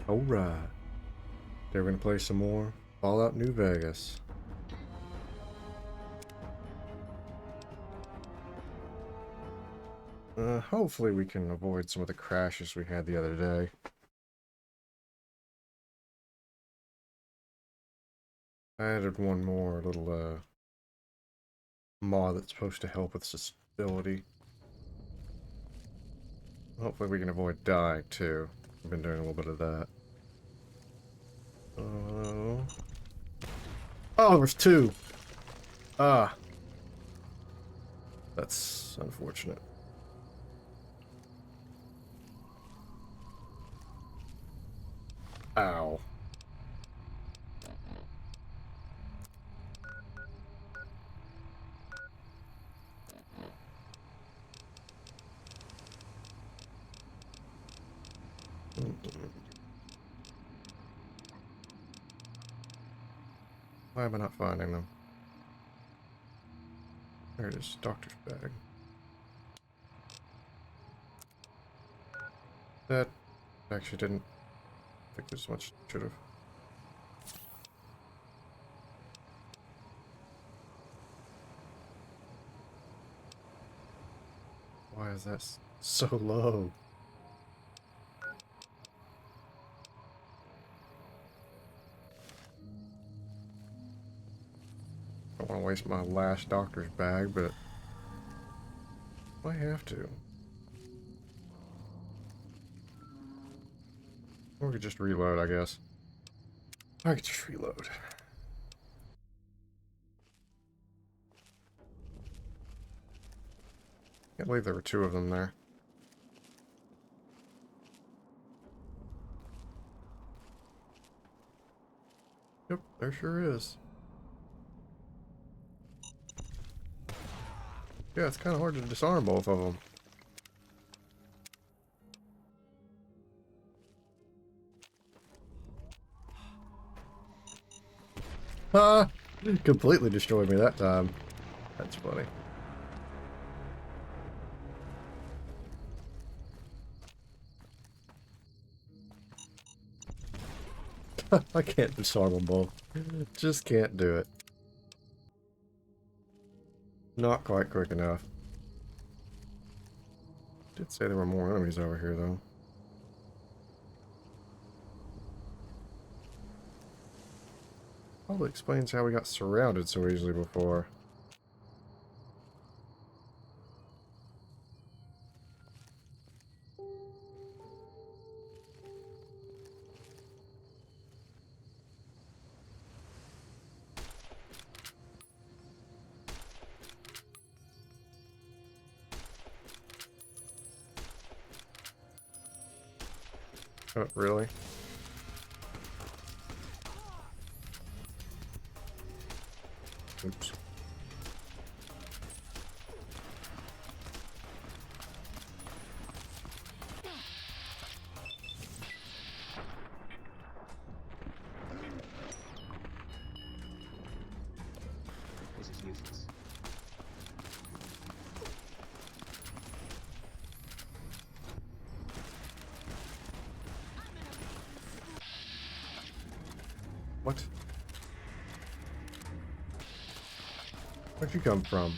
Alright. They're gonna play some more Fallout New Vegas. Hopefully we can avoid some of the crashes we had the other day. I added one more little mod that's supposed to help with stability. Hopefully we can avoid dying too. I've been doing a little bit of that. Oh, there's two! Ah. That's unfortunate. Ow. Why am I not finding them? There it is, doctor's bag. That actually didn't think as much as it should have. Why is that so low? I don't want to waste my last doctor's bag, but I have to. Or we could just reload, I guess. I could just reload. Can't believe there were two of them there. Yep, there sure is. Yeah, it's kind of hard to disarm both of them. Ah! Completely destroyed me that time. That's funny. I can't disarm them both. Just can't do it. Not quite quick enough. Did say there were more enemies over here, though. Probably explains how we got surrounded so easily before. Oh, really? Oops. This is useless. What? Where'd you come from?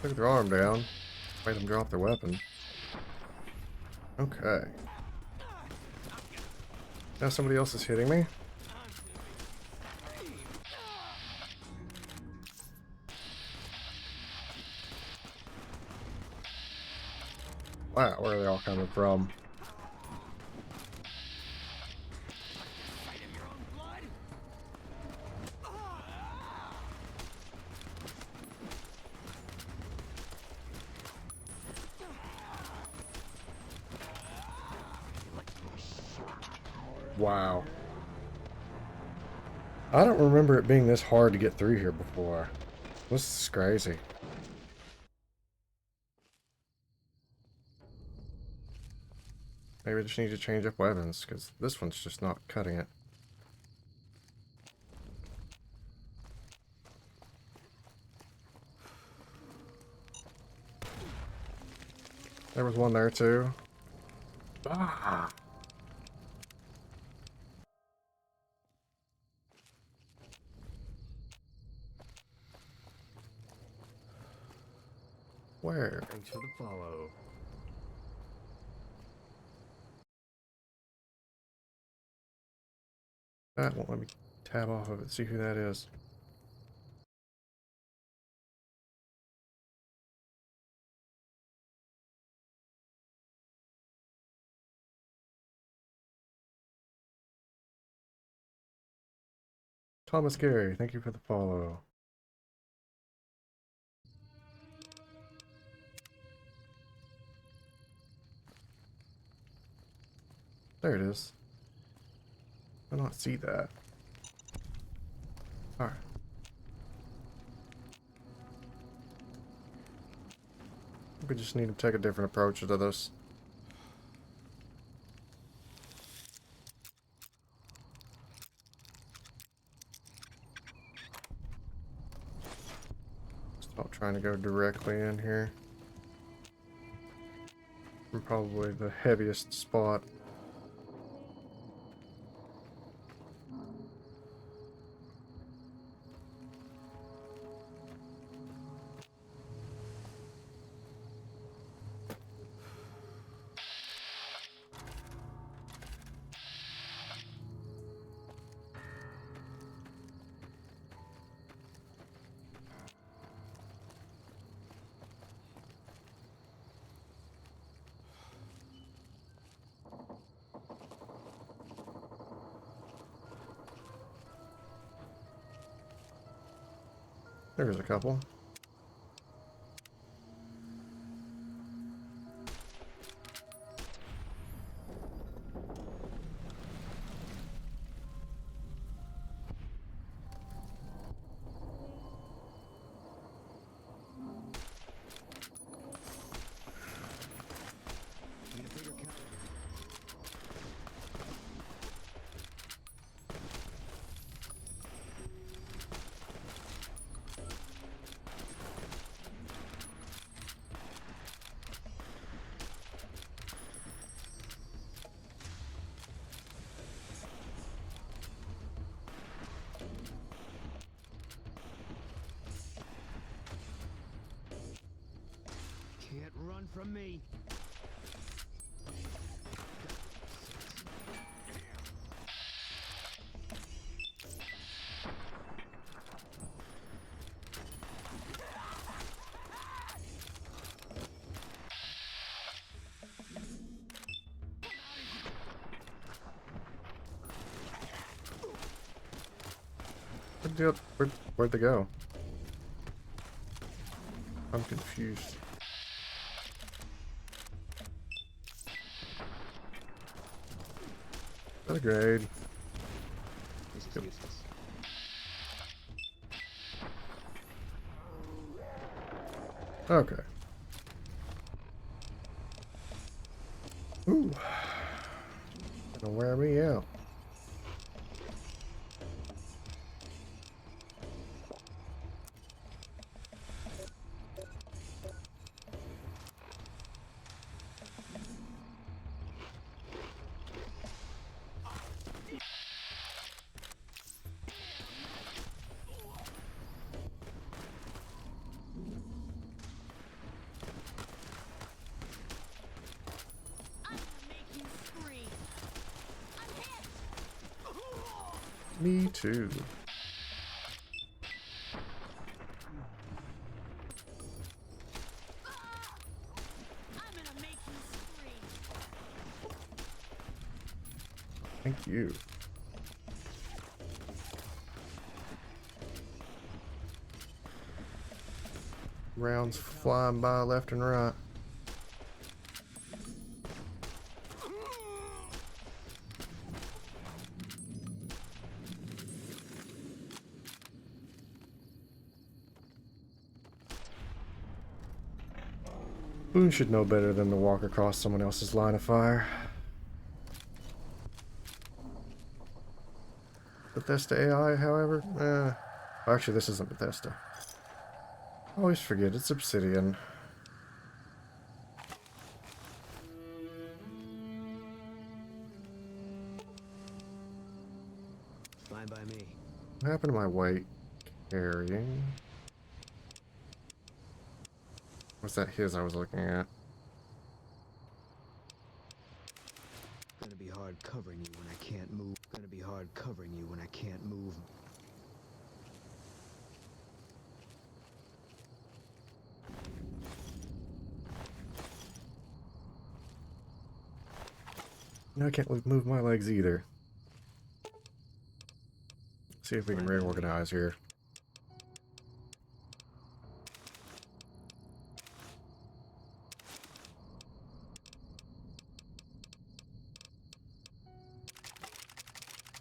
Took their arm down. Made them drop their weapon. Okay. Now somebody else is hitting me? Wow, where are they all coming from? Wow. I don't remember it being this hard to get through here before. This is crazy. Maybe I just need to change up weapons, because this one's just not cutting it. There was one there too. Ah. Where? Thanks for the follow. That won't let me tab off of it, see who that is. Thomas Gary, thank you for the follow. There it is. I don't see that. Alright. We just need to take a different approach to this. Stop trying to go directly in here. From probably the heaviest spot. There's a couple. Need a bigger caliber. Can't run from me. Where'd they go? I'm confused. That's a grade. This is Yep. useless. Okay. Ooh. Gonna wear me out. Me too. Thank you. Rounds flying by left and right. Boone should know better than to walk across someone else's line of fire. Bethesda AI, however, actually this isn't Bethesda. I always forget, it's Obsidian. Fine by me. What happened to my weight carrying? Was that his I was looking at? Gonna be hard covering you when I can't move. Gonna be hard covering you when I can't move. No, I can't move my legs either. See if we can Fine by me. reorganize here.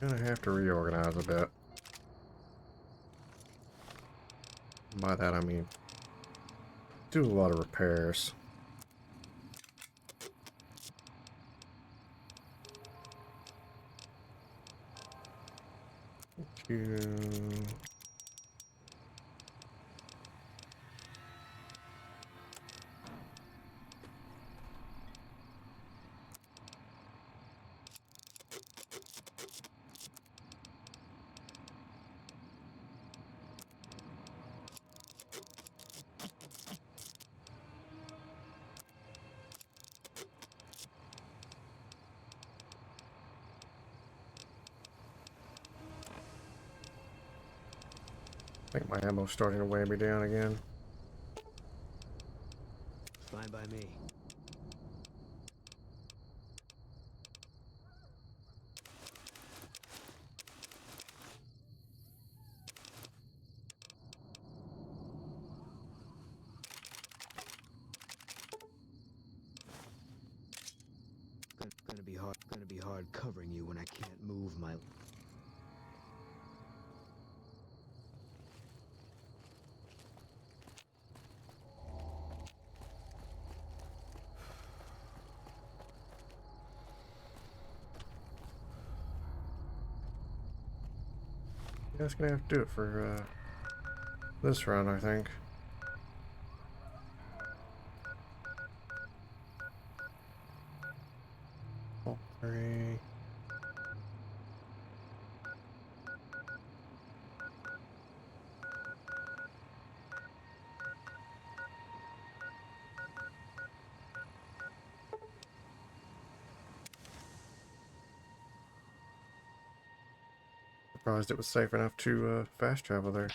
Gonna have to reorganize a bit. By that I mean do a lot of repairs. You. I think my ammo's starting to weigh me down again. Fine by me. Gonna be hard covering you when I can't move my. That's gonna have to do it for this run, I think. All three. Surprised it was safe enough to fast travel there.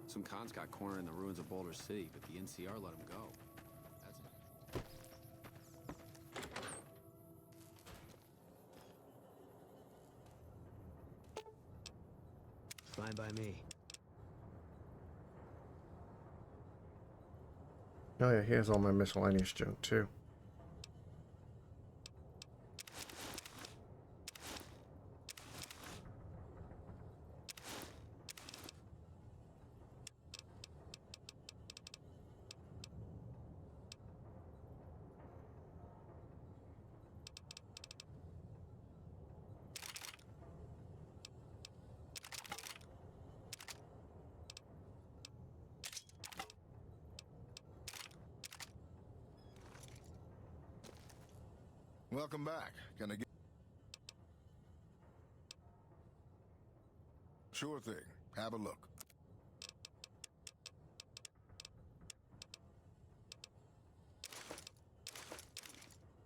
Some cons got cornered in the ruins of Boulder City, but the NCR let them go. That's Fine by me. Oh yeah, he has all my miscellaneous junk too. Welcome back. Can I get... Sure thing. Have a look.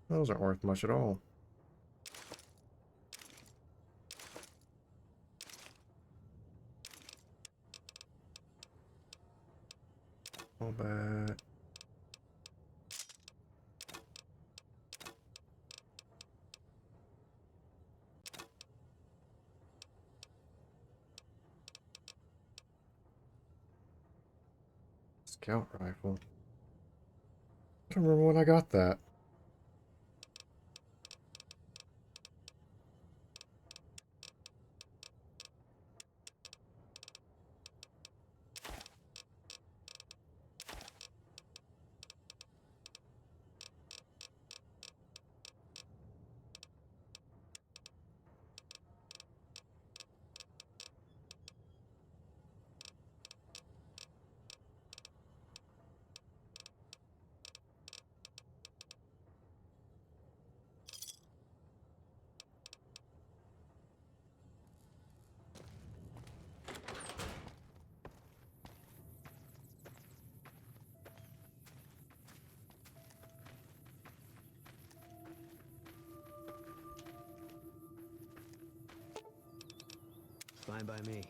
Those aren't worth much at all. All bad. Scout rifle. I don't remember when I got that. Fine by me.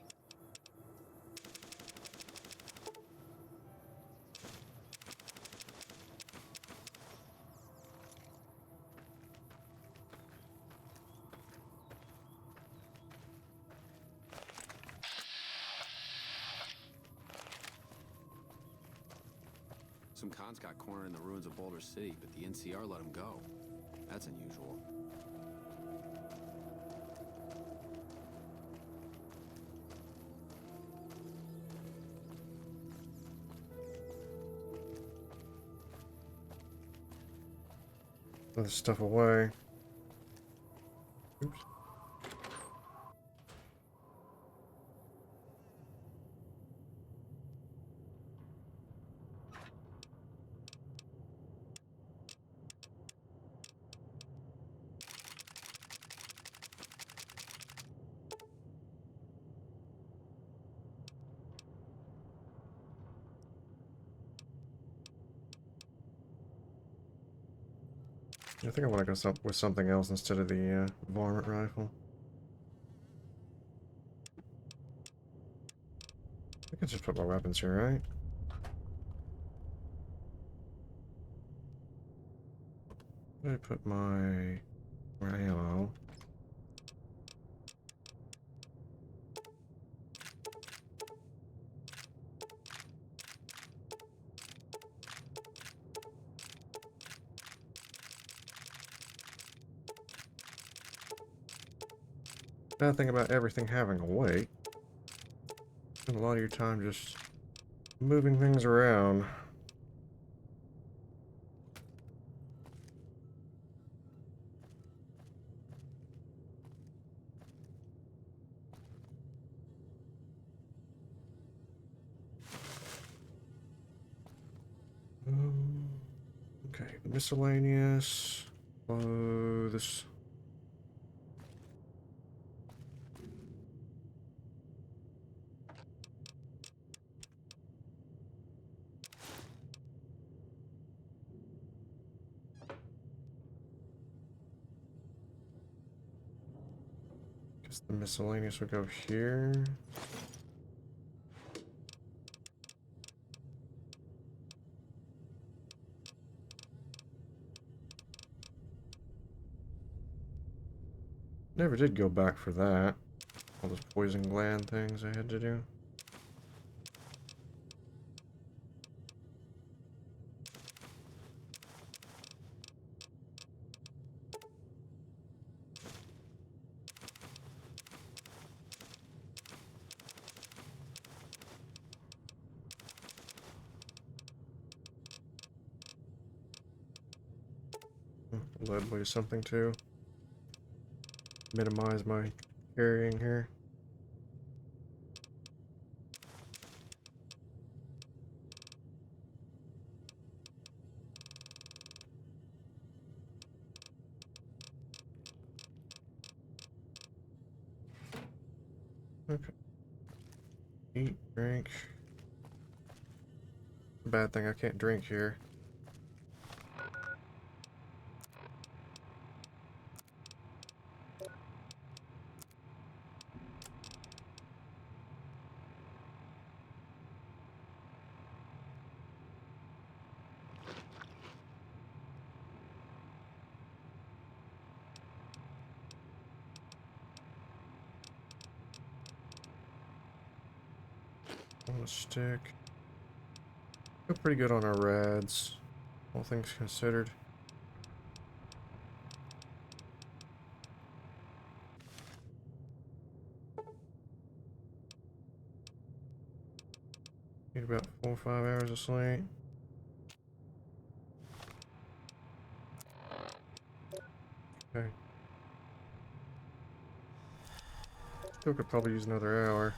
Some cons got cornered in the ruins of Boulder City, but the NCR let them go. That's unusual. Put this stuff away. Oops. I think I want to go with something else instead of the varmint rifle. I can just put my weapons here, right? I put my ammo. Bad thing about everything having a weight. Spend a lot of your time just moving things around. Okay, miscellaneous. Clothes. Guess the miscellaneous will go here. Never did go back for that. All those poison gland things I had to do. Lead weighs something too. Minimize my carrying here. Okay. Eat, drink. Bad thing I can't drink here. On a stick. Feel pretty good on our rads, all things considered. Need about 4 or 5 hours of sleep. Okay. Still could probably use another hour.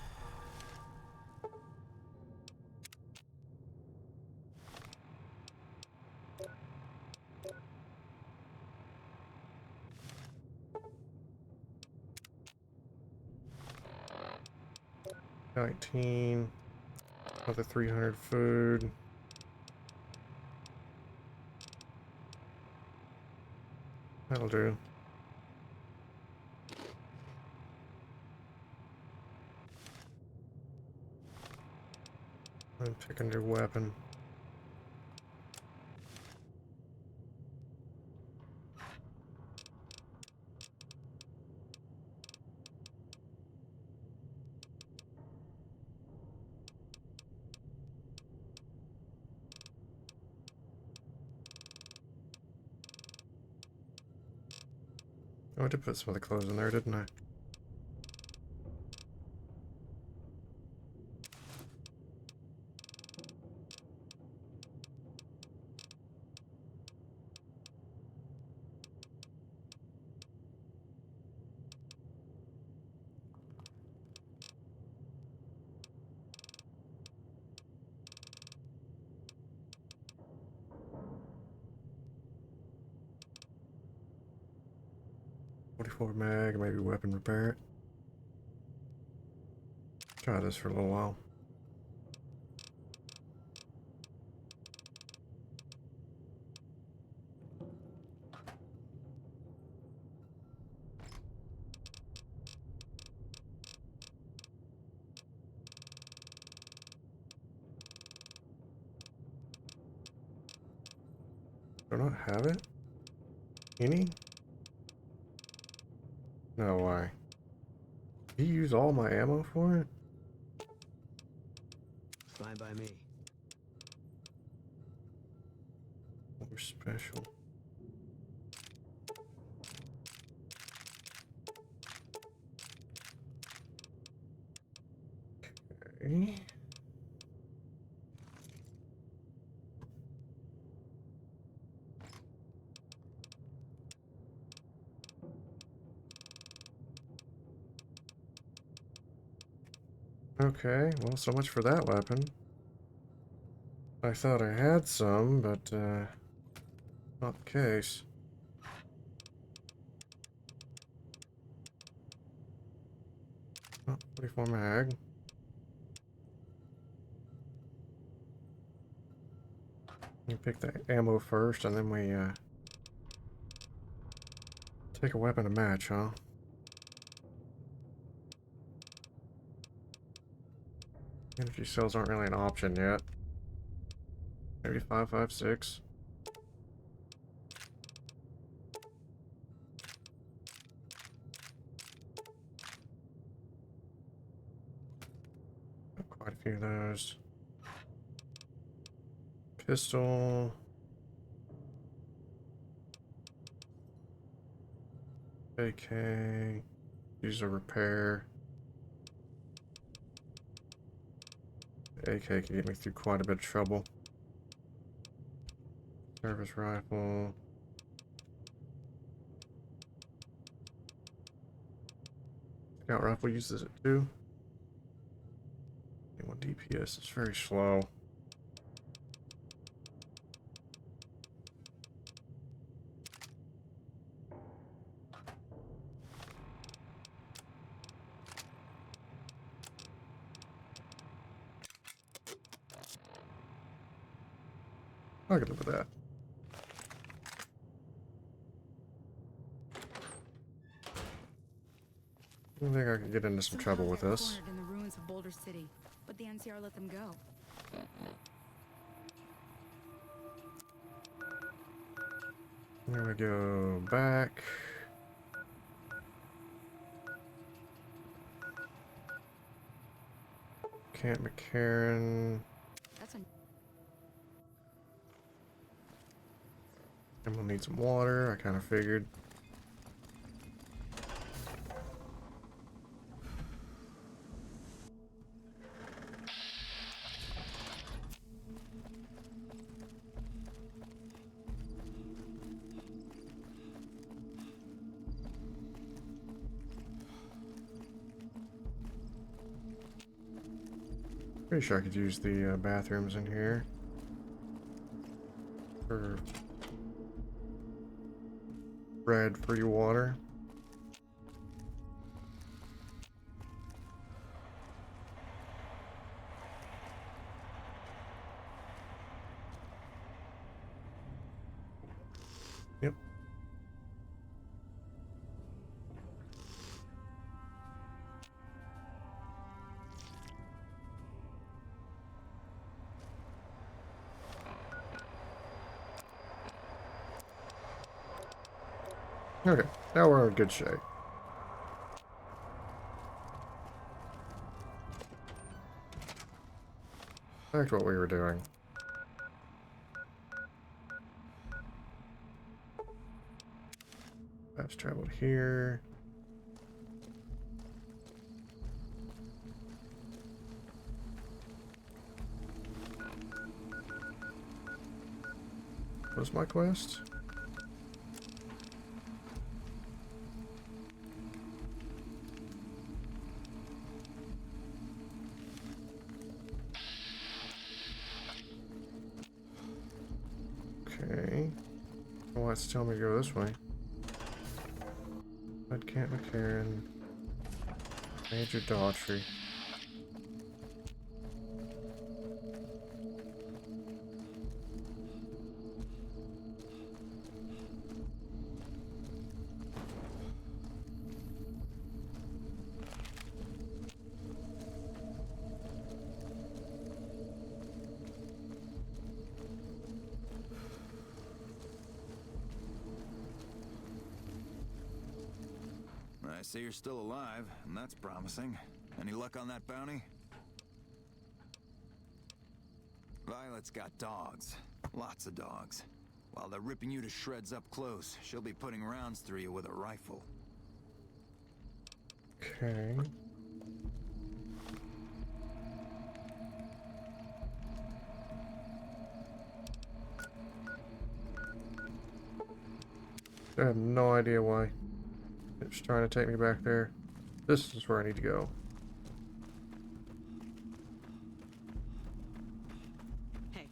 $19. Another 300 food. That'll do. And pick a new weapon. Oh, I did put some of the clothes in there, didn't I? .44 mag, maybe weapon repair it. Try this for a little while. Do I not have it? Any? No way. Did he use all my ammo for it? Fine by me. More special. Okay. Okay, well, so much for that weapon. I thought I had some, but, not the case. Oh, 44 mag. You pick the ammo first, and then we, take a weapon to match, huh? Energy cells aren't really an option yet. Maybe 5.56. Got quite a few of those. Pistol. AK. Use a repair. AK can get me through quite a bit of trouble. Service rifle. Scout rifle uses it too. 1 DPS is very slow. I could live with that. I think I could get into some trouble with this. In the ruins of Boulder City, but the NCR let them go. There we go. Back. Camp McCarran. That's a And we'll need some water. I kind of figured. Pretty sure I could use the bathrooms in here for bread-free water. Yep. Okay, now we're in good shape. Back to what we were doing. Fast traveled here. What's my quest? Okay. Well, it's telling me to go this way. Red Camp McCarran. Major Daughtry. I see you're still alive, and that's promising. Any luck on that bounty? Violet's got dogs. Lots of dogs. While they're ripping you to shreds up close, she'll be putting rounds through you with a rifle. Okay. I have no idea why it's trying to take me back there. This is where I need to go. Hey.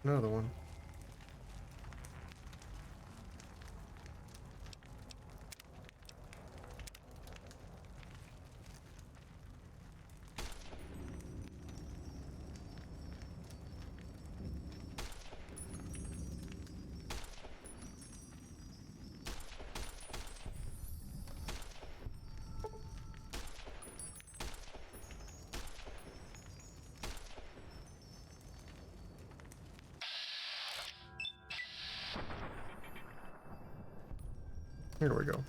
Another one. Here we go.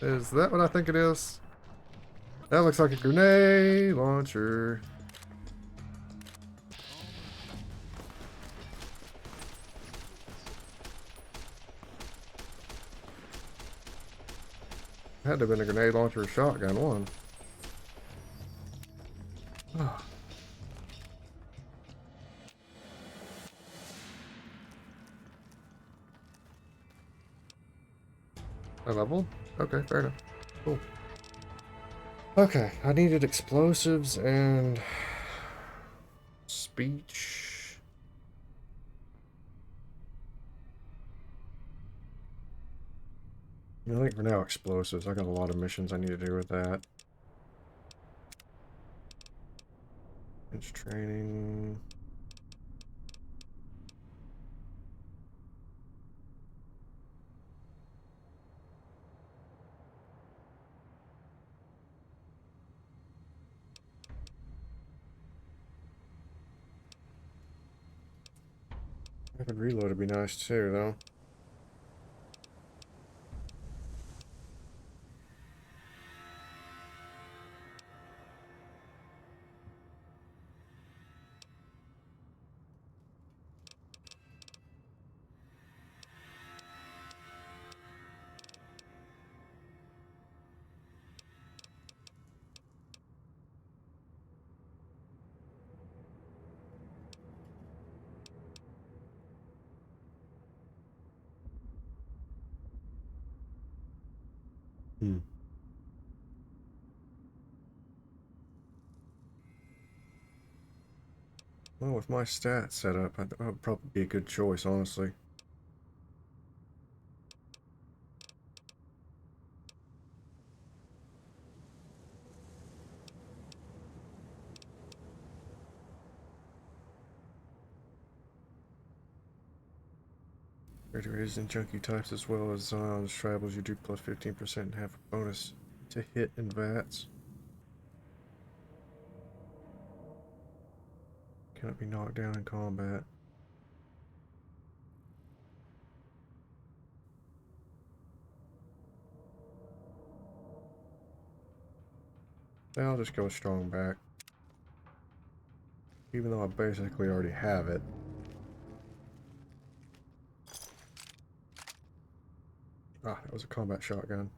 Is that what I think it is? That looks like a grenade launcher. Had to have been a grenade launcher or shotgun one. I leveled? Okay, fair enough. Cool. Okay, I needed explosives and speech. I think for now explosives. I got a lot of missions I need to do with that. It's training. Rapid reload would be nice too, though. Hmm. Well, with my stats set up, that would probably be a good choice, honestly. Graduated in junkie types as well as Zion's Tribals, you do plus 15% and have a bonus to hit in VATS. Cannot be knocked down in combat. I'll just go strong back. Even though I basically already have it. Ah, that was a combat shotgun.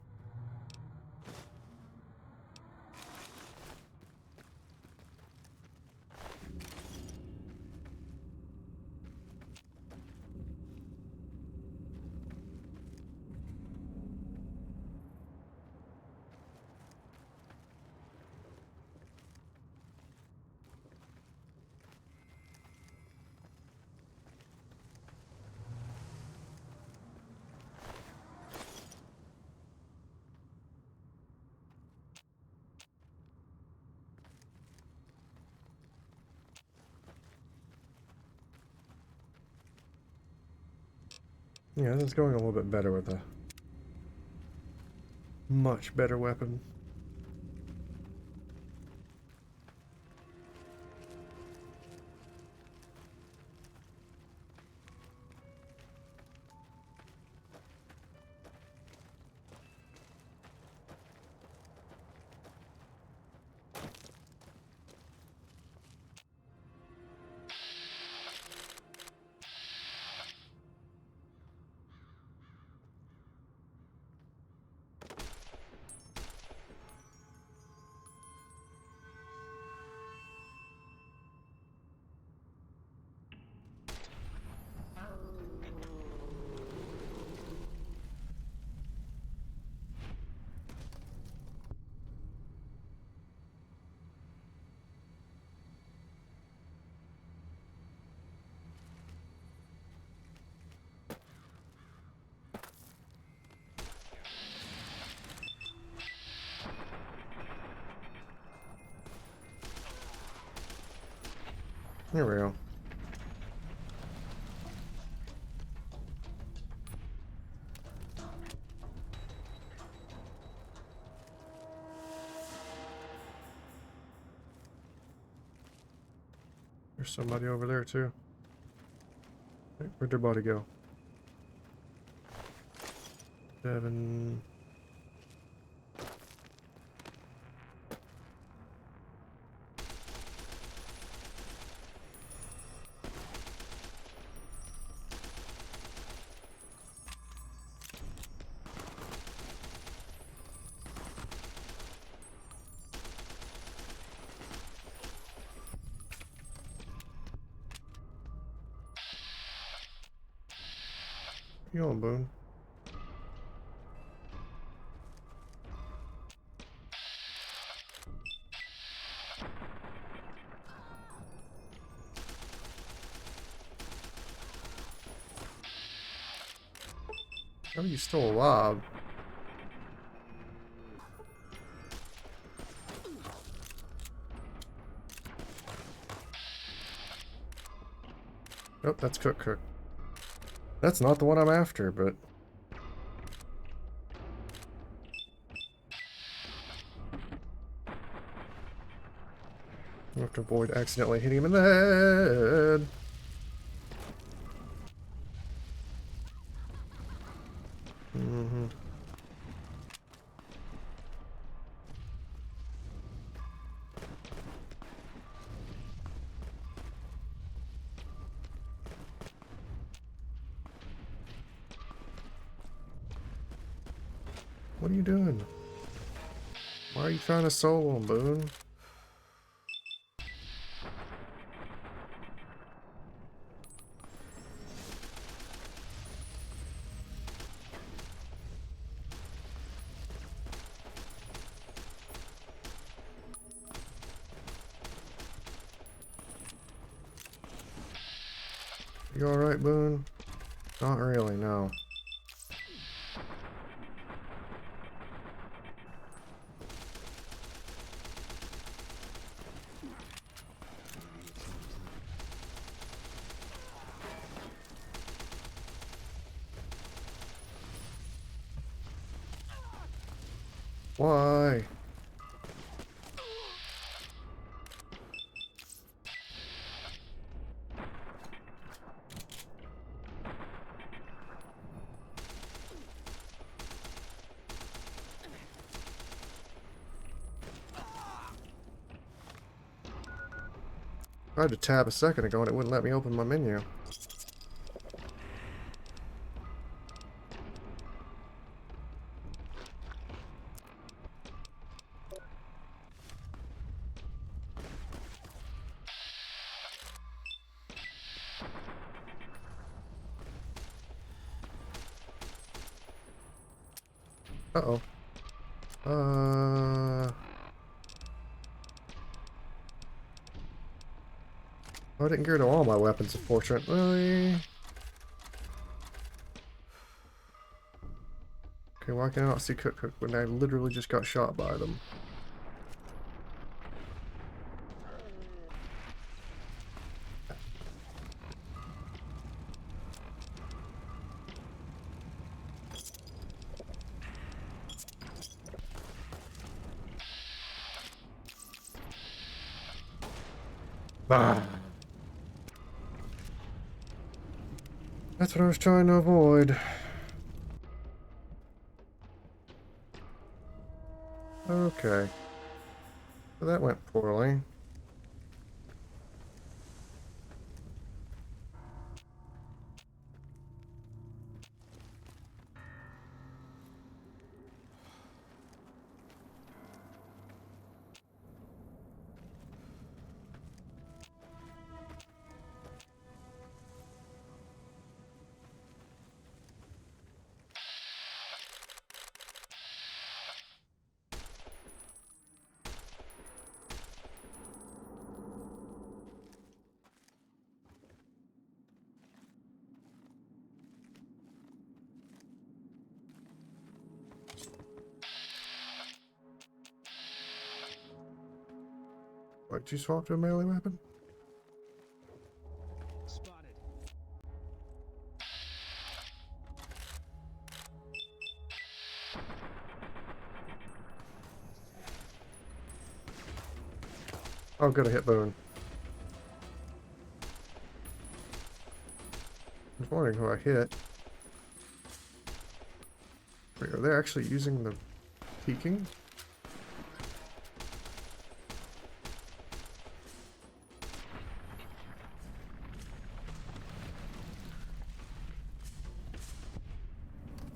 Yeah, this is going a little bit better with a much better weapon. There we go. There's somebody over there too. Hey, where'd their body go? 7. You on, Boone? How are you still alive? Oh, that's Cook. That's not the one I'm after, but... I have to avoid accidentally hitting him in the head. What are you doing? Why are you trying to solo him, Boone? You alright, Boone? Not really, no. Why? I tried to tab a second ago and it wouldn't let me open my menu. Uh-oh. I didn't get rid of all my weapons, unfortunately. Okay, why can I not see Cook when I literally just got shot by them? Ah. That's what I was trying to avoid. Okay. So that went poorly. What, did you swap to a melee weapon? Spotted. Oh, good, I hit Boone. I was wondering who I hit. Wait, are they actually using the peeking?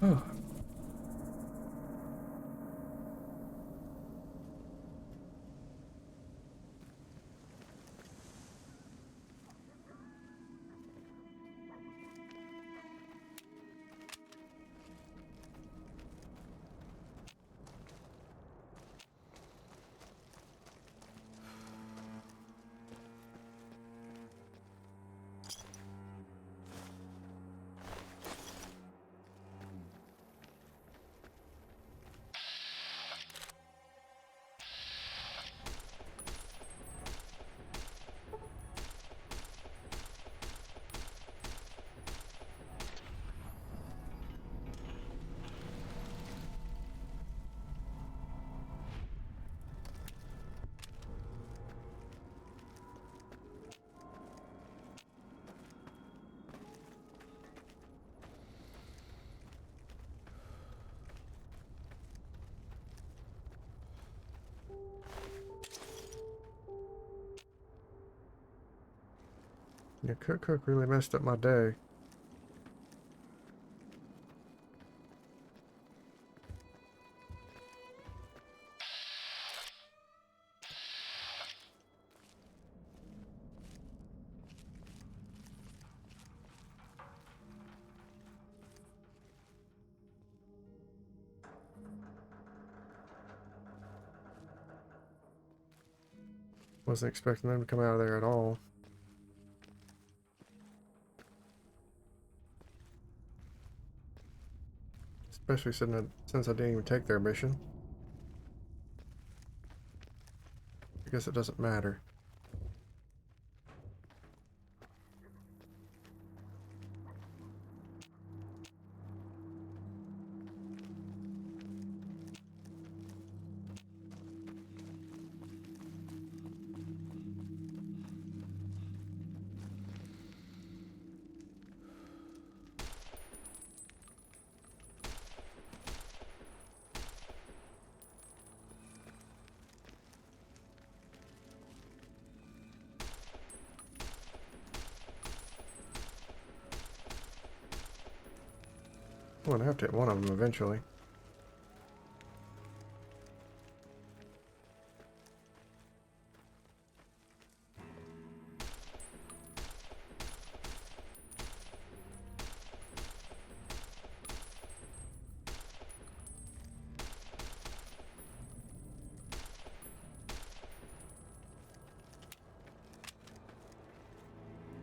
Oh. Yeah, Cook really messed up my day. Wasn't expecting them to come out of there at all. Especially since I didn't even take their mission. I guess it doesn't matter. I'm gonna have to hit one of them eventually.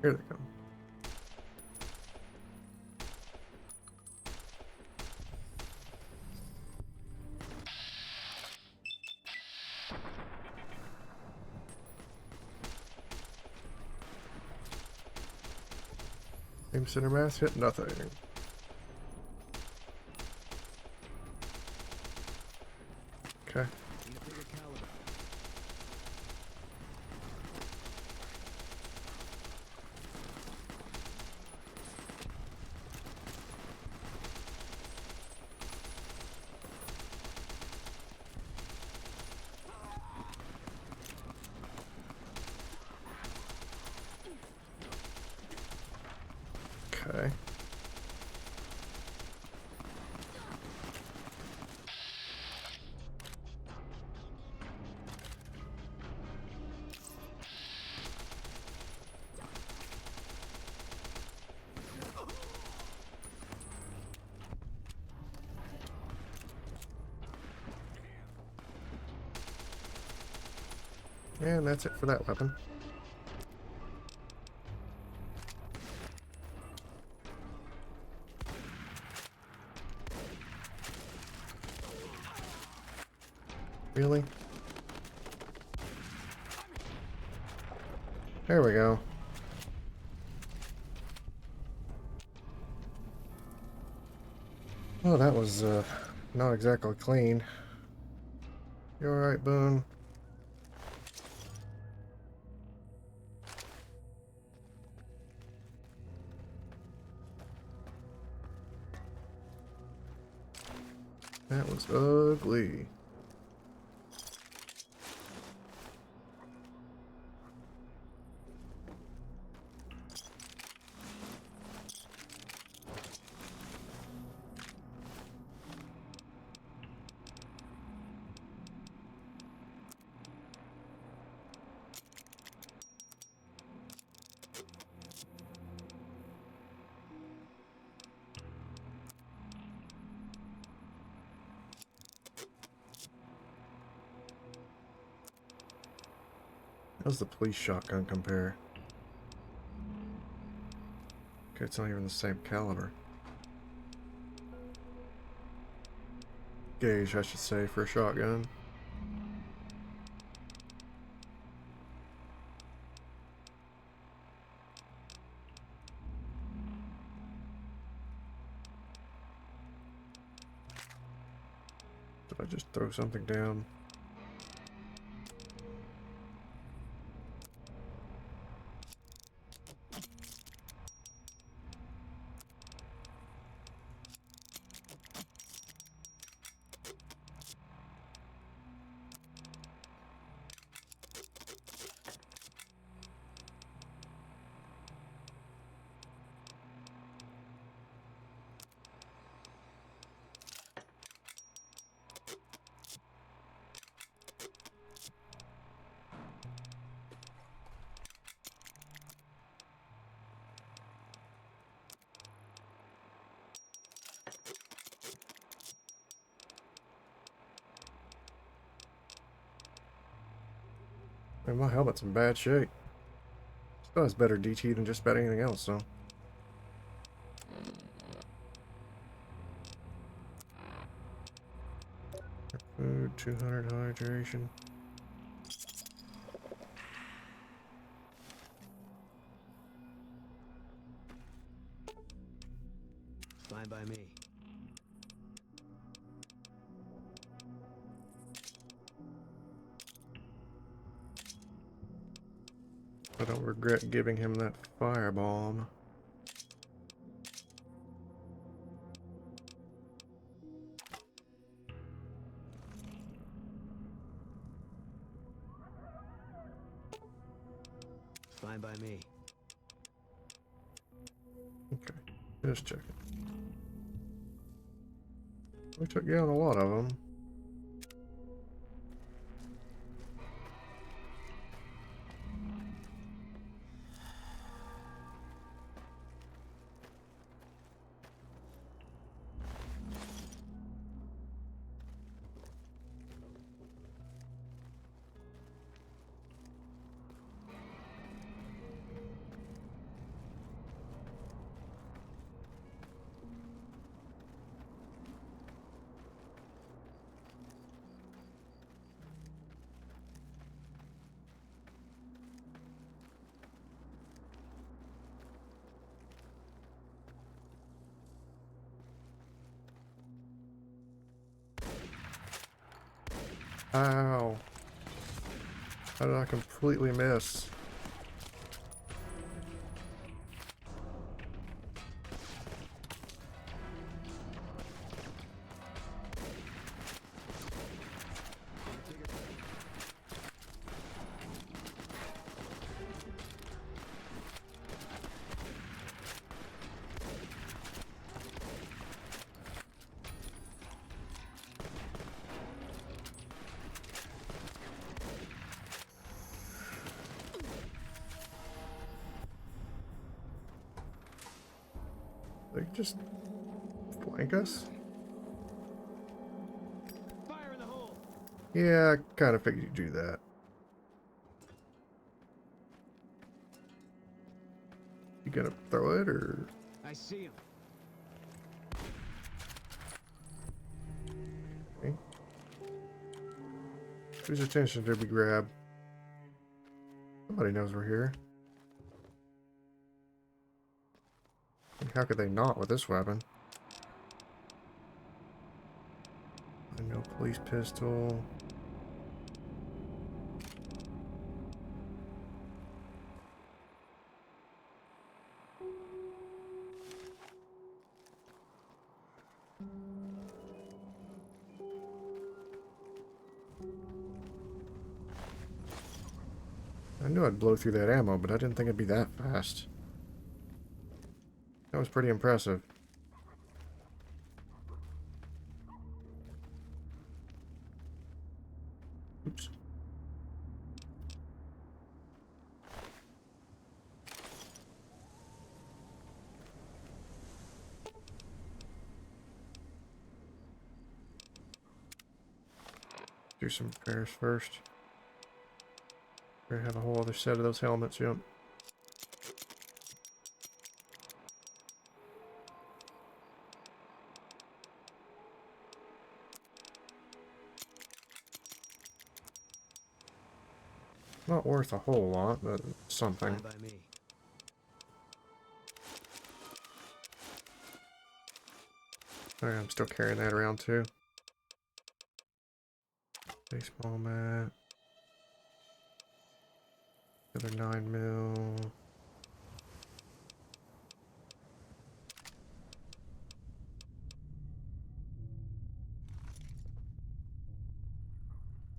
Here they come. Aim center mass, hit nothing. Okay. Need a bigger caliber. Okay. And that's it for that weapon. Really? There we go. Oh, that was not exactly clean. You alright, Boone? That was ugly. How's the police shotgun compare? Okay, it's not even the same caliber. Gauge, I should say, for a shotgun. Did I just throw something down? Man, my helmet's in bad shape. Still has better DT than just about anything else, though. Food 200 hydration. Fine by me. I don't regret giving him that firebomb. Fine by me. Okay, just checking. We took down a lot of them. Ow. How did I completely miss? They just flank us? Fire in the hole. Yeah, I kind of figured you'd do that. You gonna throw it, or? I see him. Okay. Whose attention did we grab? Somebody knows we're here. How could they not with this weapon? No police pistol. I knew I'd blow through that ammo, but I didn't think it'd be that fast. That was pretty impressive. Oops. Do some repairs first. We're gonna have a whole other set of those helmets, yep. Not worth a whole lot, but something. Fine by me. Alright, I'm still carrying that around too. Baseball mat. Another 9mm.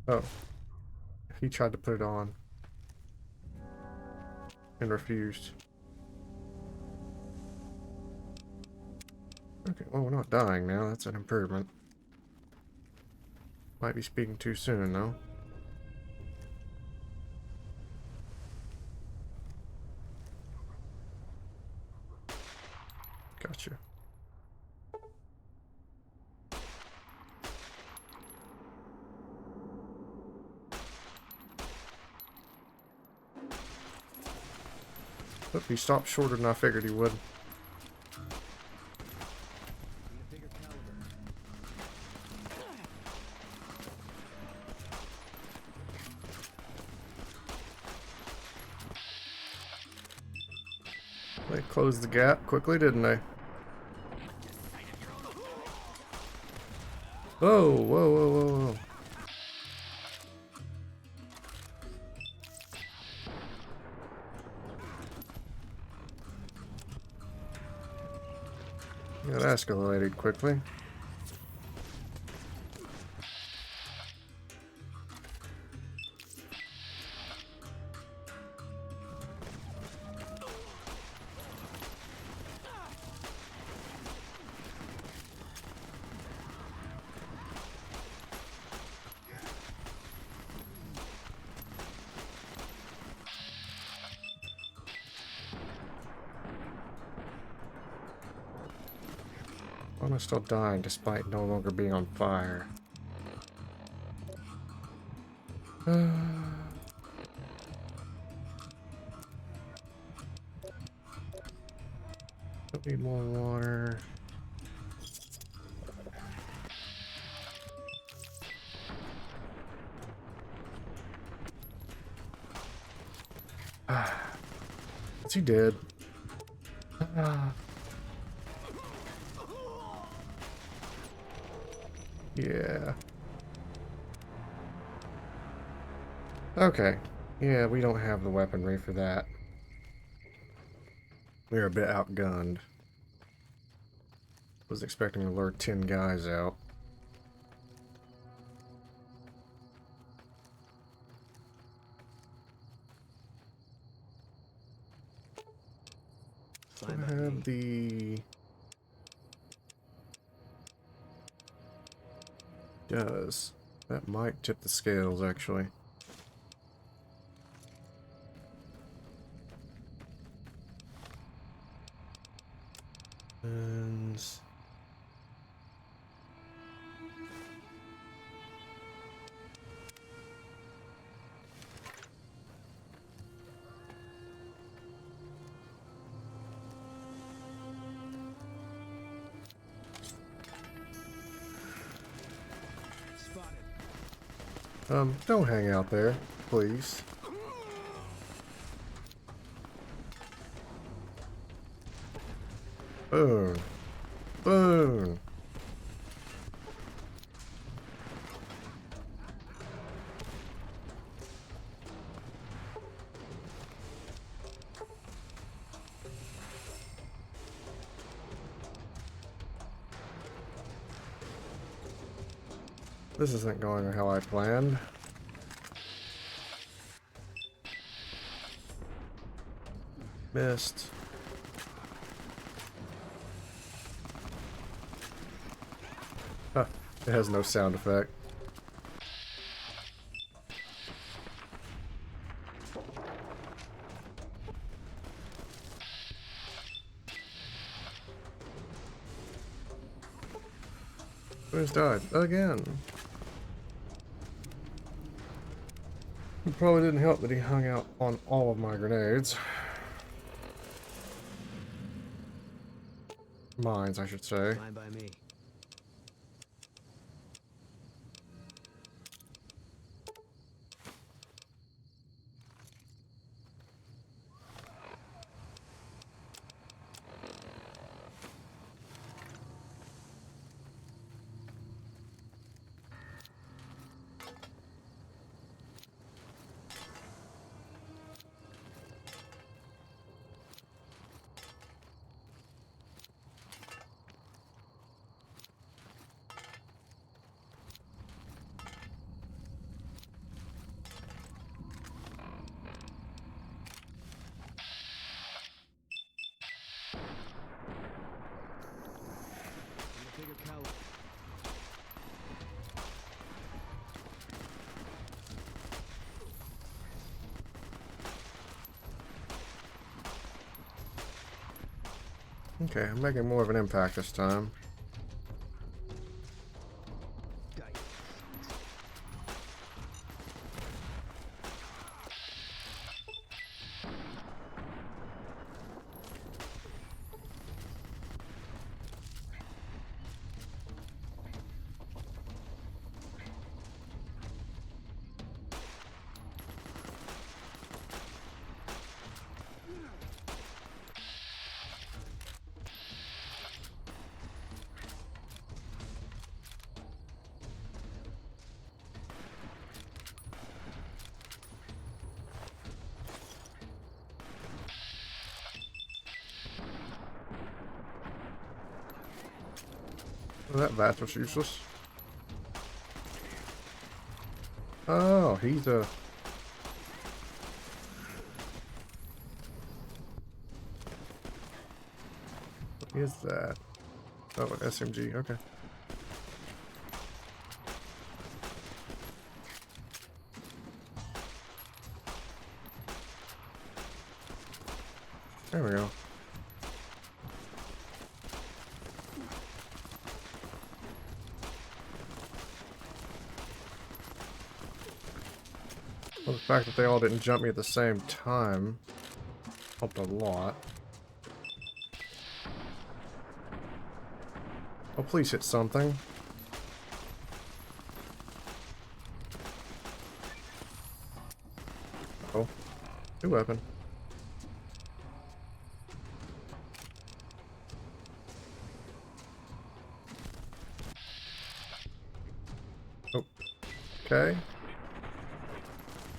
Oh. He tried to put it on. And refused. Okay, well, we're not dying now. That's an improvement. Might be speaking too soon, though. Gotcha. Look, he stopped shorter than I figured he would. They closed the gap quickly, didn't they? Whoa, whoa, whoa, whoa, whoa. That escalated quickly. Why am I still dying despite no longer being on fire? Don't need more water. Is he dead? Yeah. Okay. Yeah, we don't have the weaponry for that. We're a bit outgunned. Was expecting to lure 10 guys out. I have the... Does. That might tip the scales, actually. And... don't hang out there, please. Boom. Boom. This isn't going how I planned. Missed. Huh, it has no sound effect. Who's died? Again. It probably didn't help that he hung out on all of my grenades. Mines, I should say. Fine by me. Bigger caliber. Okay, I'm making more of an impact this time. Well, that vat was useless. Oh, he's a... What is that? Oh, an SMG, okay. There we go. Well, the fact that they all didn't jump me at the same time helped a lot. Oh, please hit something. Oh, new weapon. Oh, okay.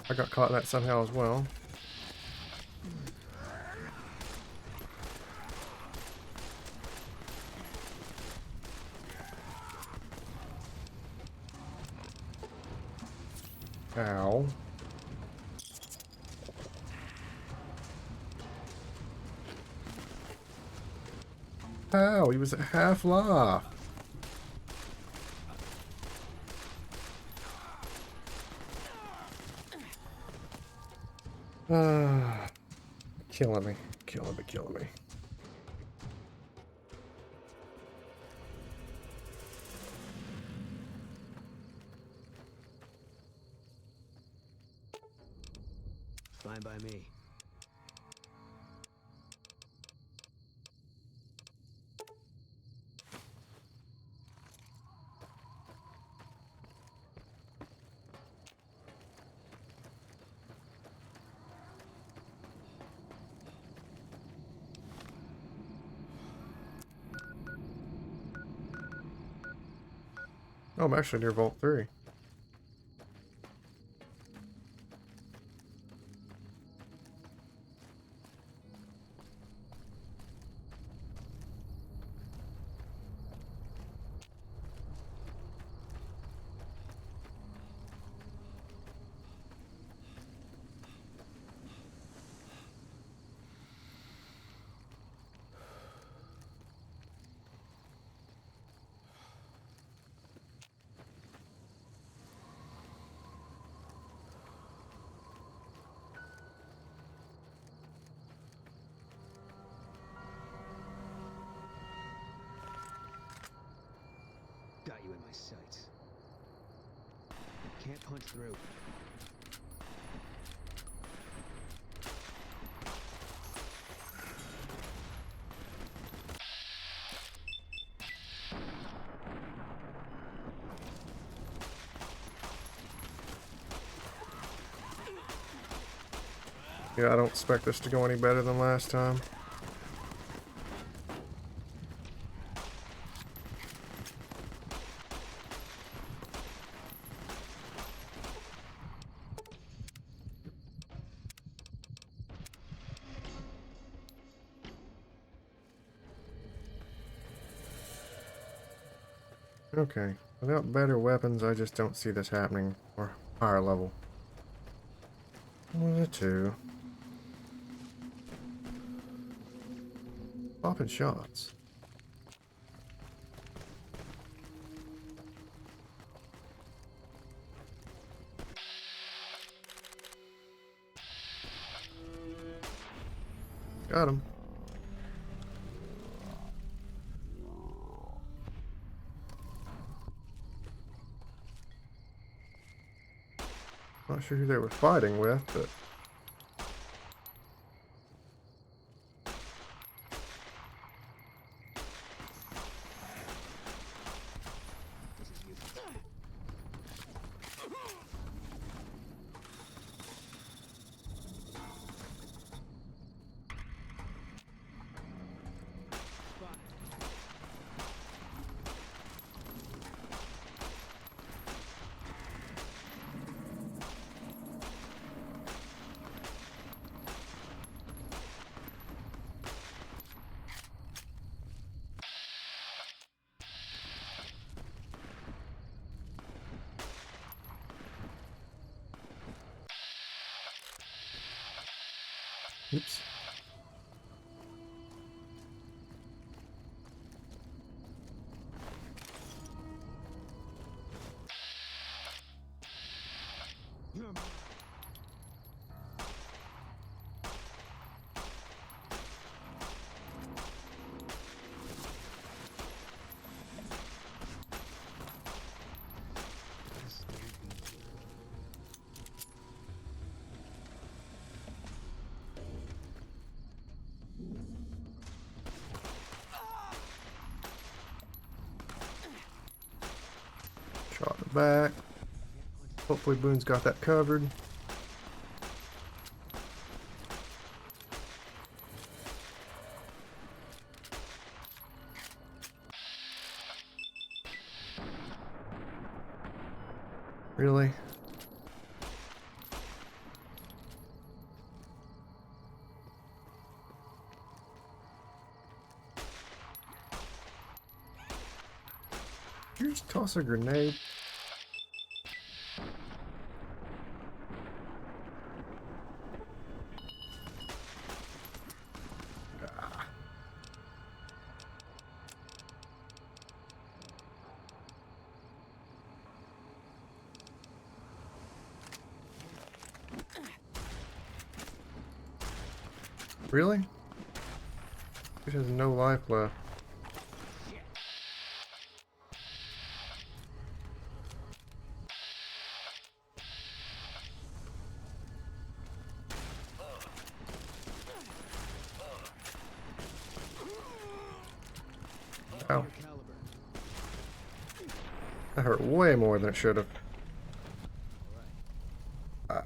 I got caught in that somehow as well. Ow. Ow, he was at half life. Killing me. Killing me. Fine by me. Oh, I'm actually near Vault 3. Got you in my sights. Can't punch through. Yeah, I don't expect this to go any better than last time. Okay, without better weapons, I just don't see this happening, or higher level. One of the two. Popping shots. Got him. Not sure who they were fighting with, but... This is useless. Oops. Shot it back. Hopefully Boone's got that covered. Really? Did you just toss a grenade? Really? It has no life left. Ow. That hurt way more than it should have. Ah.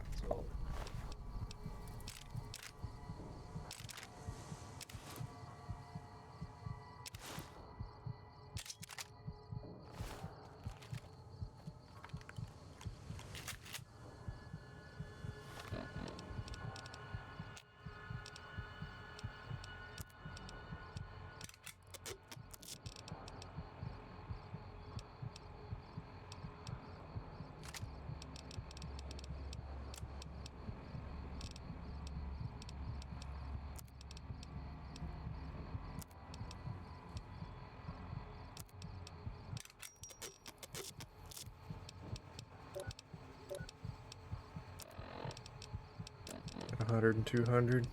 A 100 and 200.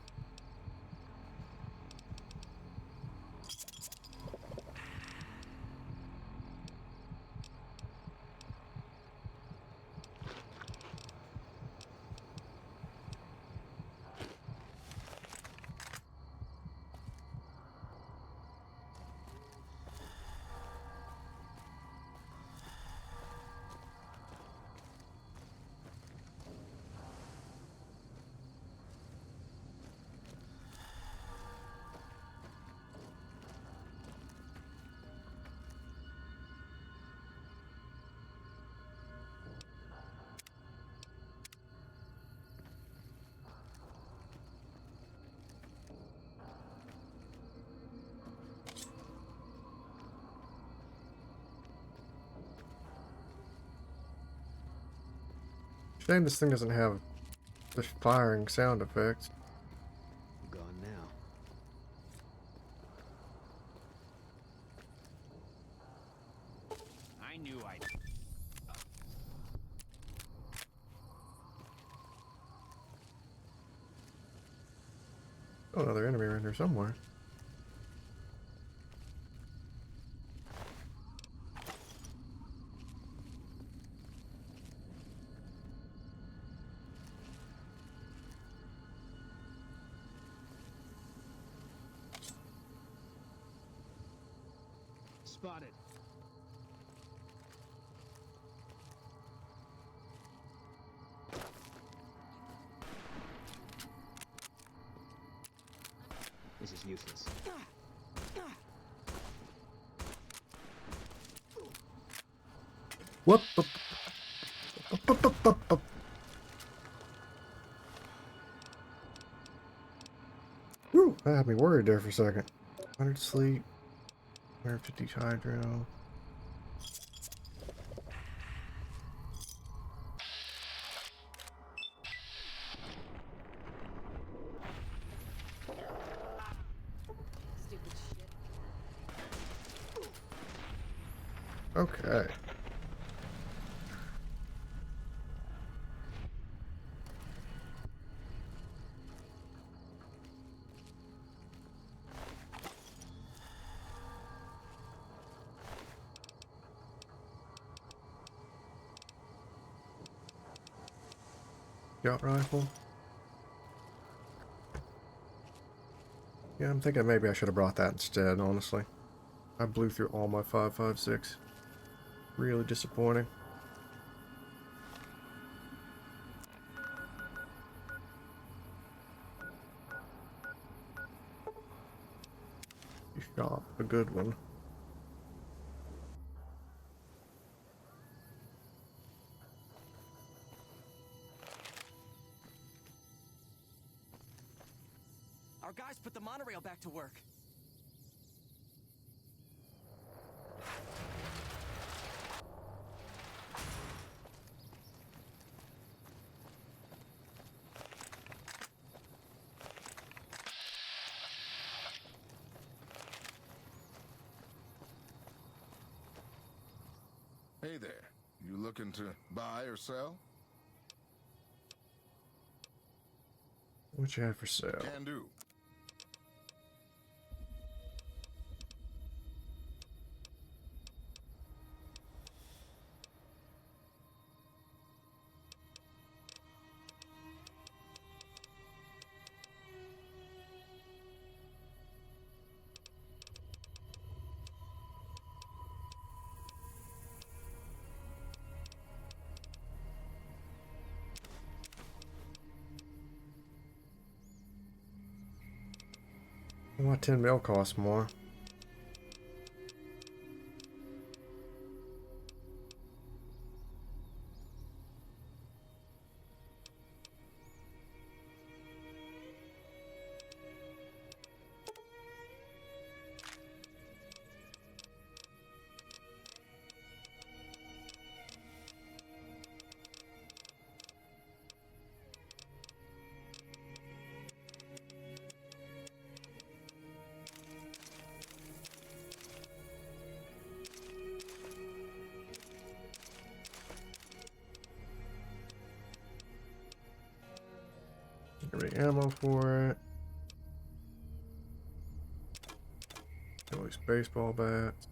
Shame this thing doesn't have the firing sound effects. Gone now. I knew I'd... Oh, another enemy around here somewhere. Spotted. This is useless. Whoop! Whew, that had me worried there for a second. 100 sleep, 150 hydro. Okay. Yacht rifle. Yeah, I'm thinking maybe I should have brought that instead, honestly. I blew through all my 5.56. Really disappointing. You shot a good one. Our guys put the monorail back to work. Hey there. You looking to buy or sell? What you have for sale? Can do. Why 10 mil costs more? Get rid of ammo for it. Get all these baseball bats.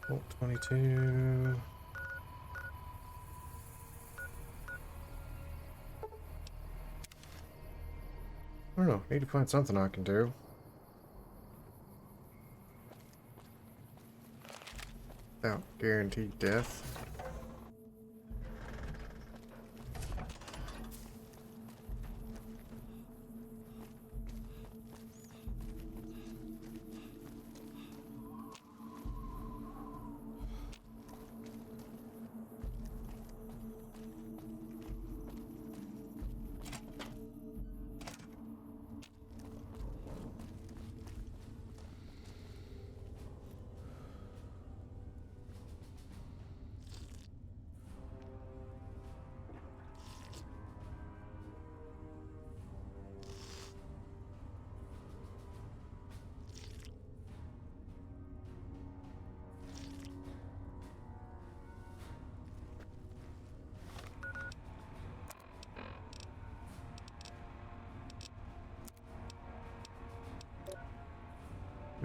Bolt 22. I don't know. Need to find something I can do. Without guaranteed death.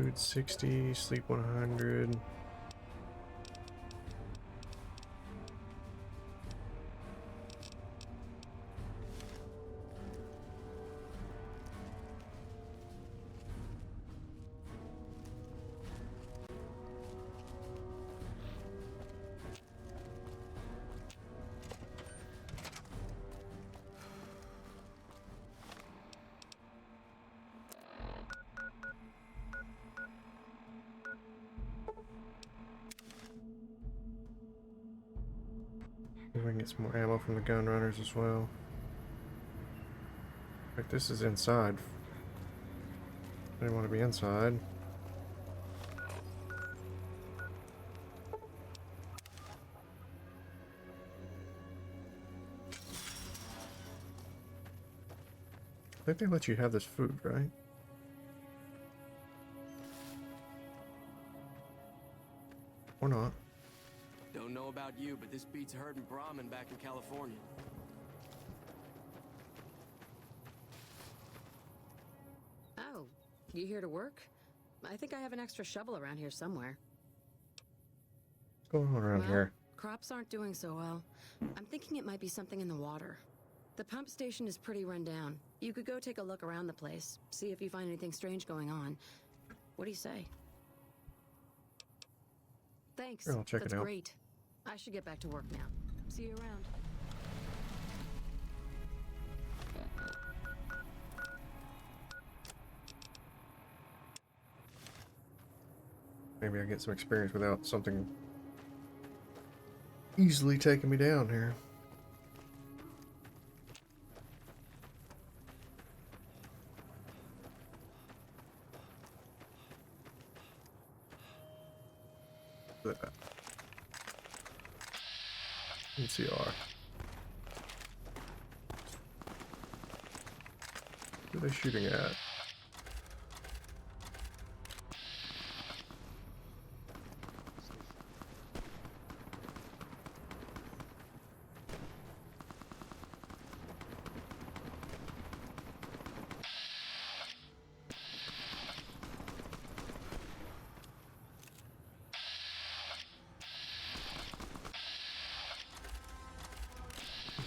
Food 60, sleep 100. We can get some more ammo from the gun runners as well. Like, this is inside. I didn't want to be inside. I think they let you have this food, right? Or not. Don't know about you, but this beats herding Brahmin back in California. Oh, you here to work? I think I have an extra shovel around here somewhere. What's going on around here? Crops aren't doing so well. I'm thinking it might be something in the water. The pump station is pretty run down. You could go take a look around the place, see if you find anything strange going on. What do you say? Thanks. Sure, I'll check That's it out. great. I should get back to work now. See you around. Maybe I get some experience without something easily taking me down here. NCR. Who are they shooting at?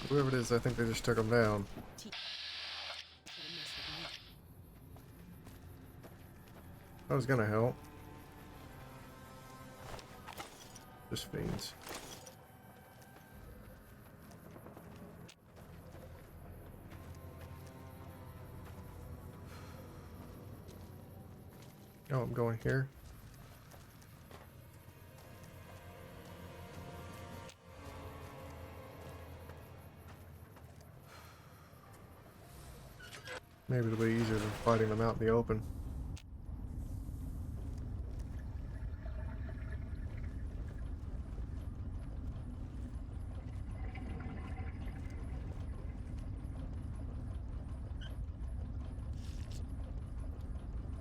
Whoever it is, I think they just took them down. I was gonna help. Just fiends. Oh, I'm going here. Maybe it'll be easier than fighting them out in the open.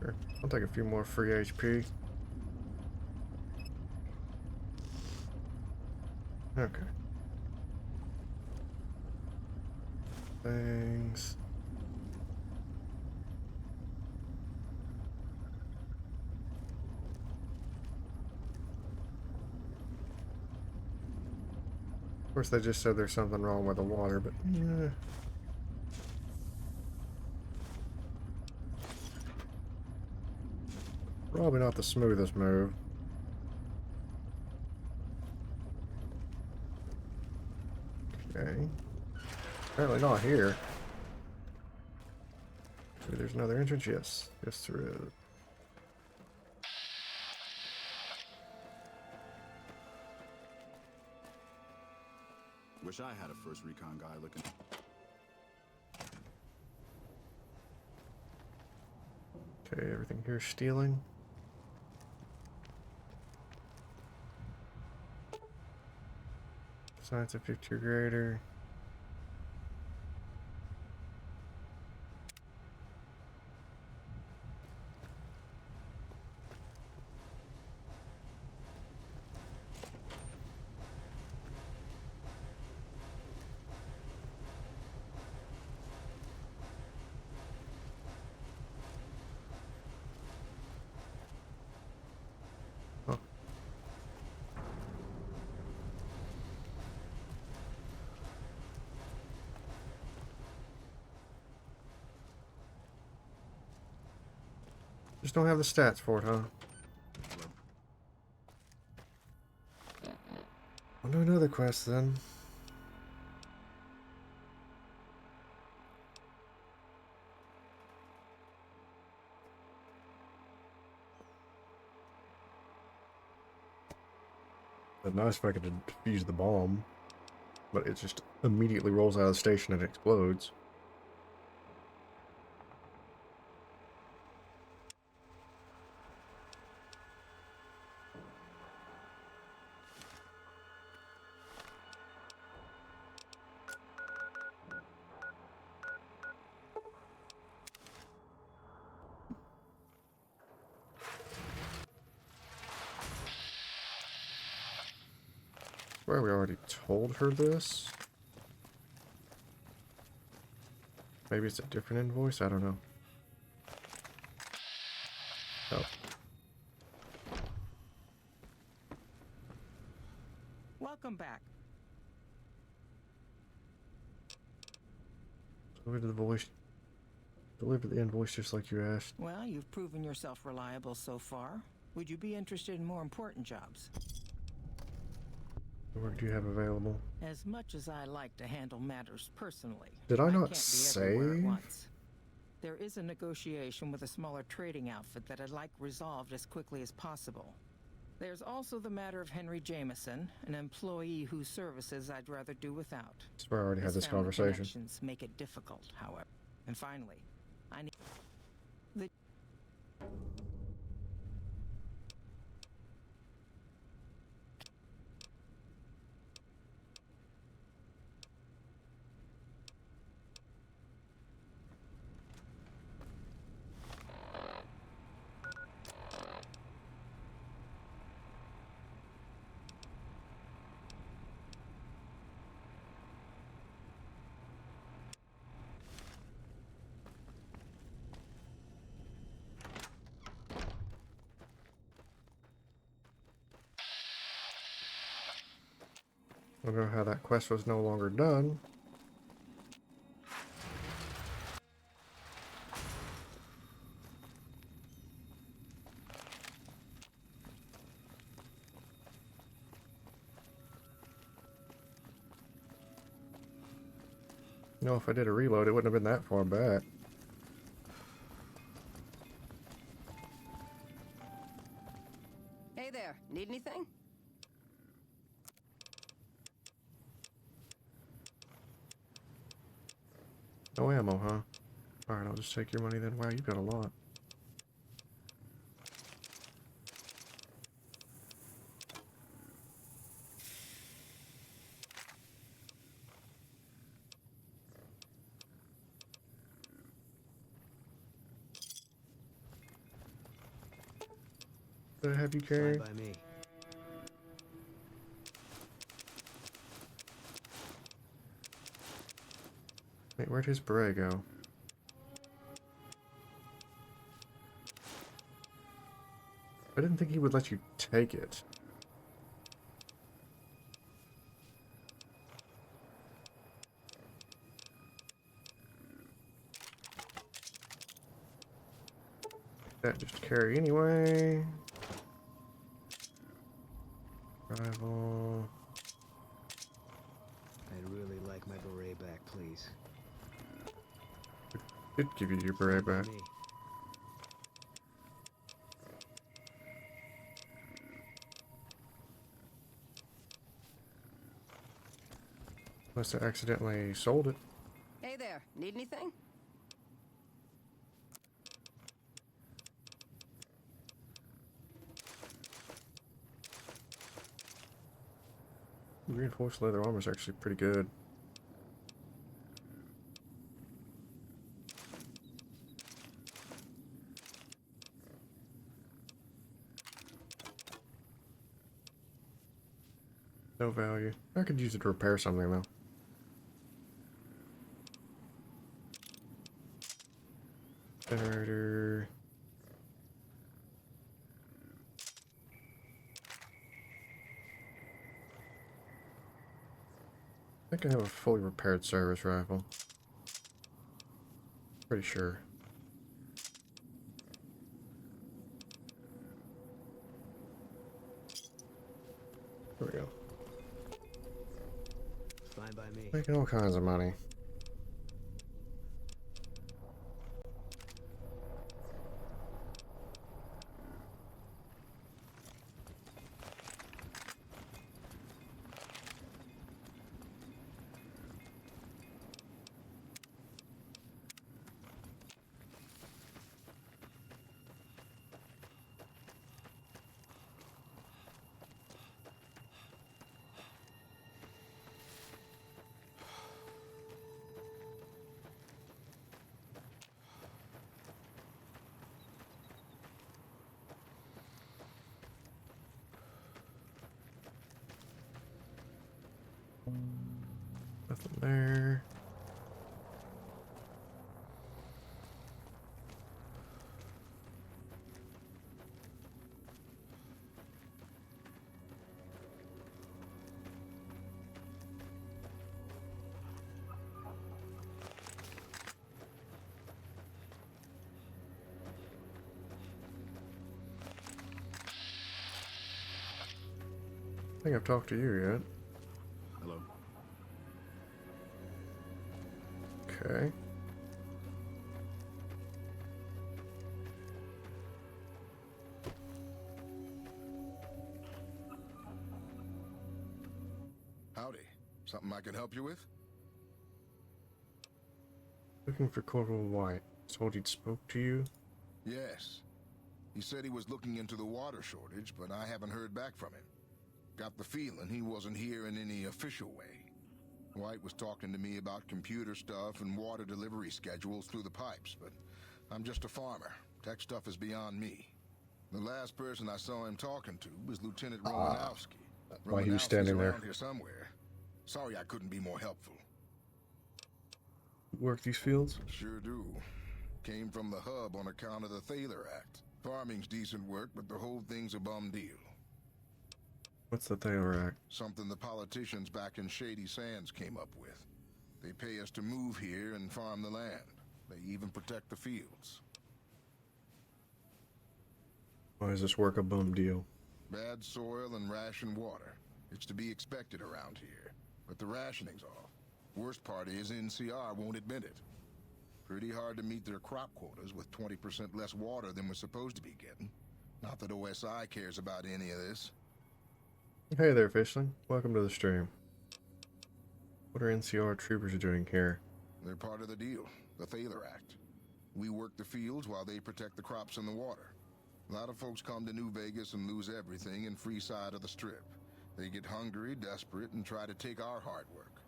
Sure. I'll take a few more free HP. Okay. Things. Of course, they just said there's something wrong with the water, but yeah. Probably not the smoothest move. Okay. Apparently not here. Maybe there's another entrance? Yes. Yes, there is. Wish I had a first recon guy looking. Okay, everything here is stealing. Science of 50 or greater. Just don't have the stats for it, huh? I'll do another quest then. It'd be nice if I could defuse the bomb, but it just immediately rolls out of the station and explodes. Where we already told her this? Maybe it's a different invoice? I don't know. Oh. Welcome back. Deliver the voice. Deliver the invoice just like you asked. Well, you've proven yourself reliable so far. Would you be interested in more important jobs? What work do you have available? As much as I like to handle matters personally, Did I not can't be everywhere at say? once. There is a negotiation with a smaller trading outfit that I'd like resolved as quickly as possible. There's also the matter of Henry Jameson, an employee whose services I'd rather do without. I swear I already had His this family conversation. connections make it difficult, however. And finally, I need the I don't know how that quest was no longer done. You know, if I did a reload, it wouldn't have been that far back. Hey there, need anything? No ammo, huh? Alright, I'll just take your money then. Wow, you've got a lot. What have you carried? Fine by me. Wait, where'd his beret go? I didn't think he would let you take it. That just carry anyway. Rival. I'd really like my beret back, please. Did give you your beret Fine by back. me. Unless I accidentally sold it. Hey there, need anything? Reinforced leather armor is actually pretty good. No value. I could use it to repair something though. Generator. I think I have a fully repaired service rifle. Pretty sure. There we go. Fine by me. Making all kinds of money. Nothing there. I think I've talked to you yet. Hello. Okay. Howdy. Something I can help you with? Looking for Corporal White. Told he'd spoke to you. Yes. He said he was looking into the water shortage, but I haven't heard back from him. Got the feeling he wasn't here in any official way. White was talking to me about computer stuff and water delivery schedules through the pipes, but I'm just a farmer. Tech stuff is beyond me. The last person I saw him talking to was Lieutenant Romanowski. Why he was standing there. Around here somewhere. Sorry I couldn't be more helpful. Work these fields? Sure do. Came from the hub on account of the Thaler Act. Farming's decent work, but the whole thing's a bum deal. What's the Thaler Act? Something the politicians back in Shady Sands came up with. They pay us to move here and farm the land. They even protect the fields. Why is this work a bum deal? Bad soil and ration water. It's to be expected around here. But the rationing's off. Worst part is NCR won't admit it. Pretty hard to meet their crop quotas with 20% less water than we're supposed to be getting. Not that OSI cares about any of this. Hey there, Fishling. Welcome to the stream. What are NCR troopers doing here? They're part of the deal, the Thaler Act. We work the fields while they protect the crops and the water. A lot of folks come to New Vegas and lose everything in free side of the Strip. They get hungry, desperate, and try to take our hard work.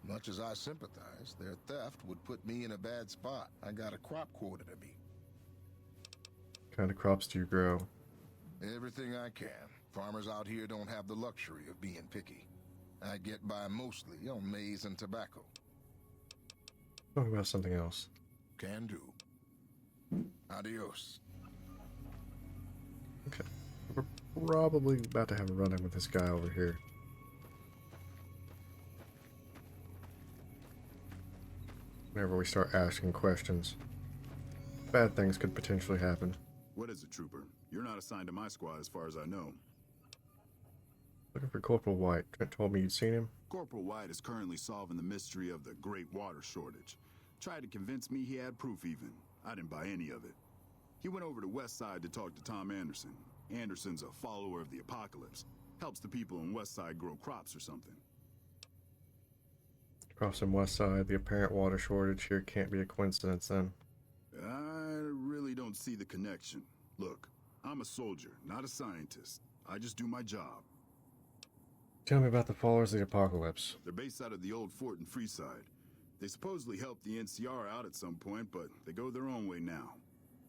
Much as I sympathize, their theft would put me in a bad spot. I got a crop quota to meet. What kind of crops do you grow? Everything I can. Farmers out here don't have the luxury of being picky. I get by mostly on maize and tobacco. Talk about something else. Can do. Adios. Okay. We're probably about to have a run-in with this guy over here. Whenever we start asking questions, bad things could potentially happen. What is it, Trooper? You're not assigned to my squad as far as I know. Looking for Corporal White. Trent told me you'd seen him. Corporal White is currently solving the mystery of the great water shortage. Tried to convince me he had proof even. I didn't buy any of it. He went over to West Side to talk to Tom Anderson. Anderson's a follower of the apocalypse. Helps the people in West Side grow crops or something. Crossing West Side, the apparent water shortage here can't be a coincidence then. I really don't see the connection. Look, I'm a soldier, not a scientist. I just do my job. Tell me about the followers of the apocalypse. They're based out of the old fort in Freeside. They supposedly helped the NCR out at some point, but they go their own way now.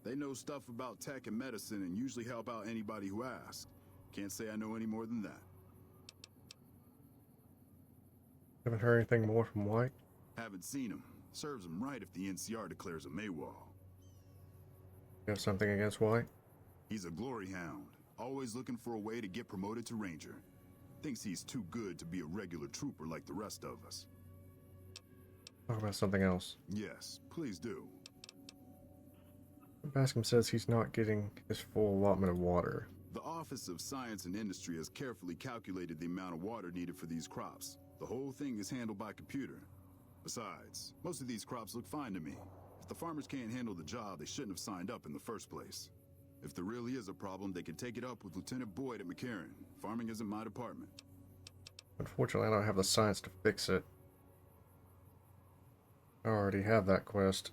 They know stuff about tech and medicine and usually help out anybody who asks. Can't say I know any more than that. Haven't heard anything more from White? Haven't seen him. Serves him right if the NCR declares a Maywall. You have something against White? He's a glory hound, always looking for a way to get promoted to Ranger. Thinks he's too good to be a regular trooper like the rest of us. Talk about something else. Yes, please do. Bascom says he's not getting his full allotment of water. The Office of Science and Industry has carefully calculated the amount of water needed for these crops. The whole thing is handled by computer. Besides, most of these crops look fine to me. If the farmers can't handle the job, they shouldn't have signed up in the first place. If there really is a problem, they can take it up with Lieutenant Boyd at McCarran. Farming isn't my department. Unfortunately, I don't have the science to fix it. I already have that quest.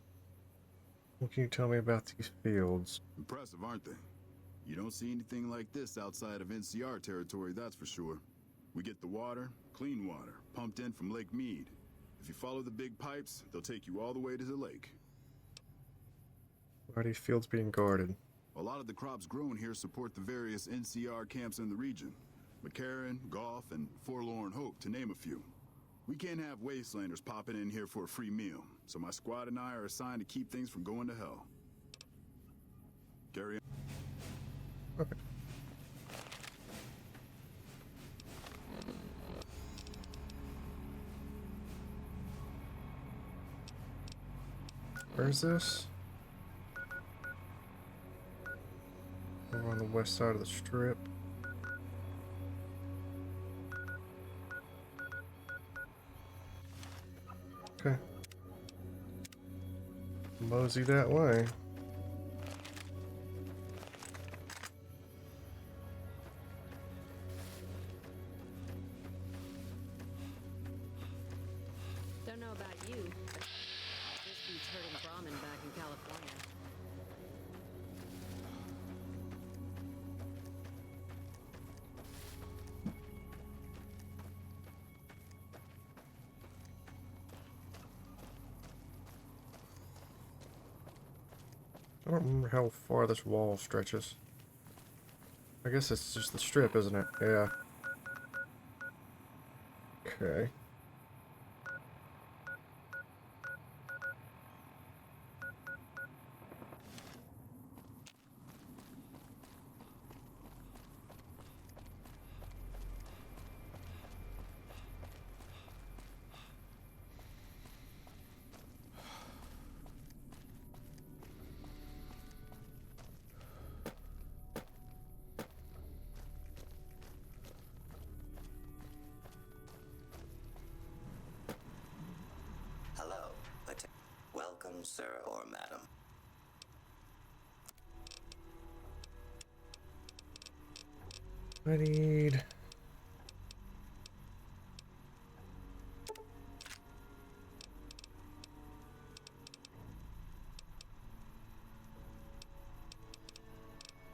What can you tell me about these fields? Impressive, aren't they? You don't see anything like this outside of NCR territory, that's for sure. We get the water, clean water, pumped in from Lake Mead. If you follow the big pipes, they'll take you all the way to the lake. Why are these fields being guarded? A lot of the crops grown here support the various NCR camps in the region. McCarran, Goff, and Forlorn Hope, to name a few. We can't have wastelanders popping in here for a free meal, so my squad and I are assigned to keep things from going to hell. Carry on. Okay. Where's this? Over on the west side of the strip. Okay. Mosey that way. Don't know about you, but this beats hurting Brahmin back in California. I don't remember how far this wall stretches. I guess it's just the strip, isn't it? Yeah. Okay. Hello, welcome, sir or madam. I need...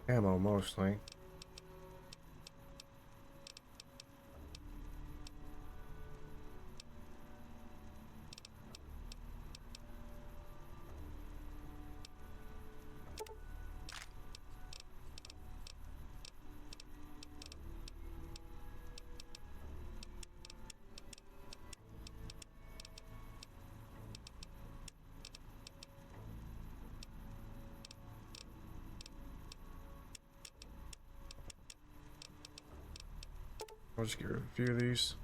ammo, mostly. I'll just get rid of a few of these.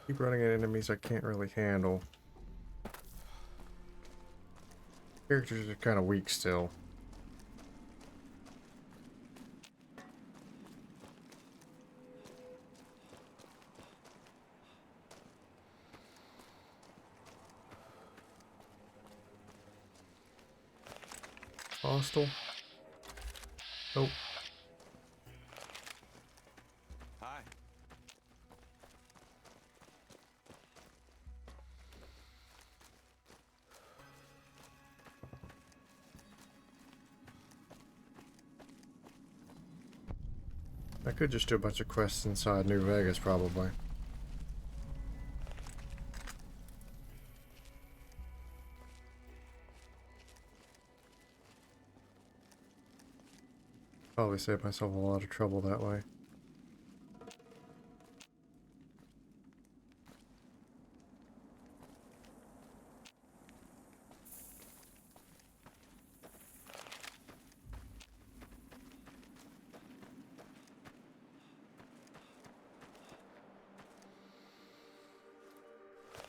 Keep running at enemies I can't really handle. Characters are kind of weak still. Hostile? Nope. Hi. I could just do a bunch of quests inside New Vegas, probably. Probably save myself a lot of trouble that way.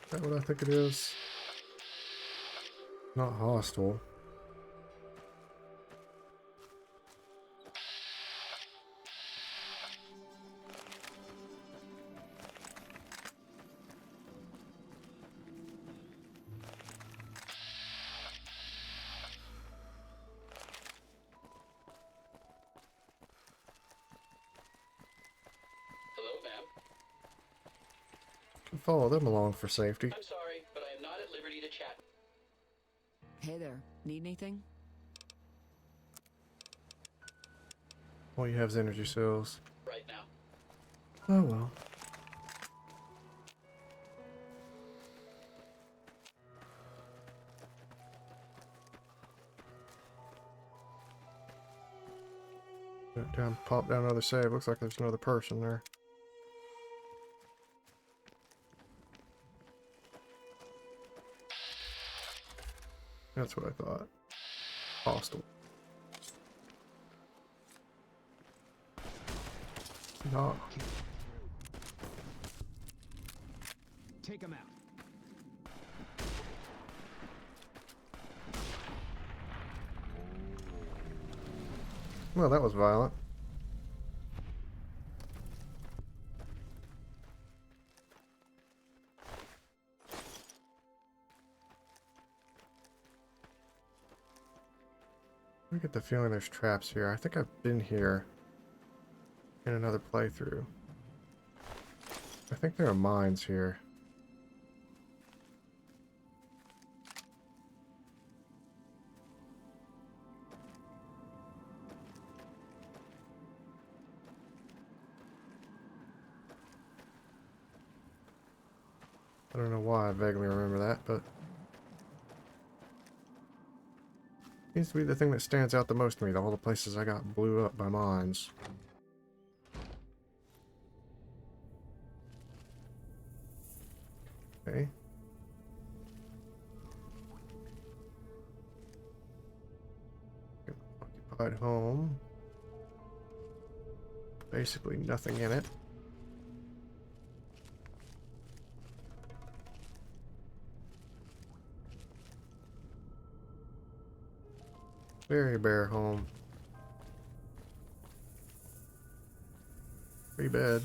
Is that what I think it is? Not hostile. Hello, ma'am. Can follow them along for safety. I'm sorry, but I am not at liberty to chat. Hey there. Need anything? All you have is energy cells. Right now. Oh well. Down, pop down another save. Looks like there's another person there. That's what I thought. Hostile. No. Take him out. Well, that was violent. I get the feeling there's traps here. I think I've been here in another playthrough. I think there are mines here. I don't know why I vaguely remember that, but seems to be the thing that stands out the most to me, all the places I got blew up by mines. Okay. Occupied home. Basically nothing in it. Very bare home. 3 bed.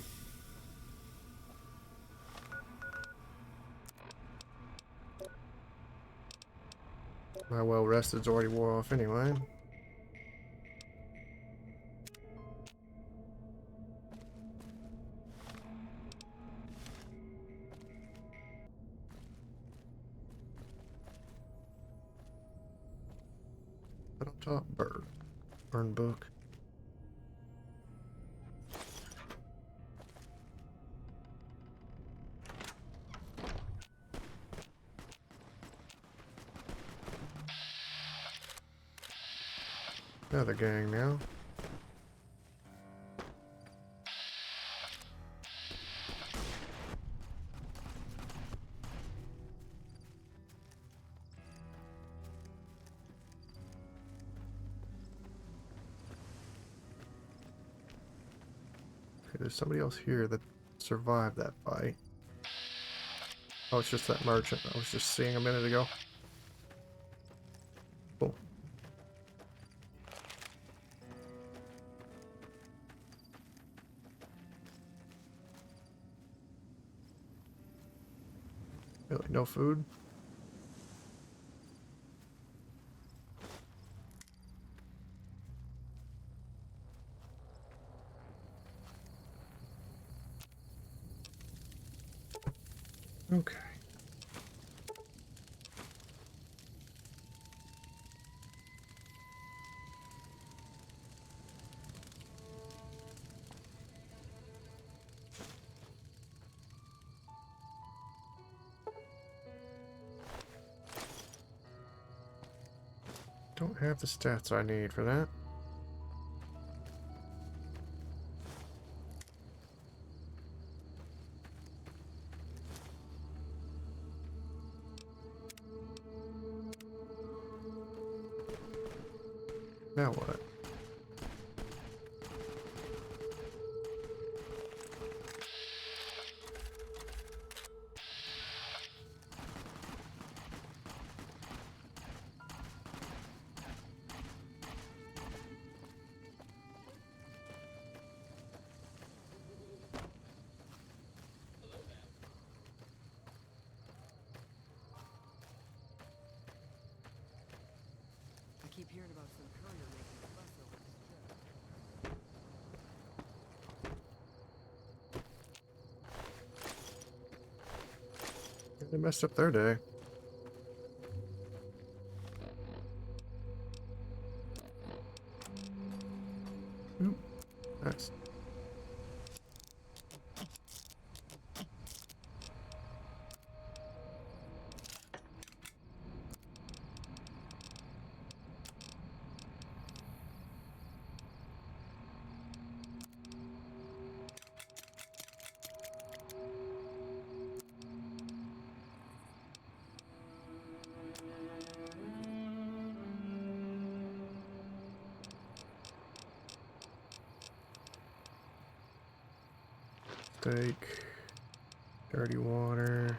My well rested's already wore off anyway. Put on top, bird. Burn book. Another gang now. Okay, there's somebody else here that survived that fight. Oh, it's just that merchant I was just seeing a minute ago. Cool. Really, no food? Okay. Don't have the stats I need for that. Now what? They messed up their day. Oop. Nice. Steak, dirty water.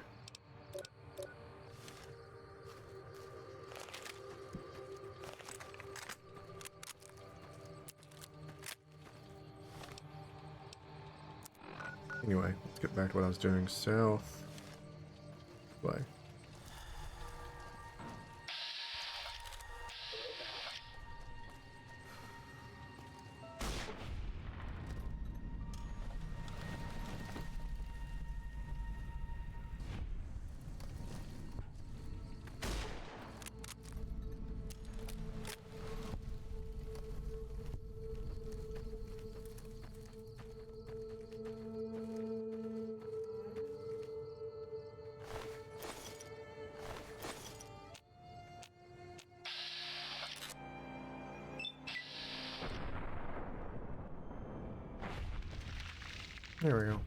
Anyway, let's get back to what I was doing. South. Way. There we go.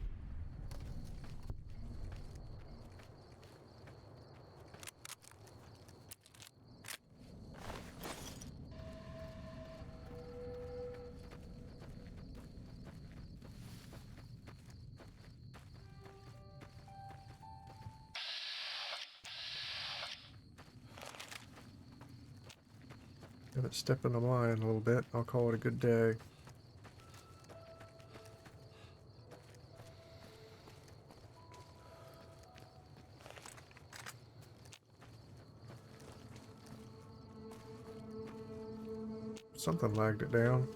If it stepped in the line a little bit, I'll call it a good day. Something lagged it down.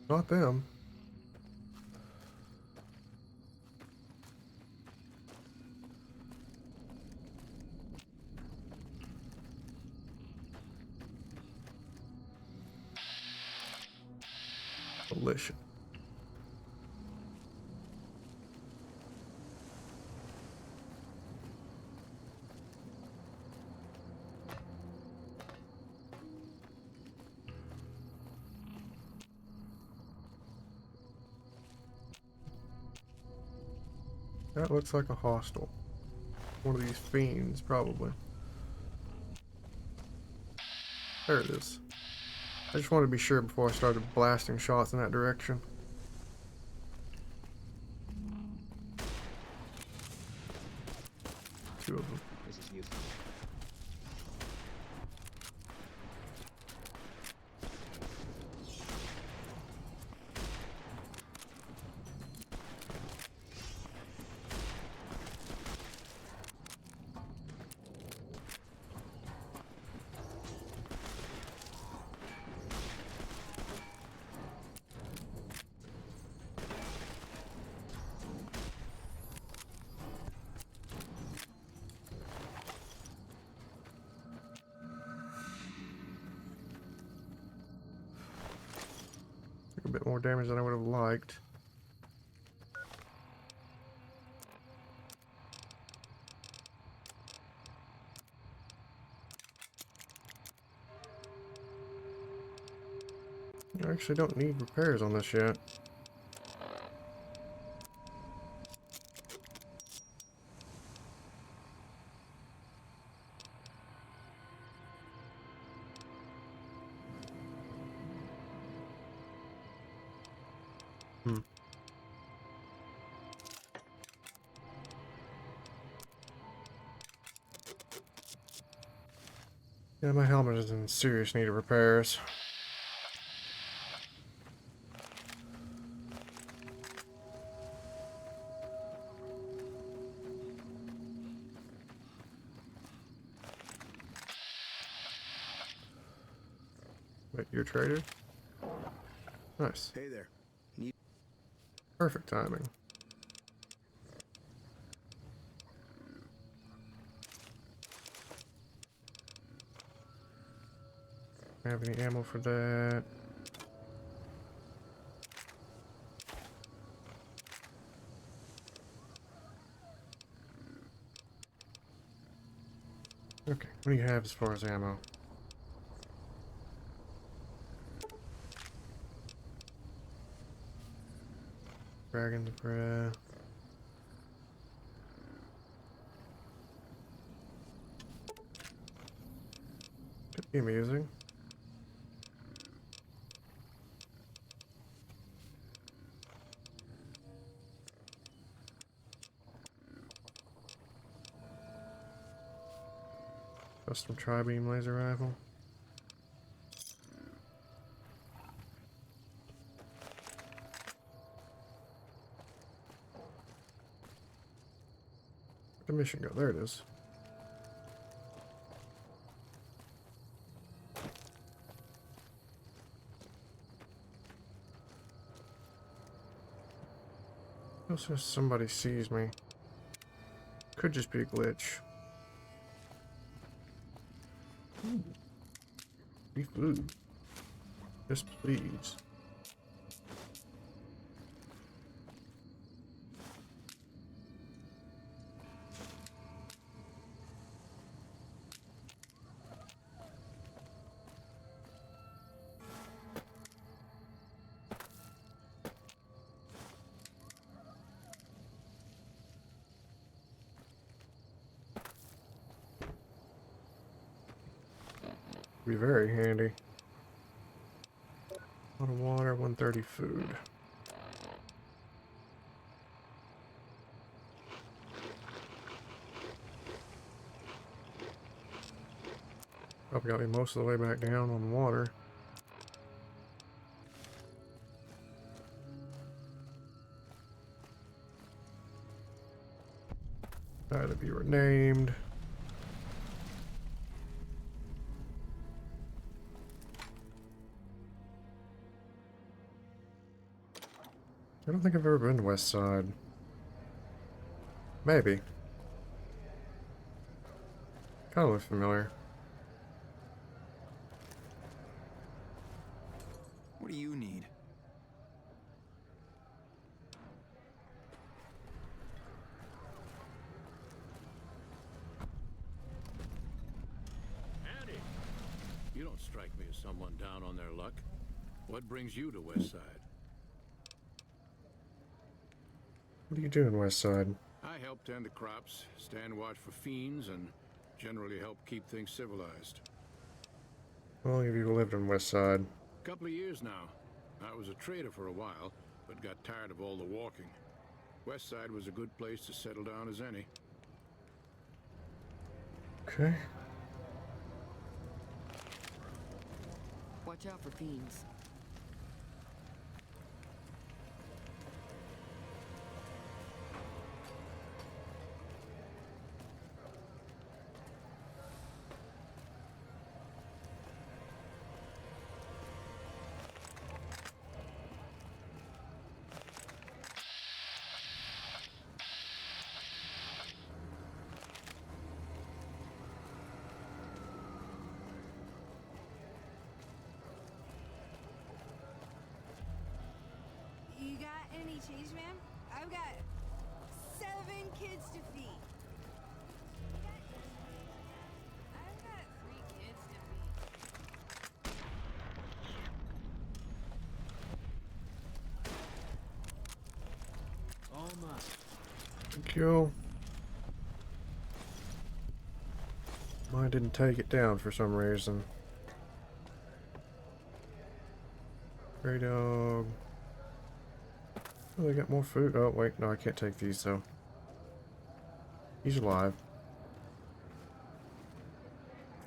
Not them. Delicious. That looks like a hostel. One of these fiends, probably. There it is. I just wanted to be sure before I started blasting shots in that direction. Two of them. This is useful. A bit more damage than I would have liked. I actually don't need repairs on this yet. Yeah, my helmet is in serious need of repairs. Wait, you're traded? Nice. Hey there. Perfect timing. Have any ammo for that? Okay, what do you have as far as ammo? Dragon's breath. Could be amusing. Custom tri-beam laser rifle. Where'd the mission go? There it is. Also, somebody sees me. Could just be a glitch. Ooh. Free food. Yes, please. Be very handy. A lot of water, 130 food. Probably got me most of the way back down on water. Had to be renamed. I don't think I've ever been to West Side. Maybe. Kind of look familiar. What do you need? Andy, you don't strike me as someone down on their luck. What brings you to West Side? What are you doing, West Side? I help tend the crops, stand watch for fiends, and generally help keep things civilized. How long have you lived in West Side? Couple of years now. I was a trader for a while, but got tired of all the walking. West Side was a good place to settle down as any. Okay. Watch out for fiends. You got any change, ma'am? I've got 7 kids to feed. I've got 3 kids to feed. All mine. Thank you. Mine didn't take it down for some reason. Stray dog. Oh, they got more food. Oh, wait. No, I can't take these, though. He's alive.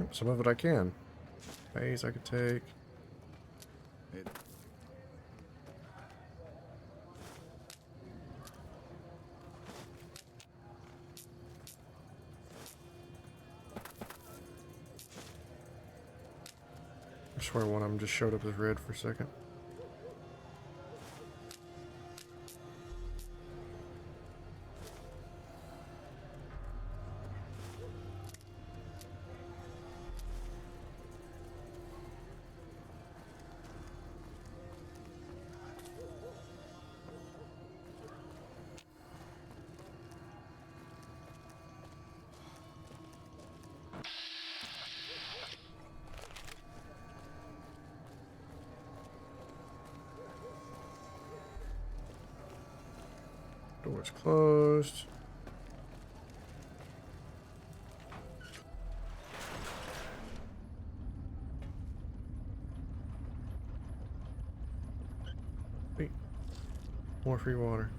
Yep, some of it I can. Maize I could take. I swear one of them just showed up as red for a second. Door's closed. Wait. More free water.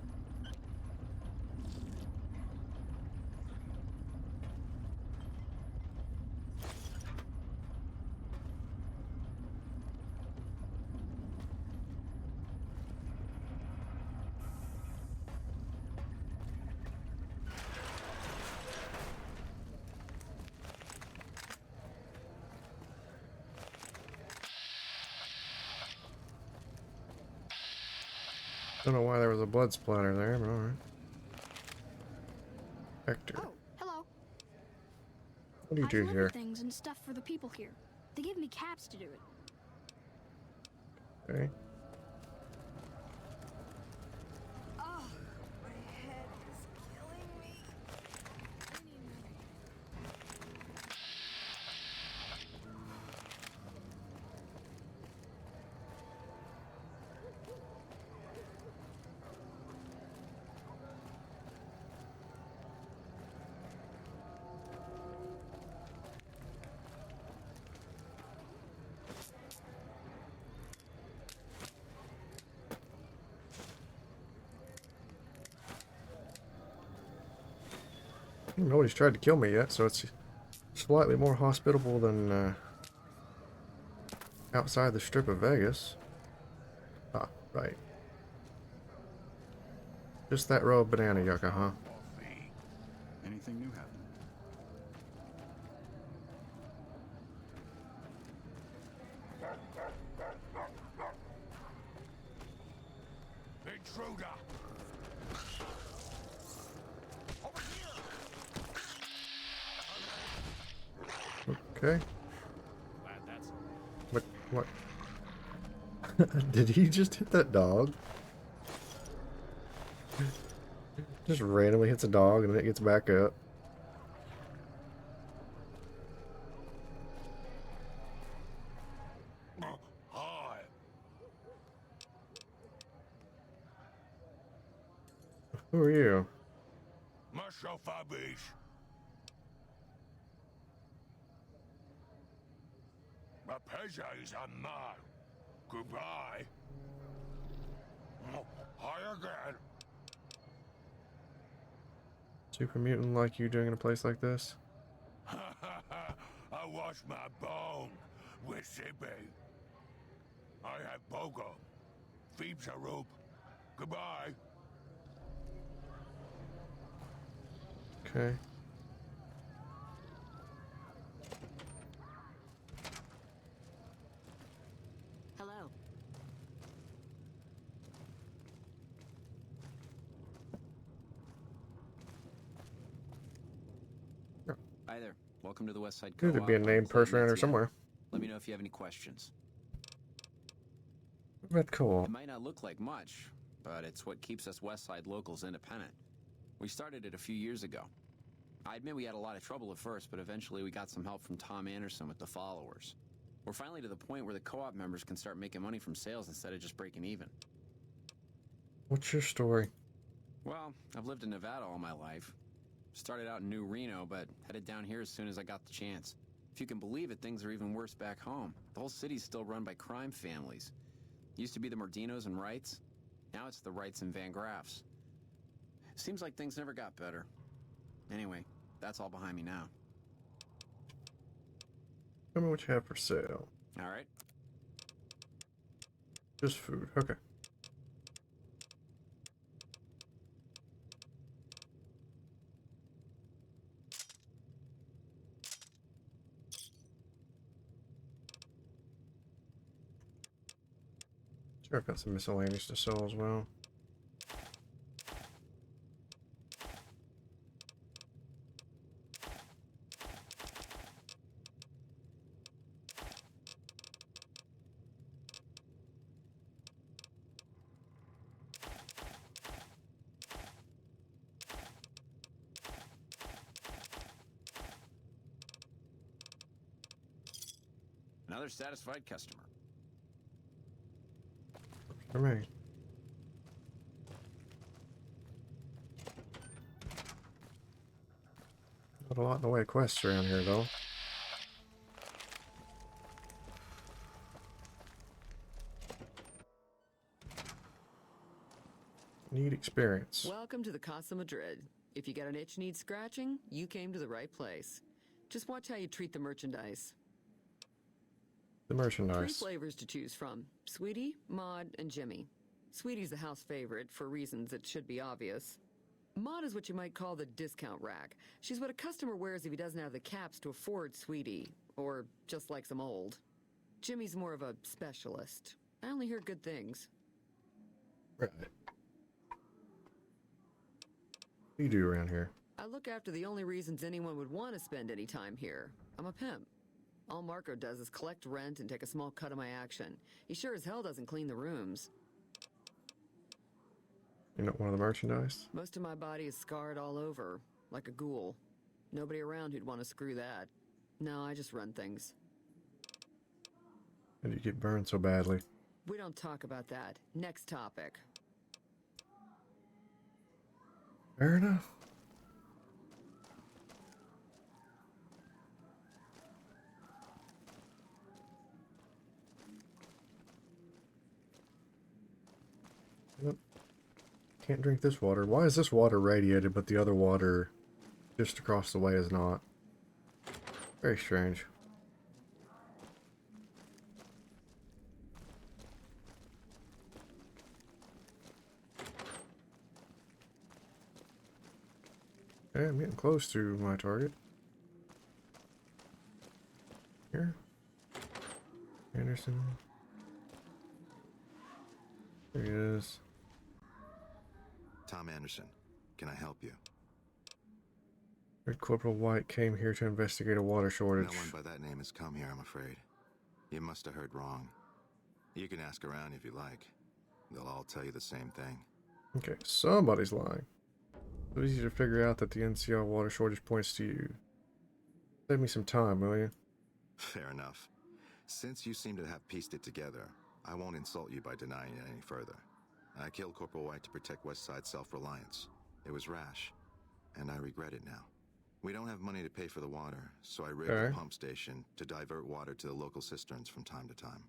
Don't know why there was a blood splatter there, but alright. Hector. Oh, hello. What do you I do deliver here? things and stuff for the people here. They give me caps to do it. Okay. Oh, my head is killing me. I need money. Nobody's tried to kill me yet, so it's slightly more hospitable than outside the strip of Vegas. Ah, right. Just that row of banana yucca, huh? Anything new happening? Intruder! Okay. What? Did he just hit that dog? Just randomly hits a dog and then it gets back up. Hi. Who are you? My pleasure is on mine. Goodbye. Hi again. Super mutant like you doing in a place like this? I wash my bone with Sippy. I have Bogo. Feeps a rope. Goodbye. Okay. Hello. Hi there. Welcome to the West Side There Co-op. would be a named person around here somewhere. Let me know if you have any questions. Red co-op. It might not look like much, but it's what keeps us West Side locals independent. We started it a few years ago. I admit we had a lot of trouble at first, but eventually we got some help from Tom Anderson with the followers. We're finally to the point where the co-op members can start making money from sales instead of just breaking even. What's your story? Well, I've lived in Nevada all my life. Started out in New Reno, but headed down here as soon as I got the chance. If you can believe it, things are even worse back home. The whole city's still run by crime families. Used to be the Mordinos and Wrights. Now it's the Wrights and Van Graffs. Seems like things never got better. Anyway, that's all behind me now. Tell me what you have for sale. All right. Just food. Okay. Sure, I've got some miscellaneous to sell as well. Another satisfied customer. For me. Not a lot in the way of quests around here, though. Need experience. Welcome to the Casa Madrid. If you got an itch needs scratching, you came to the right place. Just watch how you treat the merchandise. The 3 merchandise. flavors to choose from: Sweetie, Maud, and Jimmy. Sweetie's the house favorite, for reasons that should be obvious. Maud is what you might call the discount rack. She's what a customer wears if he doesn't have the caps to afford Sweetie, or just likes them old. Jimmy's more of a specialist. I only hear good things. Right. What do you do around here? I look after the only reasons anyone would want to spend any time here. I'm a pimp. All Marco does is collect rent and take a small cut of my action. He sure as hell doesn't clean the rooms. You're not one of the merchandise? Most of my body is scarred all over, like a ghoul. Nobody around who'd want to screw that. No, I just run things. How do you get burned so badly? We don't talk about that. Next topic. Fair enough. Yep. Can't drink this water. Why is this water radiated, but the other water just across the way is not? Very strange. Okay, I'm getting close to my target. Here. Anderson. There he is. Tom Anderson, can I help you? Red Corporal White came here to investigate a water shortage. No one by that name has come here, I'm afraid. You must have heard wrong. You can ask around if you like. They'll all tell you the same thing. Okay, somebody's lying. It's easy to figure out that the NCR water shortage points to you. Save me some time, will you? Fair enough. Since you seem to have pieced it together, I won't insult you by denying it any further. I killed Corporal White to protect Westside self-reliance. It was rash, and I regret it now. We don't have money to pay for the water, so I rigged a pump station to divert water to the local cisterns from time to time.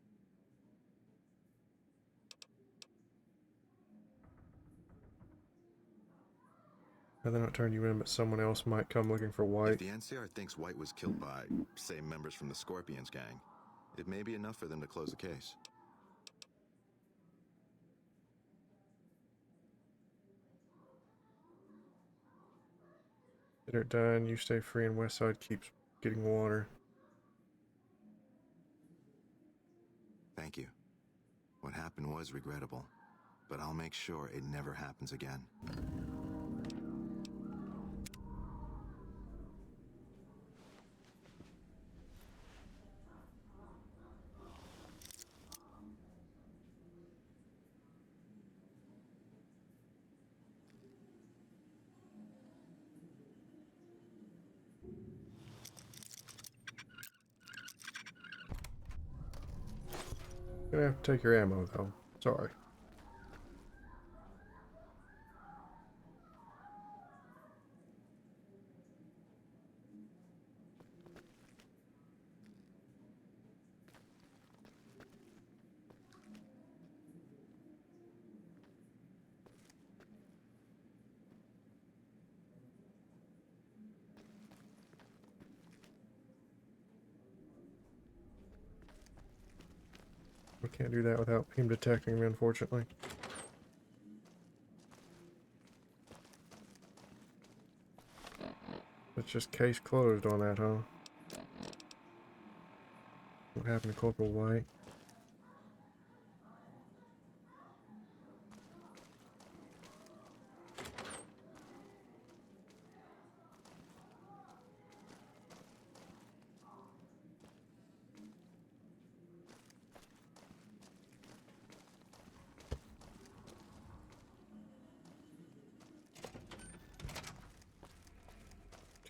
Rather not turn you in, but someone else might come looking for White. If the NCR thinks White was killed by, say, members from the Scorpions gang, it may be enough for them to close the case. Get it done. You stay free, and Westside keeps getting water. Thank you. What happened was regrettable, but I'll make sure it never happens again. Gonna have to take your ammo, though. Sorry. We can't do that without him detecting me, unfortunately. It's just case closed on that, huh? What happened to Corporal White?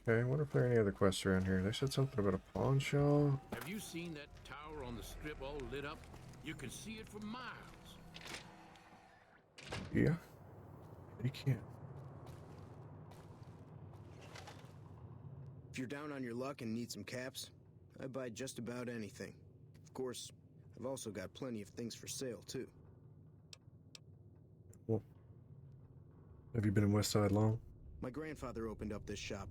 Okay, I wonder if there are any other quests around here. They said something about a pawn shop. Have you seen that tower on the strip all lit up? You can see it for miles. Yeah. You can't. If you're down on your luck and need some caps, I buy just about anything. Of course, I've also got plenty of things for sale, too. Well, have you been in Westside long? My grandfather opened up this shop.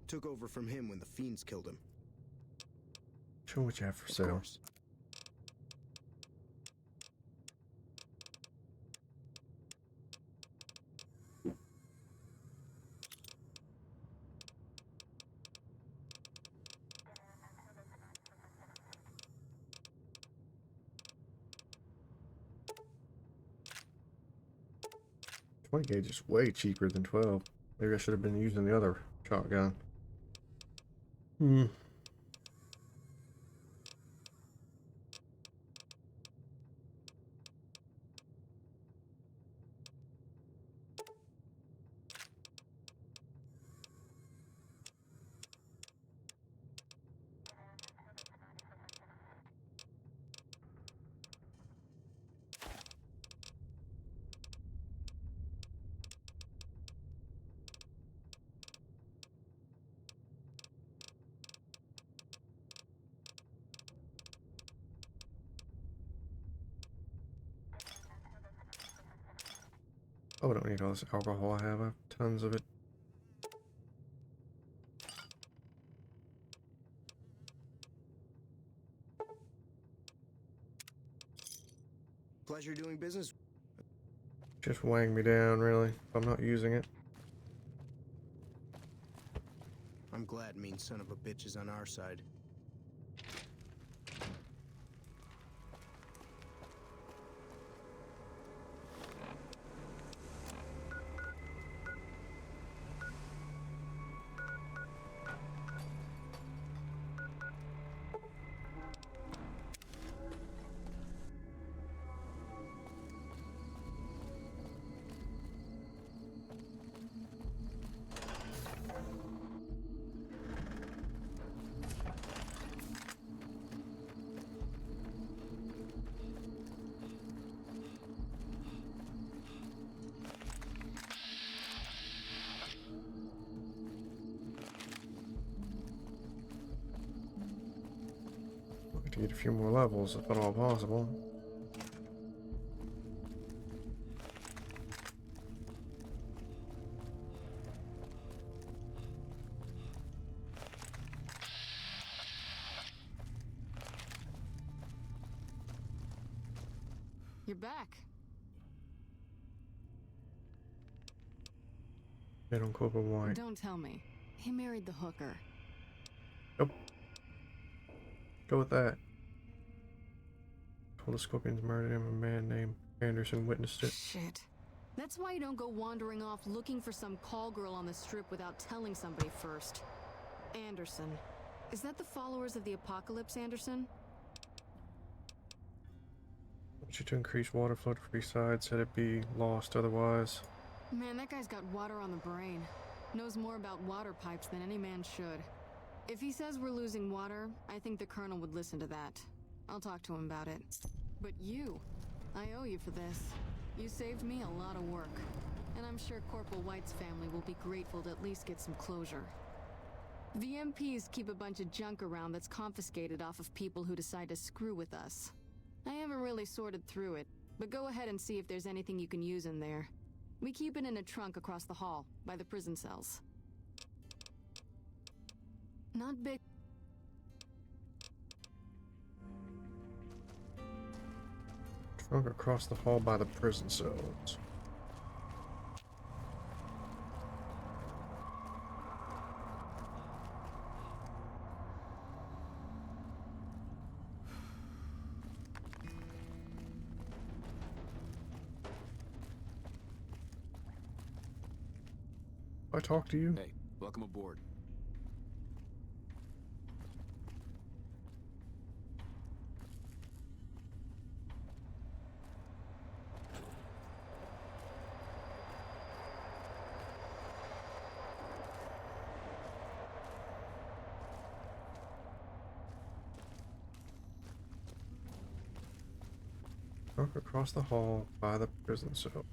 Took over from him when the fiends killed him. Show what you have for sale. Course. 20 gauge is way cheaper than 12. Maybe I should have been using the other shotgun. Oh, I don't need all this alcohol I have tons of it. Pleasure doing business. Just weighing me down, really, if I'm not using it. I'm glad mean son of a bitch is on our side. To get a few more levels, if at all possible. You're back. They don't Corporal White. Don't tell me. He married the hooker. Nope. Go with that. Told the Scorpions murdered him. A man named Anderson witnessed it. Shit. That's why you don't go wandering off looking for some call girl on the strip without telling somebody first. Anderson. Is that the followers of the Apocalypse, Anderson? Want you to increase water flow to free sides, said it'd be lost otherwise. Man, that guy's got water on the brain. Knows more about water pipes than any man should. If he says we're losing water, I think the Colonel would listen to that. I'll talk to him about it. But you, I owe you for this. You saved me a lot of work. And I'm sure Corporal White's family will be grateful to at least get some closure. The MPs keep a bunch of junk around that's confiscated off of people who decide to screw with us. I haven't really sorted through it, but go ahead and see if there's anything you can use in there. We keep it in a trunk across the hall, by the prison cells. Not big. Trunk across the hall by the prison cells. I talk to you? Hey, welcome aboard. Walk across the hall by the prison cell.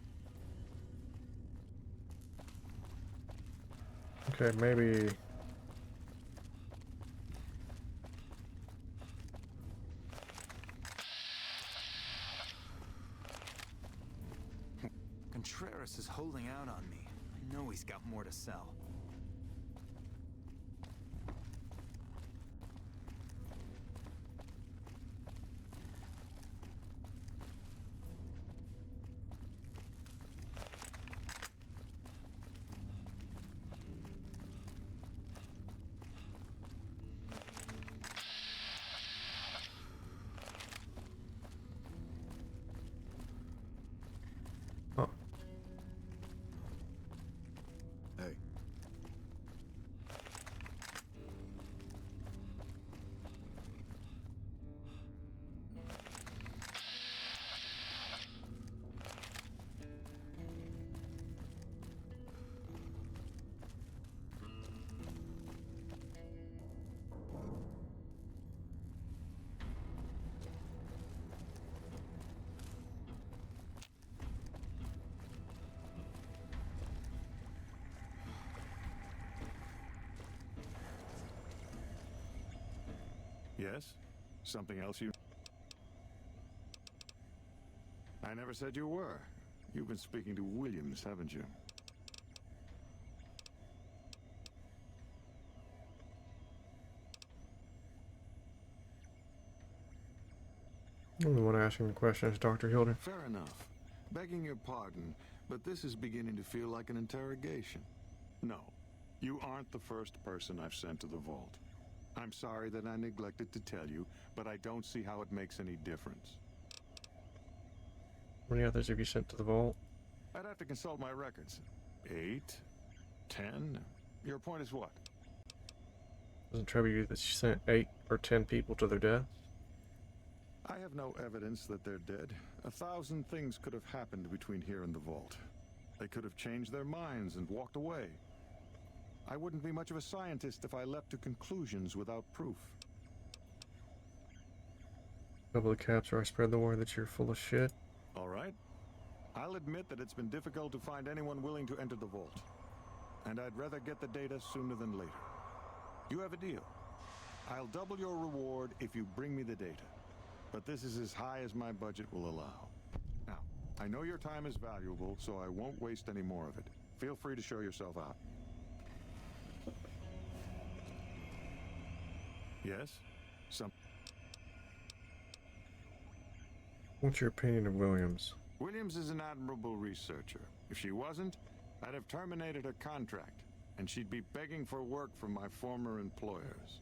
Okay, maybe... Contreras is holding out on me. I know he's got more to sell. Oh. Hey. Yes? Something else you... I never said you were. You've been speaking to Williams, haven't you? I'm the one asking the questions, Dr. Hilder. Fair enough. Begging your pardon, but this is beginning to feel like an interrogation. No, you aren't the first person I've sent to the vault. I'm sorry that I neglected to tell you, but I don't see how it makes any difference. How many others have you sent to the vault? I'd have to consult my records. 8? 10? Your point is what? Doesn't trouble you that you sent 8 or 10 people to their death? I have no evidence that they're dead. 1,000 things could have happened between here and the vault. They could have changed their minds and walked away. I wouldn't be much of a scientist if I leapt to conclusions without proof. Double the caps or I spread the word that you're full of shit. All right. I'll admit that it's been difficult to find anyone willing to enter the vault. And I'd rather get the data sooner than later. You have a deal. I'll double your reward if you bring me the data. But this is as high as my budget will allow. Now, I know your time is valuable, so I won't waste any more of it. Feel free to show yourself out. Yes? What's your opinion of Williams? Williams is an admirable researcher. If she wasn't, I'd have terminated her contract, and she'd be begging for work from my former employers.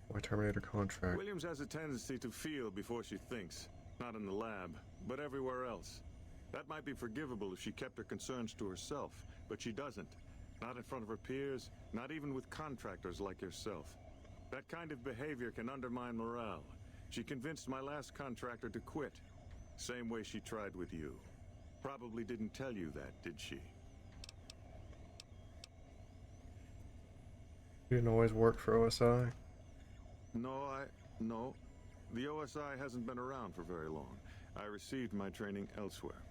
Why terminate her contract? Williams has a tendency to feel before she thinks. Not in the lab, but everywhere else. That might be forgivable if she kept her concerns to herself, but she doesn't. Not in front of her peers, not even with contractors like yourself. That kind of behavior can undermine morale. She convinced my last contractor to quit. Same way she tried with you. Probably didn't tell you that, did she? You didn't always work for OSI? No. The OSI hasn't been around for very long. I received my training elsewhere.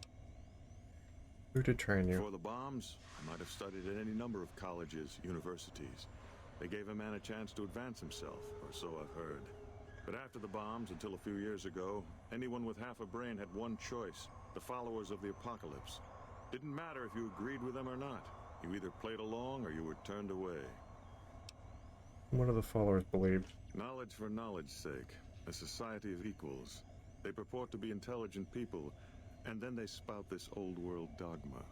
Who did train you? Before the bombs, I might have studied at any number of colleges, universities. They gave a man a chance to advance himself, or so I've heard. But after the bombs, until a few years ago, anyone with half a brain had one choice: the followers of the apocalypse. Didn't matter if you agreed with them or not. You either played along or you were turned away. What do the followers believe? Knowledge for knowledge's sake. A society of equals. They purport to be intelligent people, and then they spout this old world dogma.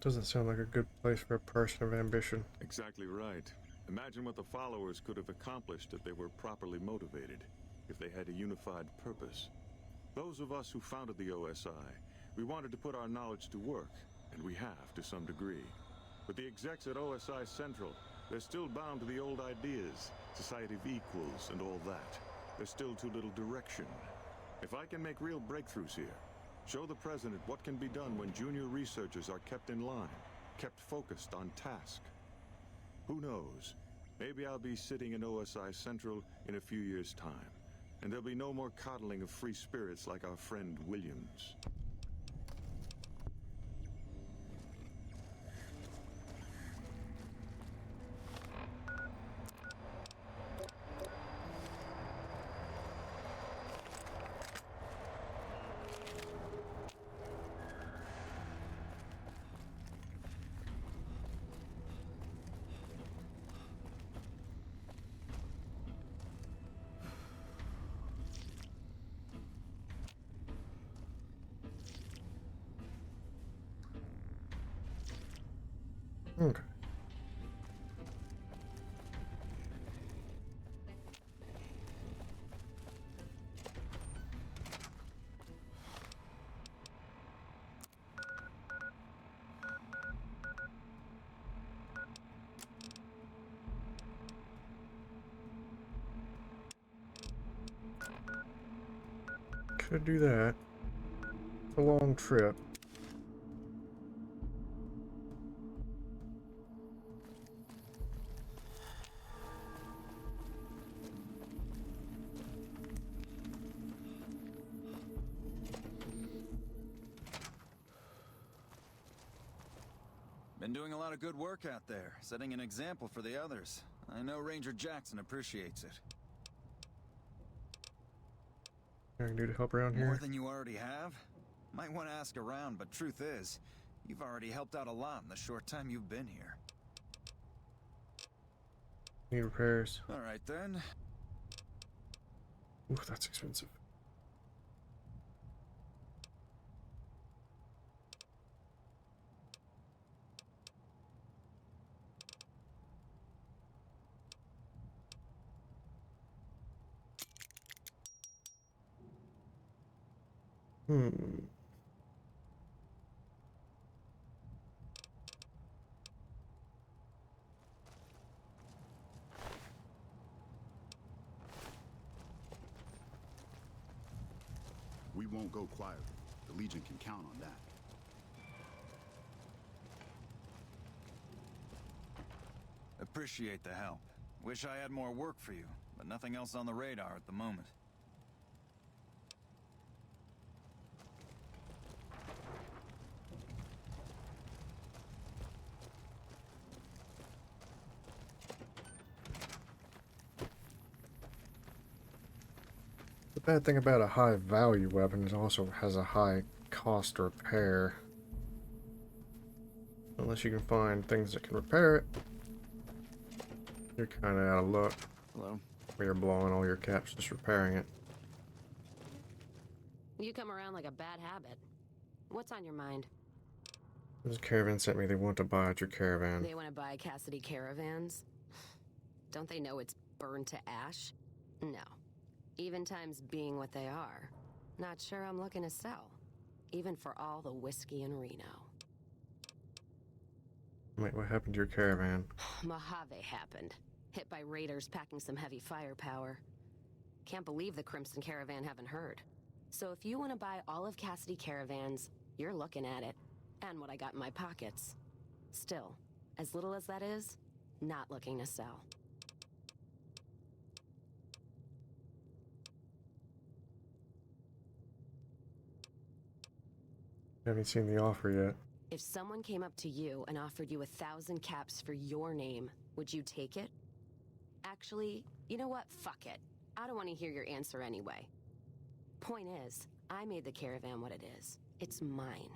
Doesn't sound like a good place for a person of ambition. Exactly right. Imagine what the followers could have accomplished if they were properly motivated, if they had a unified purpose. Those of us who founded the OSI, we wanted to put our knowledge to work, and we have to some degree. But the execs at OSI Central, they're still bound to the old ideas, society of equals and all that. There's still too little direction. If I can make real breakthroughs here, show the President what can be done when junior researchers are kept in line, kept focused on task. Who knows? Maybe I'll be sitting in OSI Central in a few years' time. and there'll be no more coddling of free spirits like our friend Williams. Okay. Could do that. A long trip. Been doing a lot of good work out there, setting an example for the others. I know Ranger Jackson appreciates it. What I can do to help around More here? than you already have? Might want to ask around, but truth is, you've already helped out a lot in the short time you've been here. Need repairs. Alright then. Ooh, that's expensive. We won't go quietly. The Legion can count on that. Appreciate the help. Wish I had more work for you, but nothing else on the radar at the moment. The bad thing about a high value weapon is it also has a high cost to repair. Unless you can find things that can repair it, you're kind of out of luck. Hello? Where you're blowing all your caps just repairing it. You come around like a bad habit. What's on your mind? This caravan sent me. They want to buy out your caravan. They want to buy Cassidy caravans? Don't they know it's burned to ash? No. Even times being what they are. Not sure I'm looking to sell. Even for all the whiskey in Reno. Wait, what happened to your caravan? Mojave happened. Hit by raiders packing some heavy firepower. Can't believe the Crimson Caravan haven't heard. So if you want to buy all of Cassidy caravans, you're looking at it. And what I got in my pockets. Still, as little as that is, not looking to sell. Haven't seen the offer yet. If someone came up to you and offered you 1,000 caps for your name, would you take it? Actually, you know what? Fuck it. I don't want to hear your answer anyway. Point is, I made the caravan what it is. It's mine.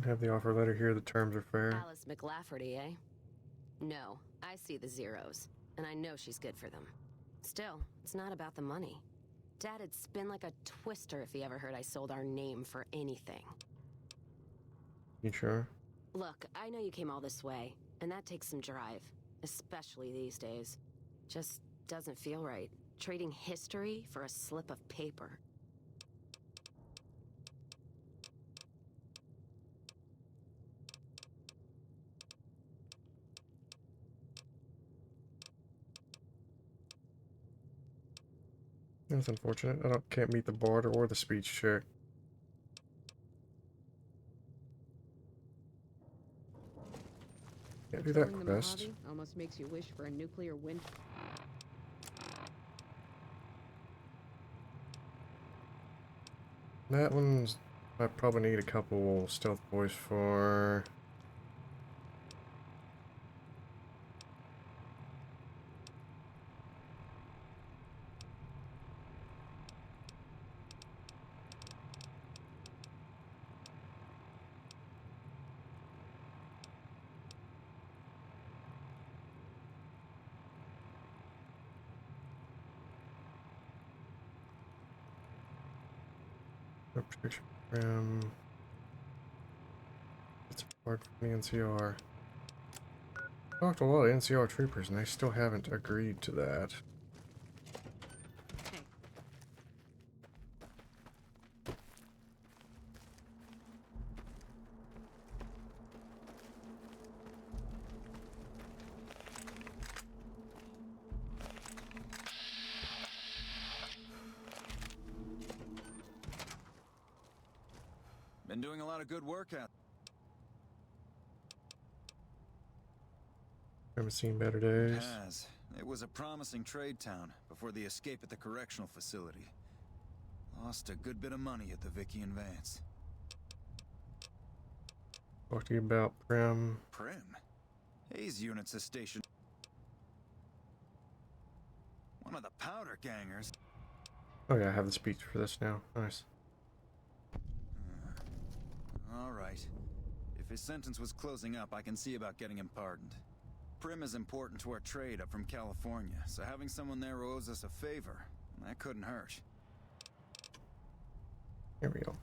Have the offer letter here. The terms are fair. Alice McLafferty, eh? No, I see the zeros, and I know she's good for them. Still, it's not about the money. Dad'd spin like a twister if he ever heard I sold our name for anything. You sure? Look, I know you came all this way, and that takes some drive, especially these days. Just doesn't feel right, trading history for a slip of paper. That's unfortunate. Can't meet the barter or the speech check. Can't do that Patrolling the quest. Mojave almost makes you wish for a nuclear wind. That one's... I probably need a couple stealth boys for... Protection program. It's hard for the NCR. Talked to a lot of NCR troopers and they still haven't agreed to that. Been doing a lot of good work out. Haven't seen better days. It was a promising trade town before the escape at the correctional facility. Lost a good bit of money at the Vicky and Vance. Talk to you about Prim. Prim? Hayes units is stationed. One of the powder gangers. Oh yeah, I have the speech for this now. Nice. All right. If his sentence was closing up, I can see about getting him pardoned. Prim is important to our trade up from California, so having someone there who owes us a favor, that couldn't hurt. Here we go.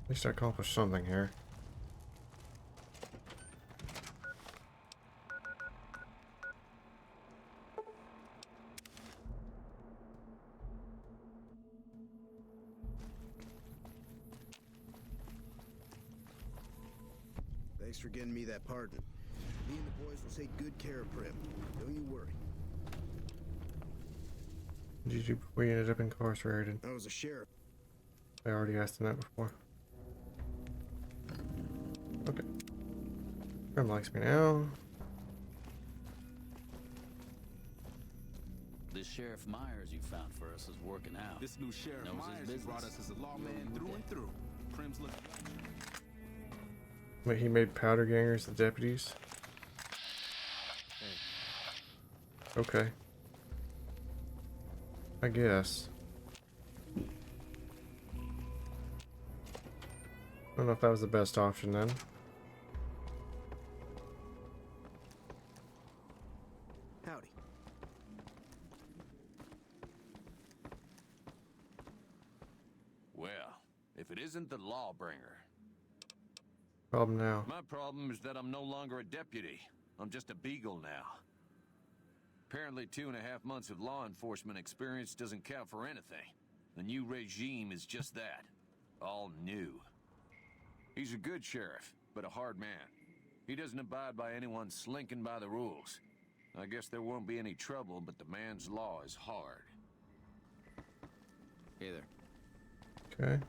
At least I accomplished something here. Thanks for getting me that pardon. Me and the boys will take good care of Prim. Don't you worry. Did you we ended up incarcerated? I was a sheriff. I already asked him that before. Okay. Prim likes me now. This Sheriff Myers you found for us is working out. This new Sheriff Myers who brought us as a lawman through and through. Prim's looking. Wait, he made powder gangers the deputies? Okay. I guess. I don't know if that was the best option then. Howdy. Well, if it isn't the lawbringer. Problem now. My problem is that I'm no longer a deputy. I'm just a beagle now. Apparently 2.5 months of law enforcement experience doesn't count for anything. The new regime is just that. All new. He's a good sheriff, but a hard man. He doesn't abide by anyone slinking by the rules. I guess there won't be any trouble, but the man's law is hard. Hey there. Okay.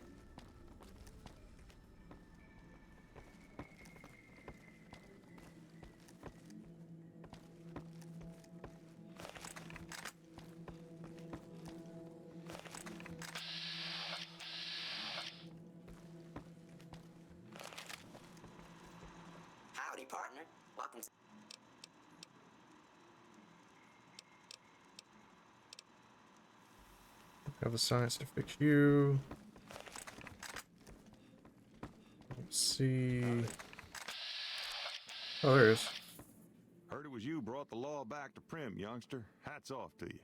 Howdy, partner. Welcome to... Have the science to fix you. Let's see. Oh, there it is. Heard it was you brought the law back to Prim, youngster. Hats off to you.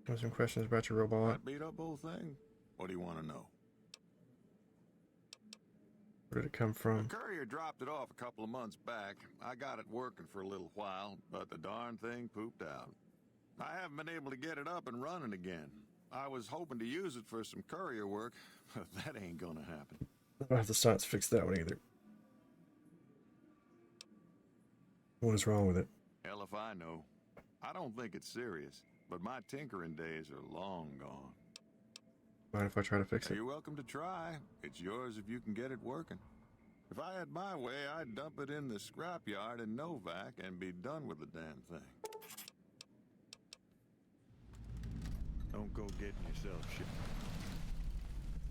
Got some questions about your robot. That beat up old thing? What do you want to know? Where did it come from? The courier dropped it off a couple of months back. I got it working for a little while, but the darn thing pooped out. I haven't been able to get it up and running again. I was hoping to use it for some courier work, but that ain't gonna happen. I don't have the science to fix that one either. What is wrong with it? Hell if I know. I don't think it's serious, but my tinkering days are long gone. Mind if I try to fix it? You're welcome to try. It's yours if you can get it working. If I had my way, I'd dump it in the scrapyard in Novak and be done with the damn thing. Don't go getting yourself shot.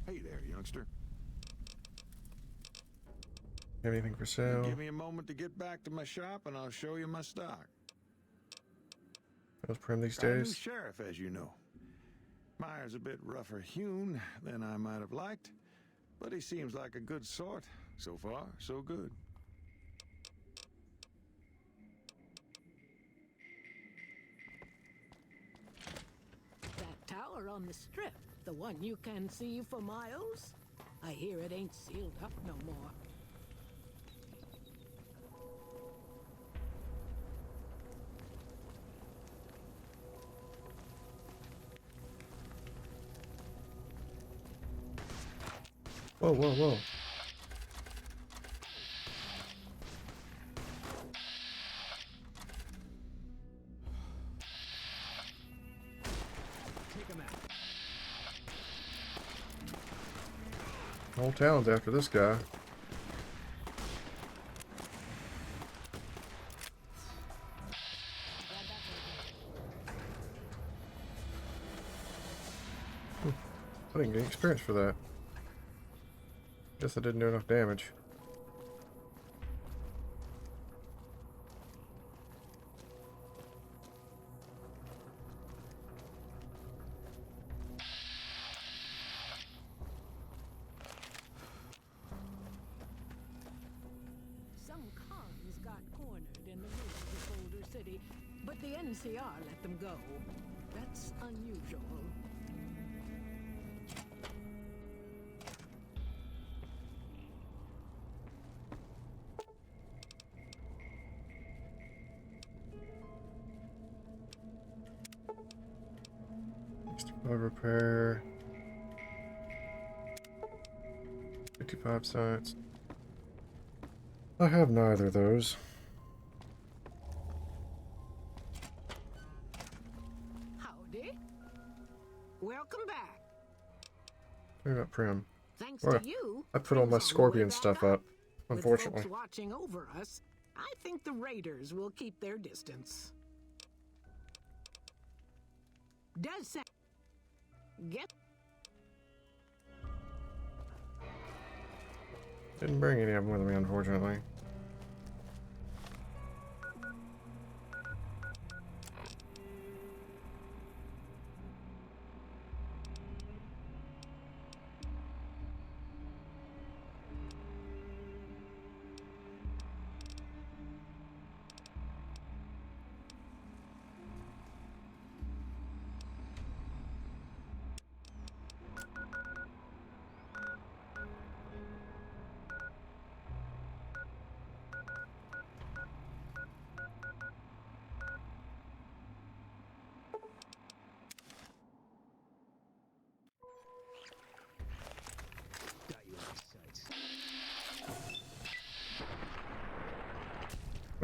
Hey there, youngster. Anything for sale? Give me a moment to get back to my shop and I'll show you my stock. How's Prim these Got a new days? sheriff, as you know. Myers a bit rougher hewn than I might have liked, but he seems like a good sort. So far, so good. That tower on the strip, the one you can see for miles? I hear it ain't sealed up no more. Whoa, whoa, whoa. Take him out. Whole town's after this guy. I didn't get experience for that. Guess I didn't do enough damage. Some cons got cornered in the ruins of Boulder City, but the NCR let them go. That's unusual. Repair. 55 sites. I have neither of those. Howdy. Welcome back. Maybe not Prim. Thanks Well, to you, I put all my Scorpion stuff up, unfortunately. With folks watching over us, I think the Raiders will keep their distance. Does say get Didn't bring any of them with me, unfortunately.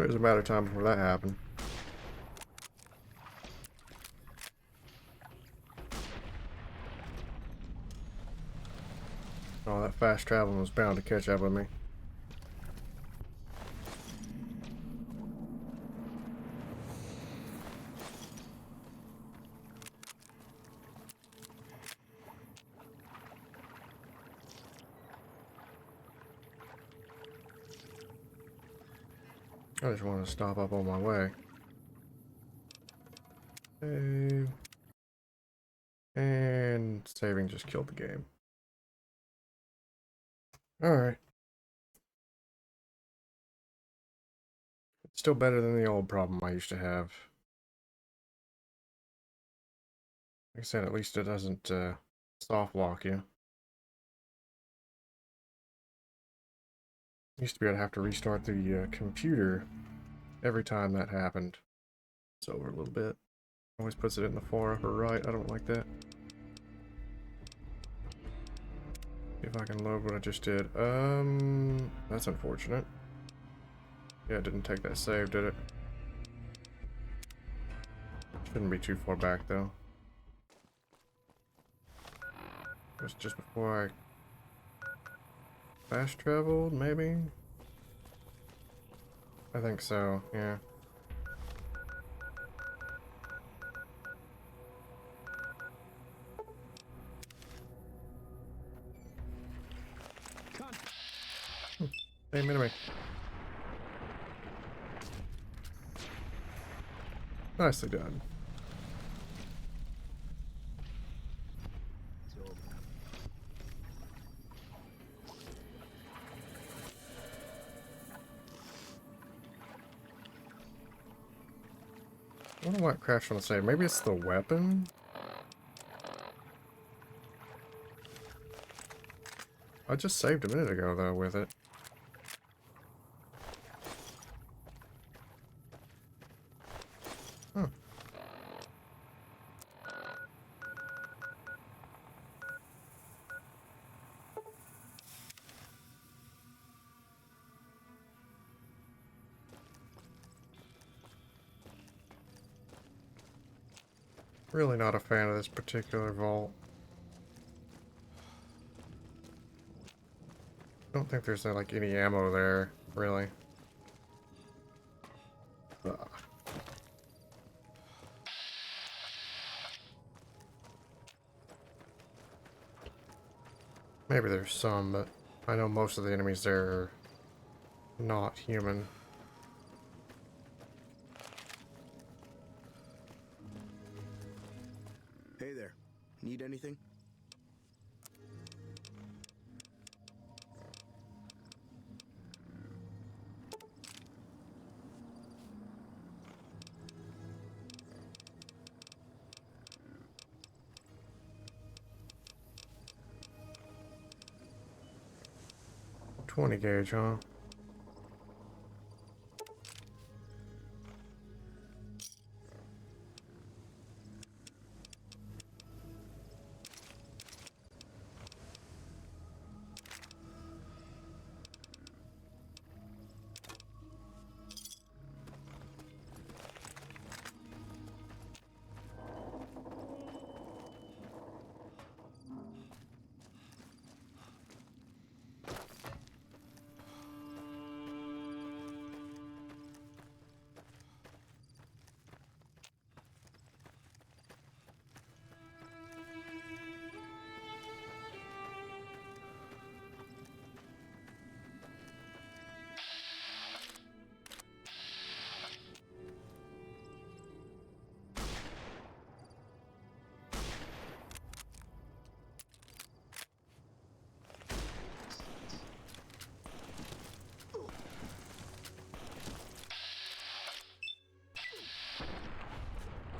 It was a matter of time before that happened. Oh, that fast traveling was bound to catch up with me. I just want to stop up on my way. Save. And saving just killed the game. Alright. It's still better than the old problem I used to have. Like I said, at least it doesn't soft lock you. Used to be able to have to restart the computer every time that happened. It's over a little bit. Always puts it in the far upper right. I don't like that. See if I can load what I just did. That's unfortunate. Yeah, it didn't take that save, did it? Shouldn't be too far back though. It was just before I fast traveled, maybe? I think so, yeah. Same enemy. Nicely done. I wonder why it crashed on the save. Maybe it's the weapon? I just saved a minute ago, though, with it. Huh. Really not a fan of this particular vault. I don't think there's like any ammo there, really. Ugh. Maybe there's some, but I know most of the enemies there are not human. Hey there. Need anything? .20 gauge, huh?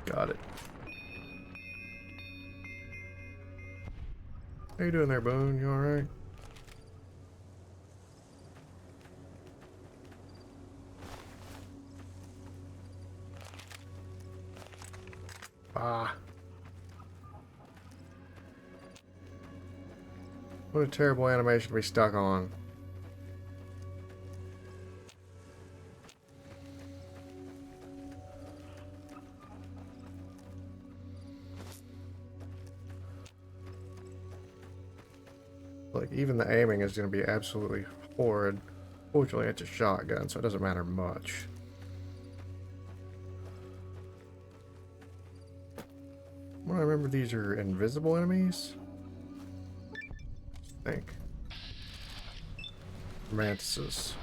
Got it. How you doing there, Boone? You alright? Ah. What a terrible animation to be stuck on. Like, even the aiming is going to be absolutely horrid. Fortunately, it's a shotgun, so it doesn't matter much. Well, I remember these are invisible enemies? I think. Mantises.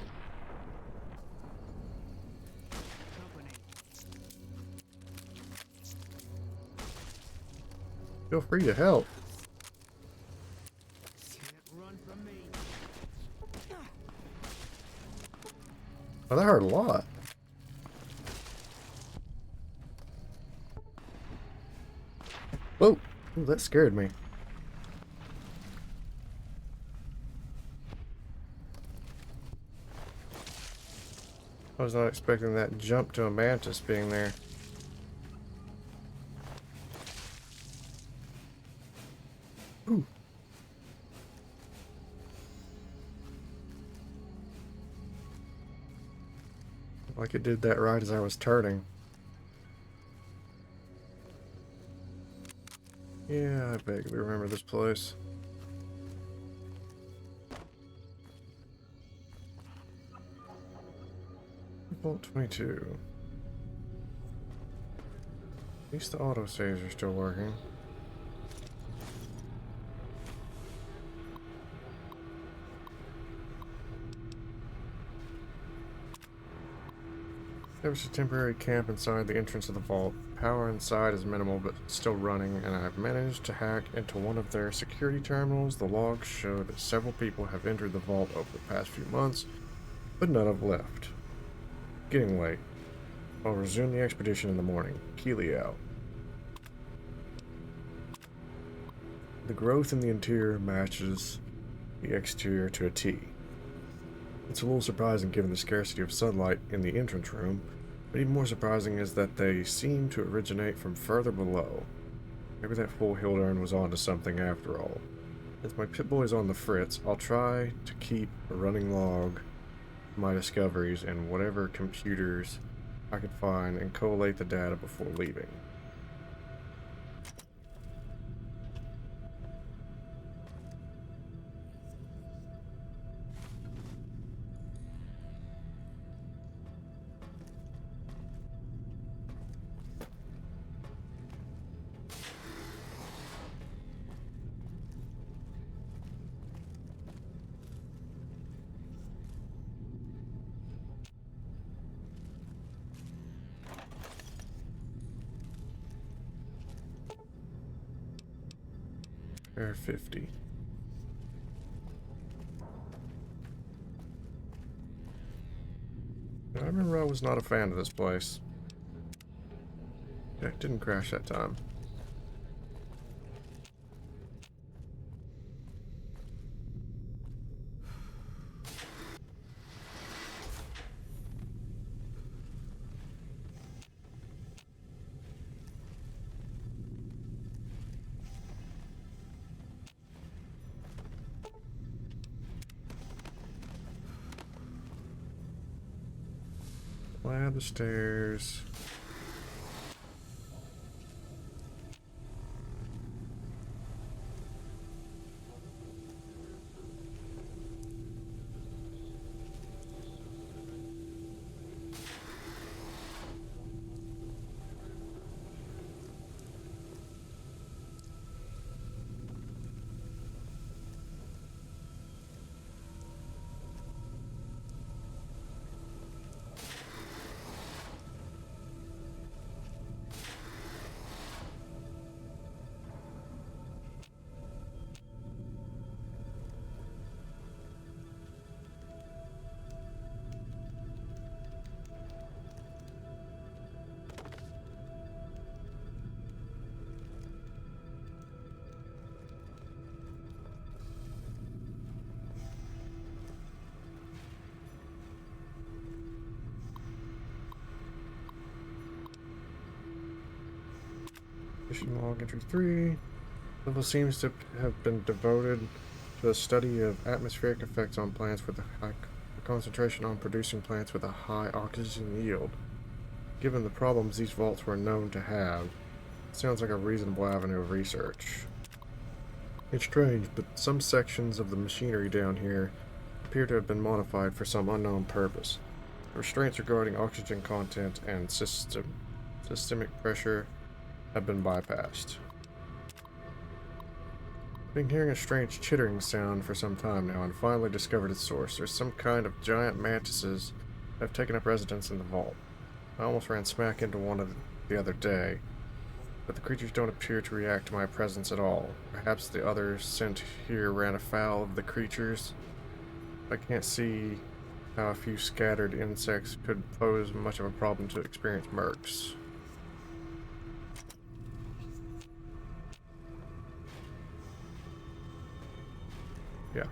Feel free to help. Oh, that hurt a lot. Whoa! Ooh, that scared me. I was not expecting that jump to a mantis being there. Ooh. Like it did that right as I was turning. Yeah, I vaguely remember this place. Bolt 22. At least the autosaves are still working. There's a temporary camp inside the entrance of the vault. Power inside is minimal but still running, and I've managed to hack into one of their security terminals. The logs show that several people have entered the vault over the past few months, but none have left. Getting late. I'll resume the expedition in the morning. Keely out. The growth in the interior matches the exterior to a T. It's a little surprising given the scarcity of sunlight in the entrance room, but even more surprising is that they seem to originate from further below. Maybe that fool Hildern was onto something after all. Since my Pip-Boy's on the fritz, I'll try to keep a running log of my discoveries and whatever computers I could find and collate the data before leaving. Air 50. I remember I was not a fan of this place. Yeah, it didn't crash that time. Climb the stairs. Mission log entry 3. Level seems to have been devoted to the study of atmospheric effects on plants with a high concentration on producing plants with a high oxygen yield. Given the problems these vaults were known to have, it sounds like a reasonable avenue of research. It's strange, but some sections of the machinery down here appear to have been modified for some unknown purpose. The restraints regarding oxygen content and systemic pressure have been bypassed. I've been hearing a strange chittering sound for some time now and finally discovered its source. There's some kind of giant mantises that have taken up residence in the vault. I almost ran smack into one the other day, but the creatures don't appear to react to my presence at all. Perhaps the others sent here ran afoul of the creatures. I can't see how a few scattered insects could pose much of a problem to experienced mercs. Yeah.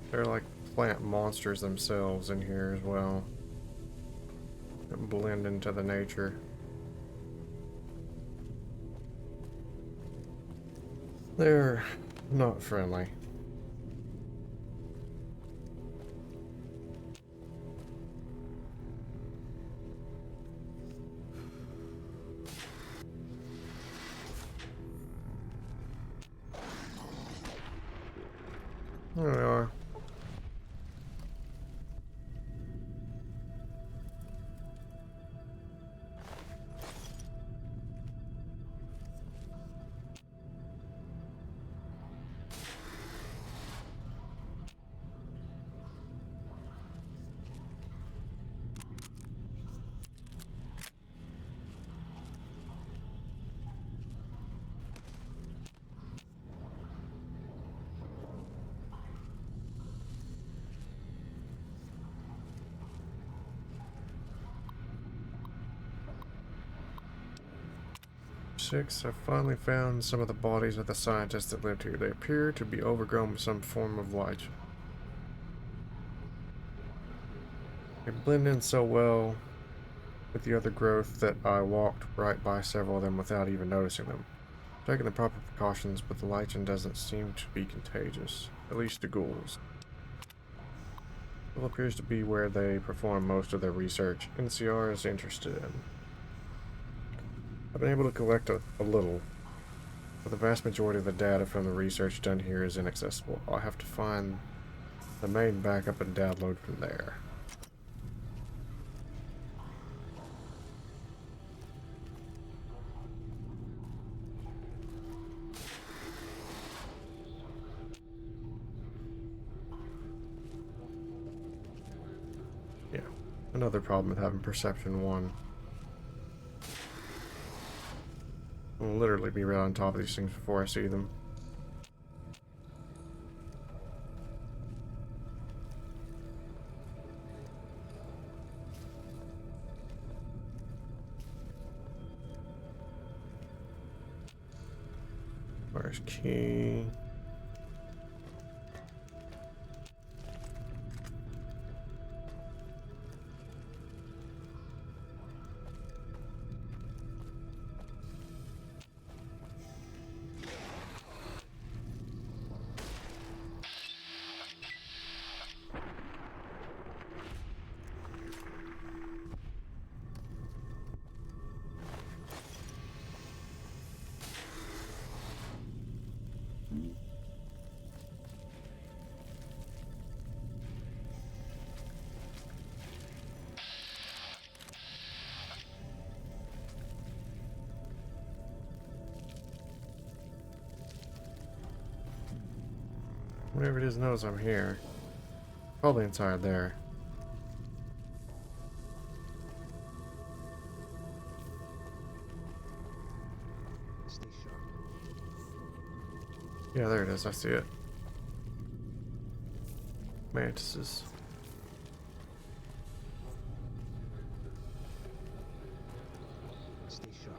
They're like plant monsters themselves in here as well. That blend into the nature. They're not friendly. There we are. 6. I finally found some of the bodies of the scientists that lived here. They appear to be overgrown with some form of lichen. They blend in so well with the other growth that I walked right by several of them without even noticing them. Taking the proper precautions, but the lichen doesn't seem to be contagious, at least to ghouls. It appears to be where they perform most of their research. NCR is interested in. I've been able to collect a little, but the vast majority of the data from the research done here is inaccessible. I'll have to find the main backup and download from there. Yeah, another problem with having Perception 1. I'll literally be right on top of these things before I see them. Where's key? Whatever it is knows I'm here. Probably inside there. Stay sharp. Yeah, there it is. I see it. Mantises. Stay sharp.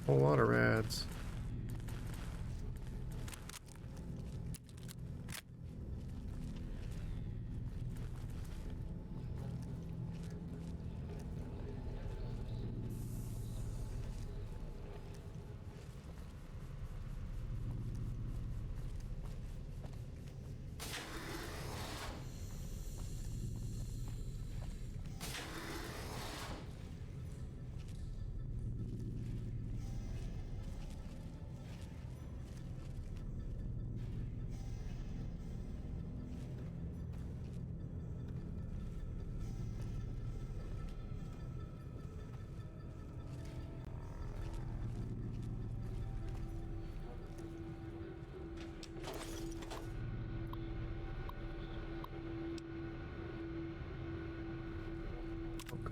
Whole lot of rads.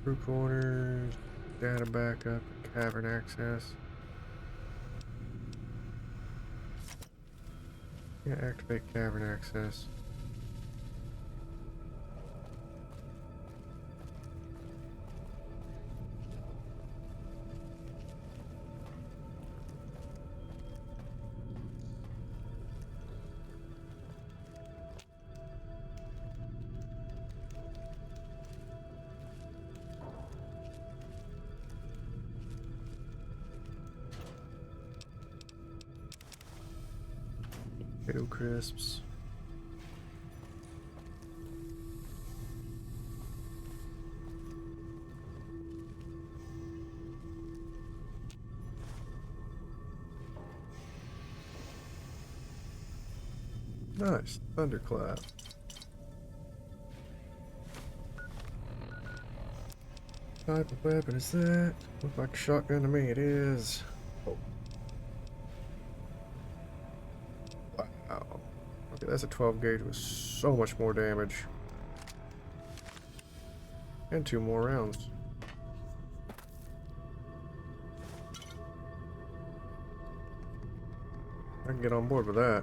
Group orders, data backup, cavern access. Yeah, activate cavern access. Potato crisps. Nice. Thunderclap. Type of weapon is that? Looks like a shotgun to me, it is. Oh. Wow. Okay, that's a 12 gauge with so much more damage. And 2 more rounds. I can get on board with that.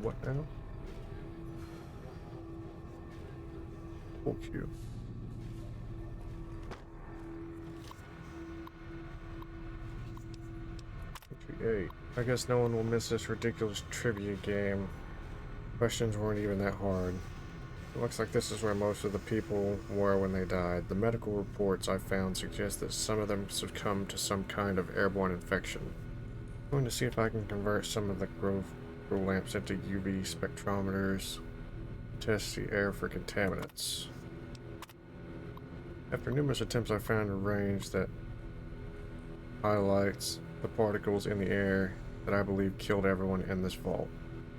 What now? Oh, cute. Entry 8. I guess no one will miss this ridiculous trivia game. Questions weren't even that hard. It looks like this is where most of the people were when they died. The medical reports I found suggest that some of them succumbed to some kind of airborne infection. I'm going to see if I can convert some of the grow lamps into UV spectrometers. Test the air for contaminants. After numerous attempts, I found a range that highlights the particles in the air that I believe killed everyone in this vault.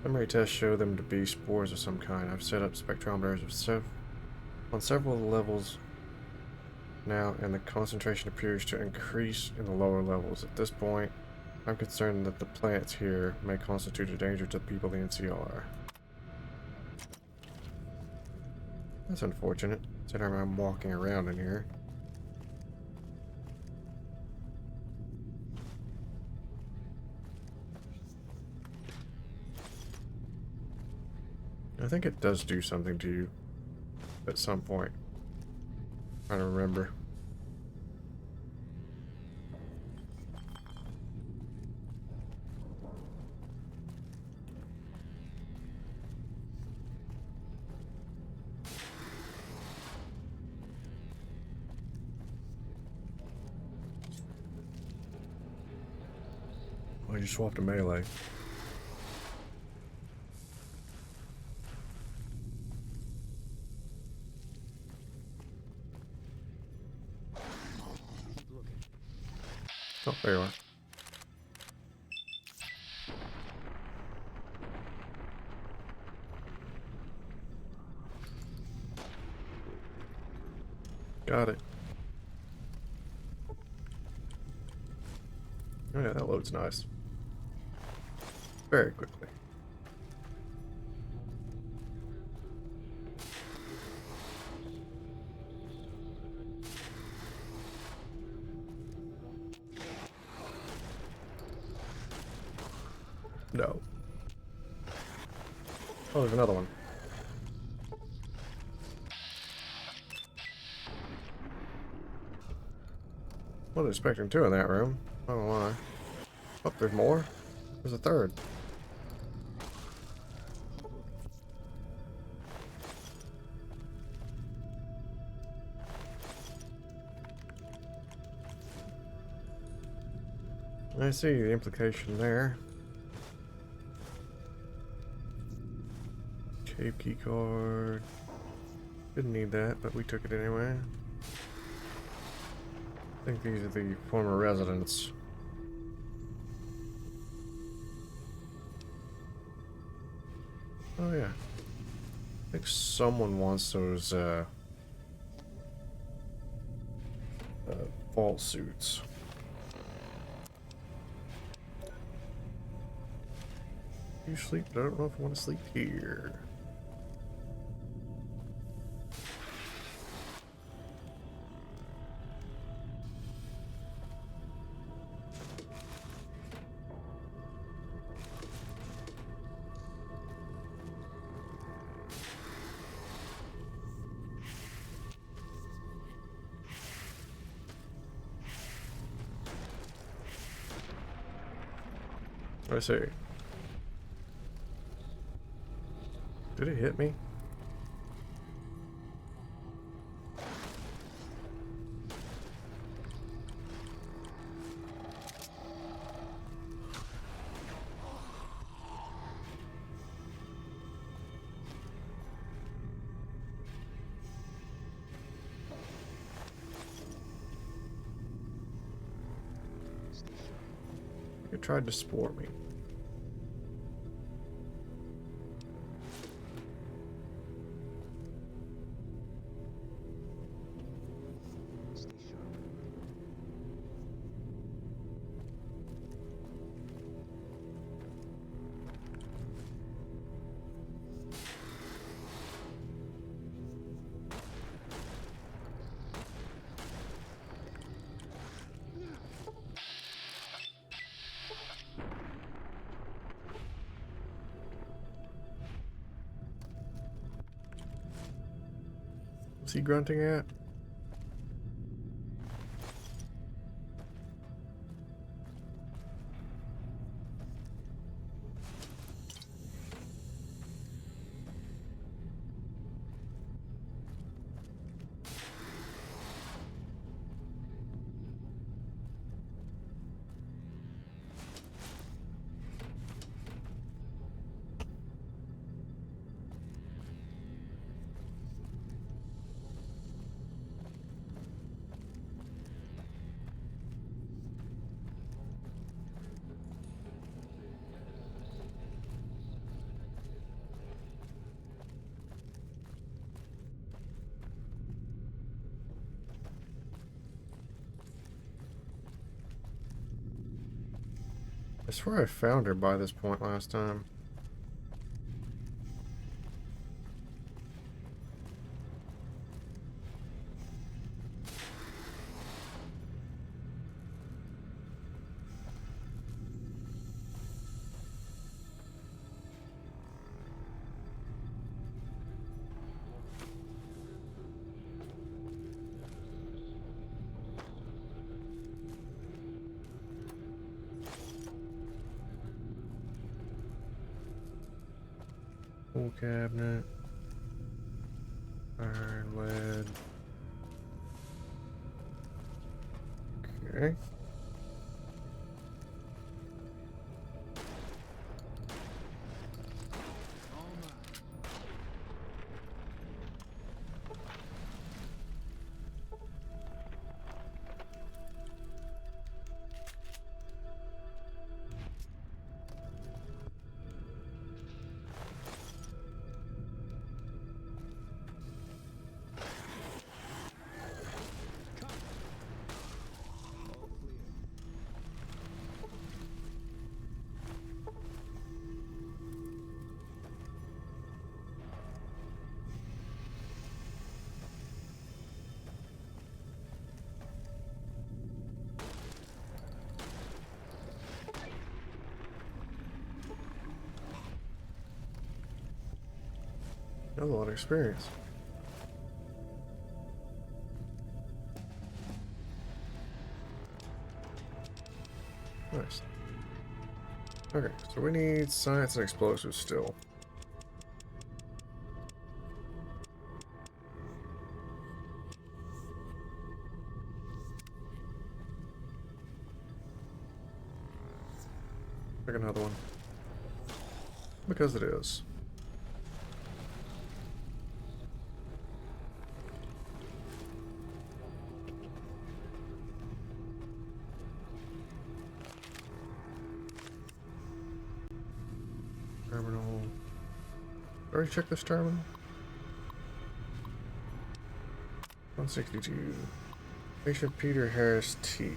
Memory tests show them to be spores of some kind. I've set up spectrometers on several levels now, and the concentration appears to increase in the lower levels. At this point, I'm concerned that the plants here may constitute a danger to the people of the NCR. That's unfortunate, considering I'm walking around in here. I think it does do something to you at some point. I'm trying to remember. Oh, you swapped to melee. Oh, there you are. Got it. Oh yeah, that loads nice. Very quickly. No. Oh, there's another one. Wasn't expecting 2 in that room. I don't know why. Oh, there's more. There's a 3rd. I see the implication there. Cave key card. Didn't need that, but we took it anyway. I think these are the former residents. Oh yeah. I think someone wants those vault suits. You sleep, but I don't know if I want to sleep here. I see. Did it hit me? It tried to spore me. What's he grunting at? I swear I found her by this point last time. Full cabinet. Iron, lead. Okay. Got a lot of experience. Nice. Okay, so we need science and explosives still. Pick another one. Because it is. Terminal. Already checked this terminal? 162. Patient Peter Harris T.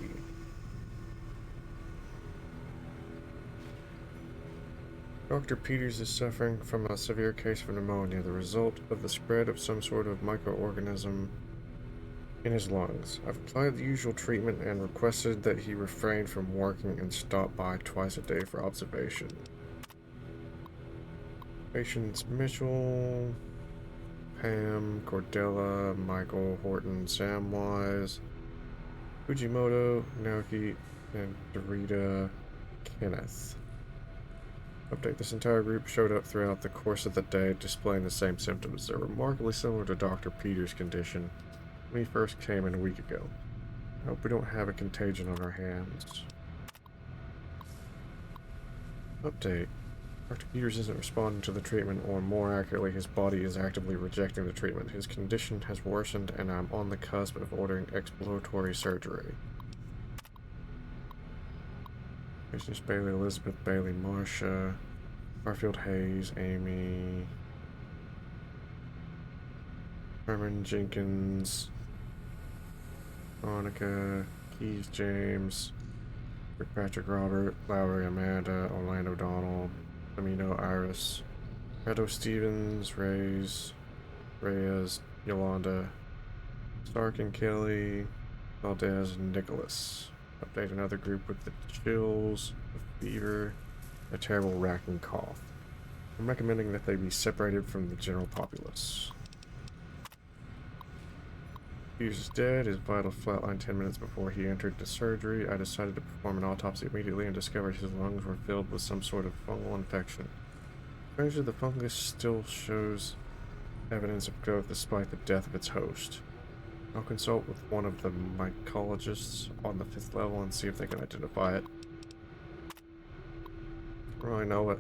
Dr. Peters is suffering from a severe case of pneumonia, the result of the spread of some sort of microorganism in his lungs. I've applied the usual treatment and requested that he refrain from working and stop by twice a day for observation. Patients Mitchell, Pam, Cordella, Michael, Horton, Samwise, Fujimoto, Naoki, and Dorita Kenneth. Update. This entire group showed up throughout the course of the day, displaying the same symptoms. They're remarkably similar to Dr. Peters' condition when he first came in a week ago. I hope we don't have a contagion on our hands. Update. Dr. Peters isn't responding to the treatment, or more accurately, his body is actively rejecting the treatment. His condition has worsened, and I'm on the cusp of ordering exploratory surgery. Patients Bailey, Elizabeth, Bailey, Marcia, Garfield, Hayes, Amy, Herman, Jenkins, Monica, Keys, James, Patrick, Robert, Lowry, Amanda, Orlando, Donald, Amino, Iris, Redo, Stevens, Reyes, Yolanda, Stark and Kelly, Valdez, and Nicholas. Update another group with the chills, the fever, a terrible racking cough. I'm recommending that they be separated from the general populace. Hughes is dead. His vitals flatlined 10 minutes before he entered the surgery. I decided to perform an autopsy immediately and discovered his lungs were filled with some sort of fungal infection. Strangely, the fungus still shows evidence of growth despite the death of its host. I'll consult with one of the mycologists on the 5th level and see if they can identify it. I don't really know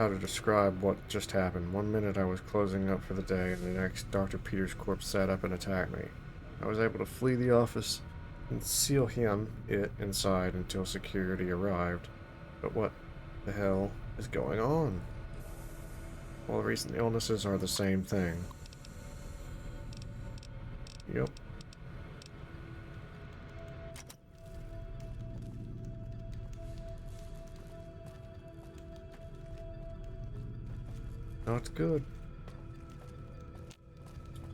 how to describe what just happened. One minute I was closing up for the day, and the next Dr. Peters' corpse sat up and attacked me. I was able to flee the office and seal it inside until security arrived. But what the hell is going on? All the recent illnesses are the same thing. Yep. Not good.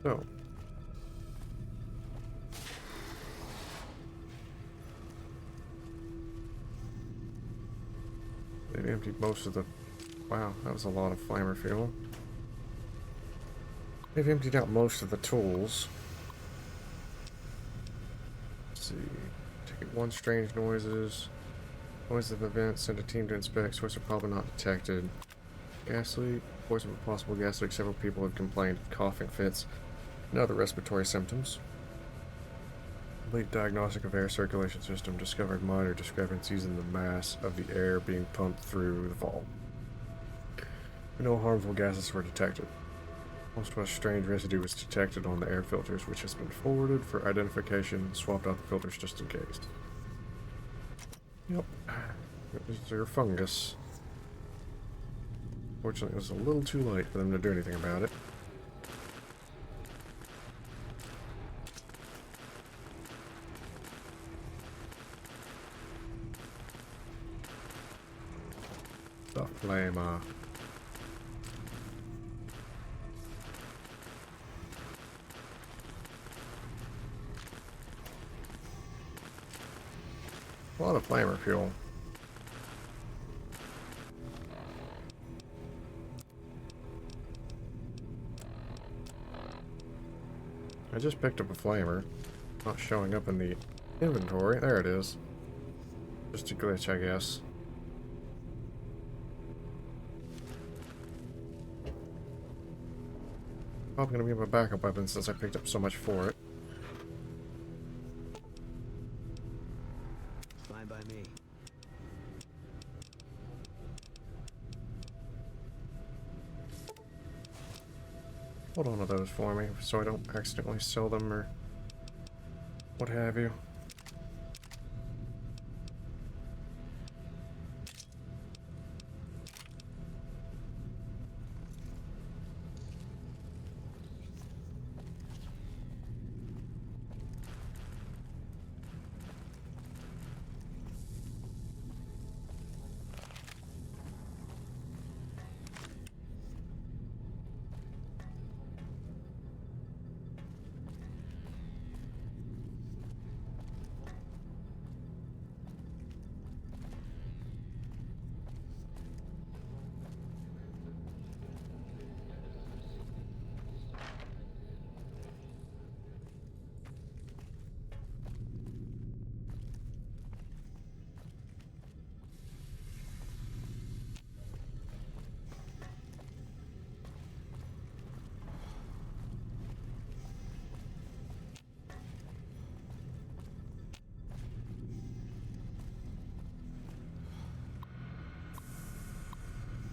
So. They've emptied most of the... Wow, that was a lot of flamer fuel. They've emptied out most of the tools. See, ticket 1, strange noises. Noise of events, send a team to inspect. Source are probably not detected. Gas leak, poison with possible gas leak. Several people have complained of coughing fits and other respiratory symptoms. Complete diagnostic of air circulation system. Discovered minor discrepancies in the mass of the air being pumped through the vault. No harmful gases were detected. Also, a strange residue was detected on the air filters, which has been forwarded for identification and swapped out the filters just in case. Yep. It was their fungus. Fortunately, it was a little too late for them to do anything about it. The flamer. A lot of flamer fuel. I just picked up a flamer. Not showing up in the inventory. There it is. Just a glitch, I guess. Probably gonna be my backup weapon since I picked up so much for it. Fine by me. Hold on to those for me so I don't accidentally sell them or what have you.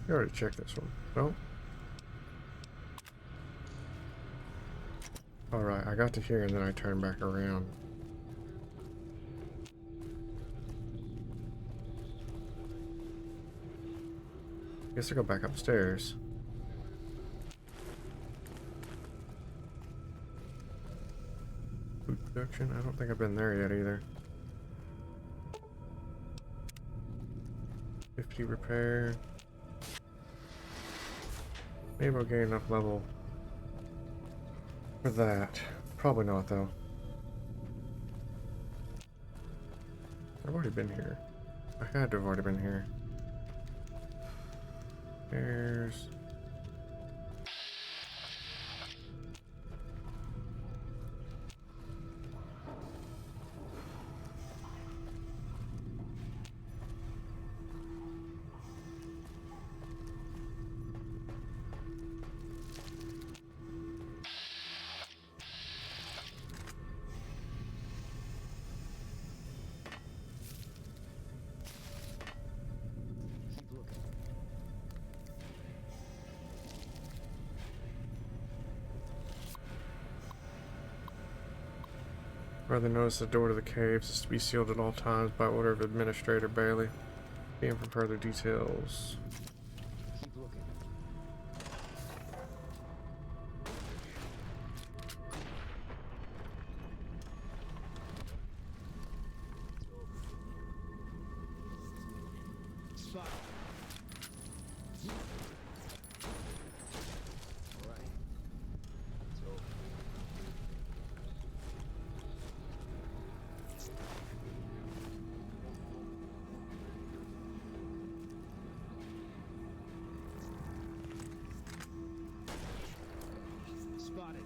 We already checked this one. No. Alright, I got to here and then I turned back around. Guess I go back upstairs. Food production? I don't think I've been there yet either. 50 repair. Maybe I'll gain enough level for that. Probably not though. I've already been here. I had to have already been here. There's... Further notice the door to the caves is to be sealed at all times by order of Administrator Bailey. Being for further details. Keep looking. Spot. All right. It's over. Spotted.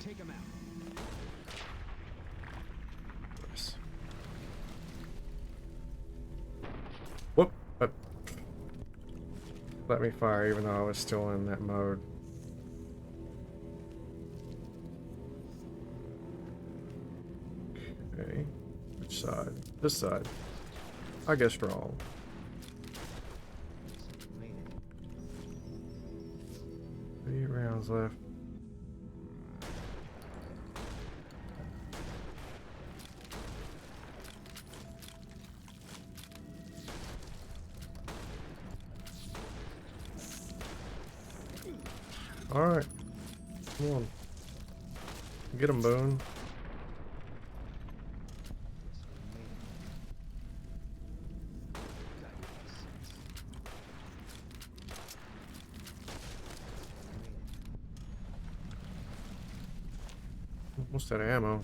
Take him out. Nice. Whoop! Let me fire even though I was still in that mode. Okay. Which side? This side. I guessed wrong. 3 rounds left. Alright. Come on. Get him, Boone. Almost out of ammo.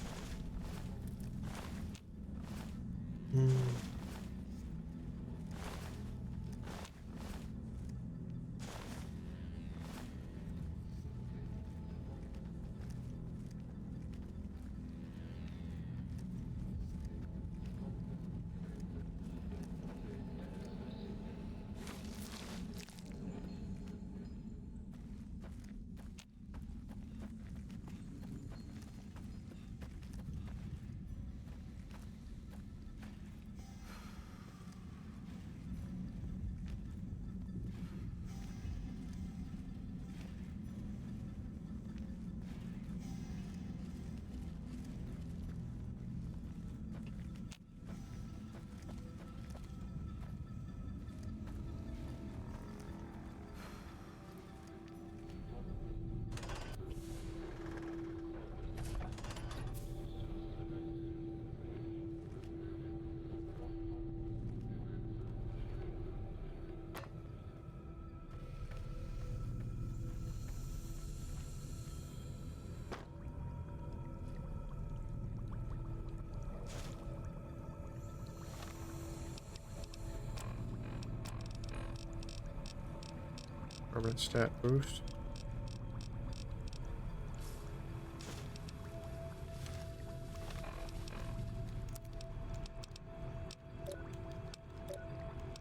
Permanent stat boost.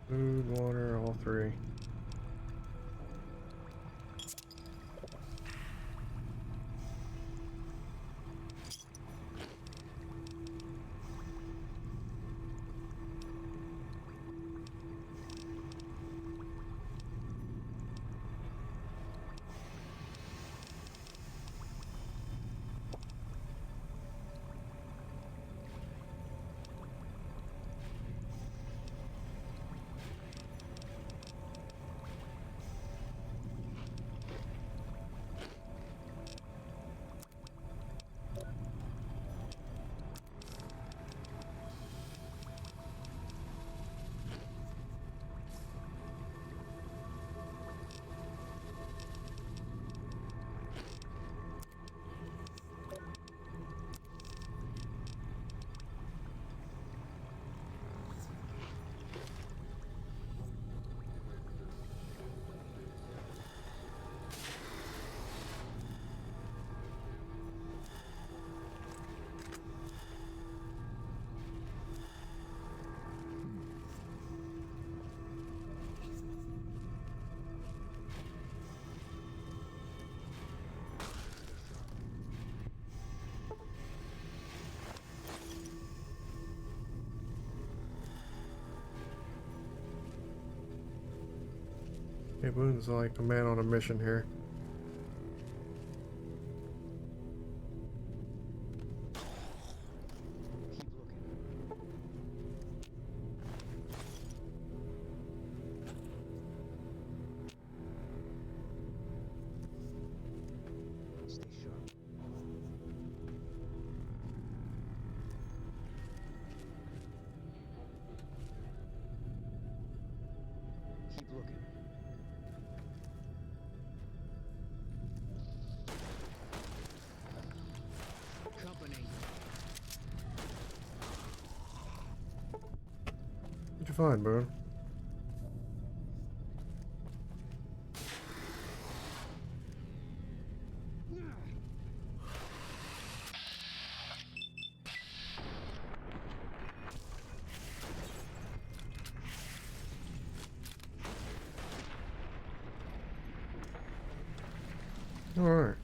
Food, water, all three. Boone's like a man on a mission here. What'd you find, Boone? All right.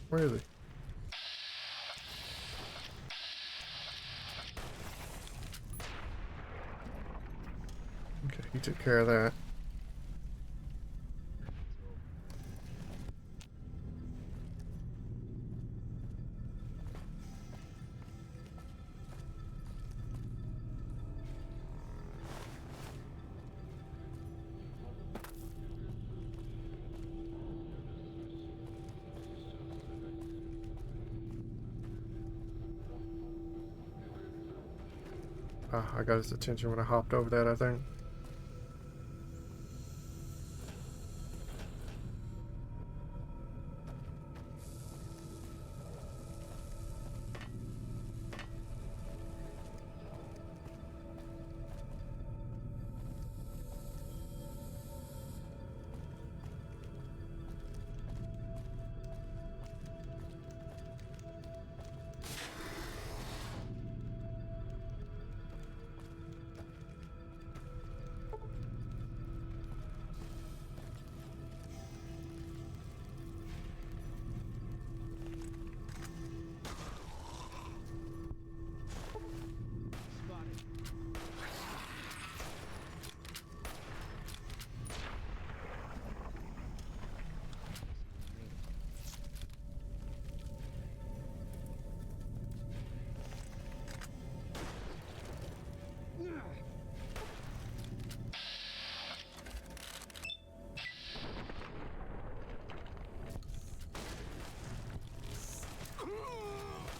Where is he? Okay, he took care of that. I got his attention when I hopped over that, I think.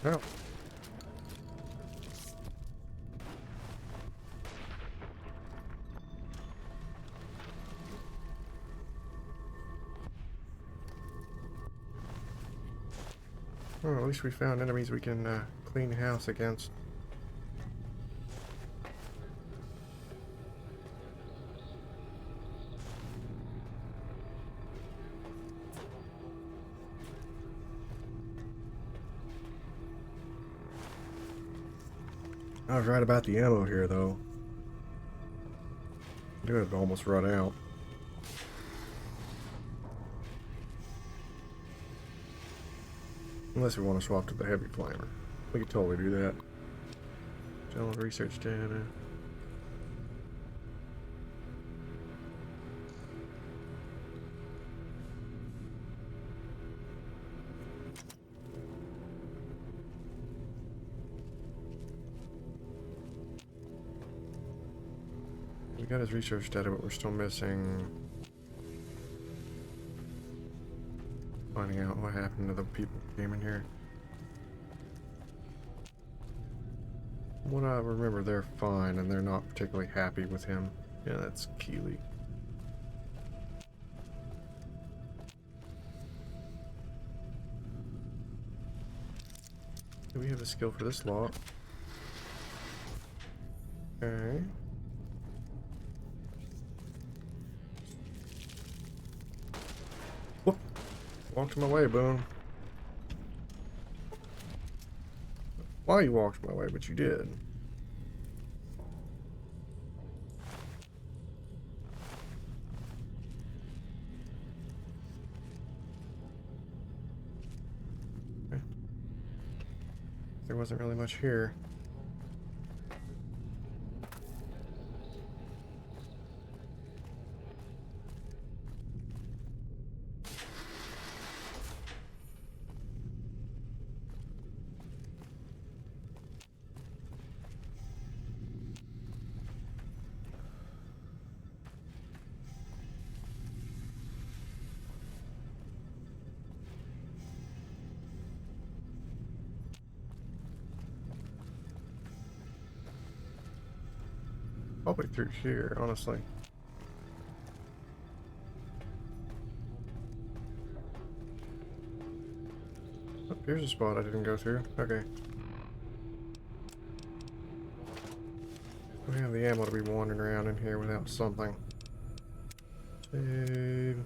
Oh. Well, at least we found enemies we can clean house against. I was right about the ammo here, though. I do have almost run out. Unless we want to swap to the heavy flamer. We could totally do that. General research data. We got his research data, but we're still missing finding out what happened to the people who came in here. What I remember, they're fine and they're not particularly happy with him. Yeah, that's Keeley. Do we have a skill for this lot? Okay. Whoop! Walked my way, Boone. Why you walked my way, but you did. There wasn't really much here. Probably through here, honestly. Oh, here's a spot I didn't go through. Okay. We have the ammo to be wandering around in here without something. Save.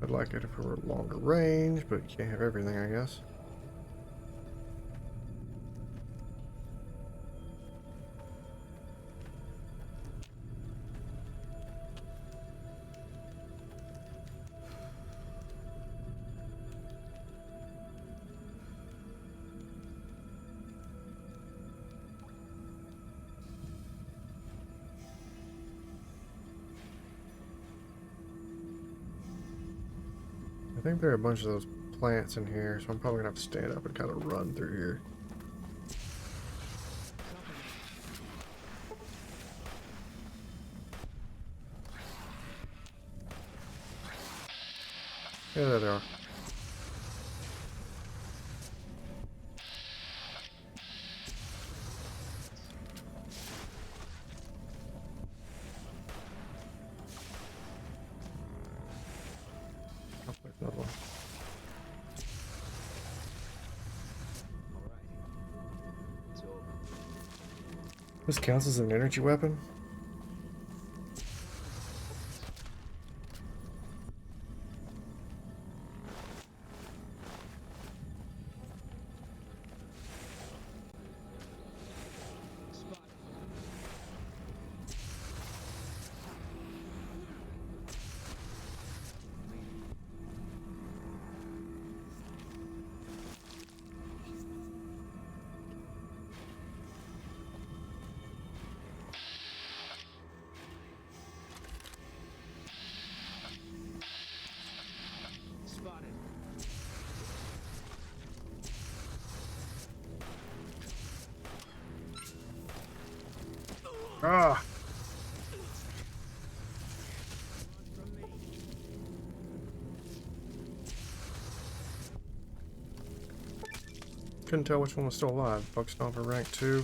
I'd like it if it were longer range, but you can't have everything, I guess. I think there are a bunch of those plants in here, so I'm probably gonna have to stand up and kind of run through here. Yeah, there they are. This counts as an energy weapon? Ah! Couldn't tell which one was still alive. Bug Stomper rank 2.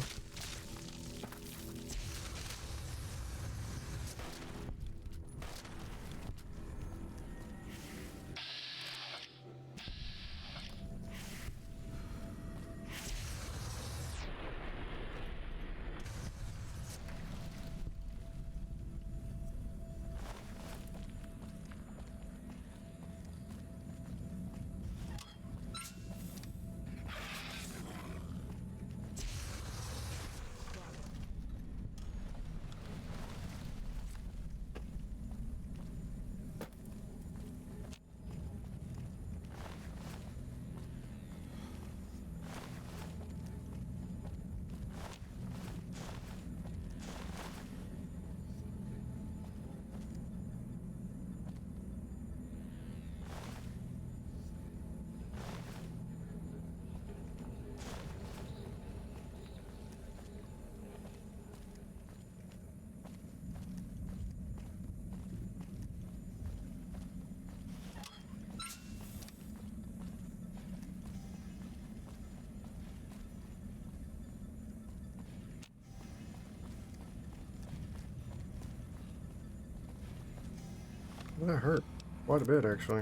That hurt quite a bit, actually.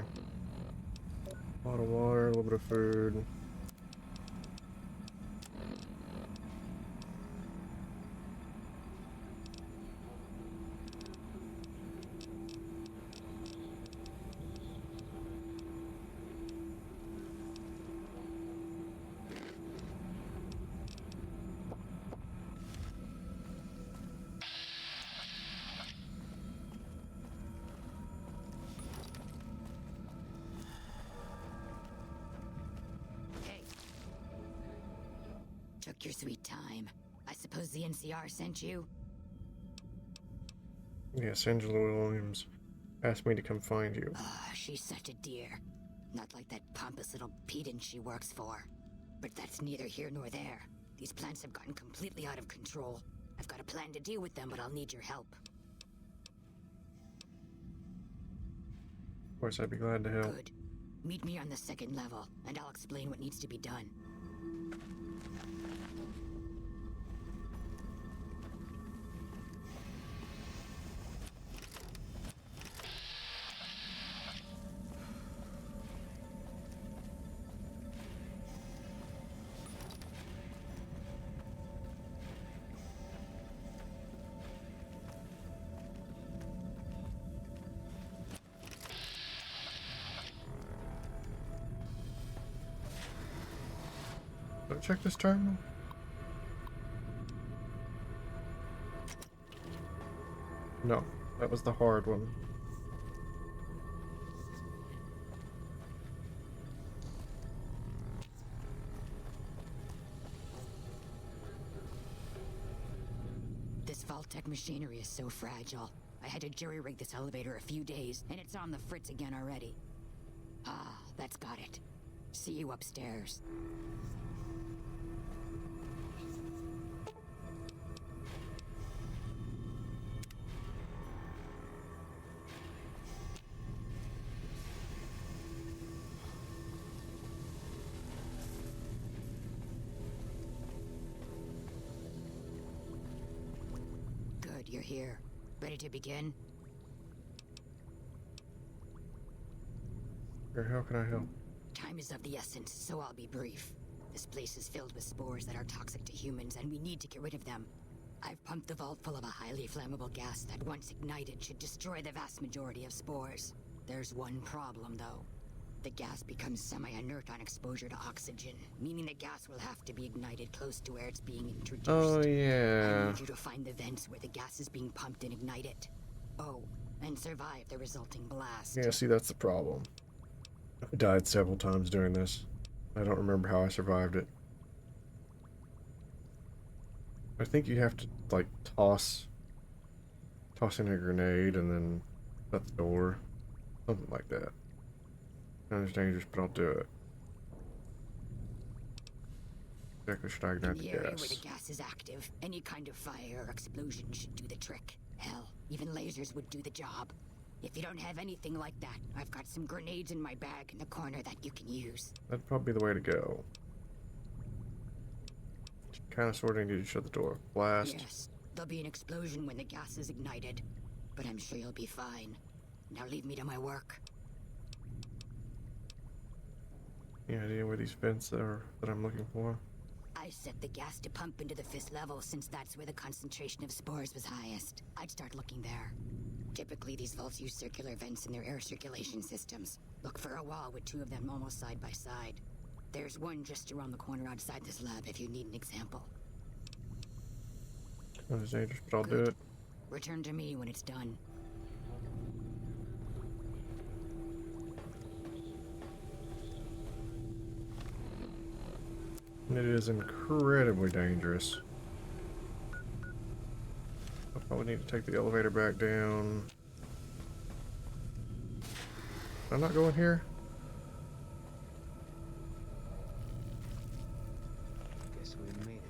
A lot of water, a little bit of food. Took your sweet time. I suppose the NCR sent you? Yes, Angela Williams asked me to come find you. She's such a dear. Not like that pompous little pedant she works for. But that's neither here nor there. These plants have gotten completely out of control. I've got a plan to deal with them, but I'll need your help. Of course, I'd be glad to help. Good. Meet me on the 2nd level, and I'll explain what needs to be done. Check this terminal. No, that was the hard one. This Vault-Tec machinery is so fragile. I had to jury-rig this elevator a few days, and it's on the fritz again already. Ah, that's got it. See you upstairs. You're here. Ready to begin? How can I help? Time is of the essence, so I'll be brief. This place is filled with spores that are toxic to humans, and we need to get rid of them. I've pumped the vault full of a highly flammable gas that, once ignited, should destroy the vast majority of spores. There's one problem, though. The gas becomes semi-inert on exposure to oxygen, meaning the gas will have to be ignited close to where it's being introduced. Oh, yeah. I need you to find the vents where the gas is being pumped and ignite it. Oh, and survive the resulting blast. Yeah, see, that's the problem. I died several times during this. I don't remember how I survived it. I think you have to, like, toss in a grenade and then shut the door. Something like that. It's dangerous, but I'll do it. Exactly, should I ignite the area where gas? the gas is active, any kind of fire or explosion should do the trick. Hell, even lasers would do the job. If you don't have anything like that, I've got some grenades in my bag in the corner that you can use. That'd probably be the way to go. Kind of sort of need to shut the door. Blast. Yes, there'll be an explosion when the gas is ignited, but I'm sure you'll be fine. Now leave me to my work. Any idea where these vents are that I'm looking for? I set the gas to pump into the 5th level since that's where the concentration of spores was highest. I'd start looking there. Typically, these vaults use circular vents in their air circulation systems. Look for a wall with 2 of them almost side by side. There's one just around the corner outside this lab if you need an example. It's dangerous, but I'll do it. Return to me when it's done. It is incredibly dangerous. I'll probably need to take the elevator back down. I'm not going here. Guess we made it.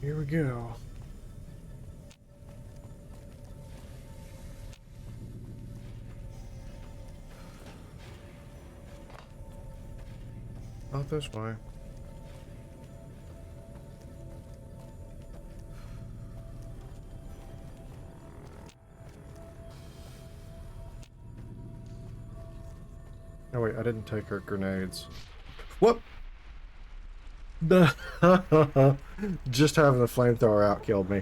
Here we go. Not this way. Oh wait, I didn't take her grenades. What? Just having the flamethrower out killed me.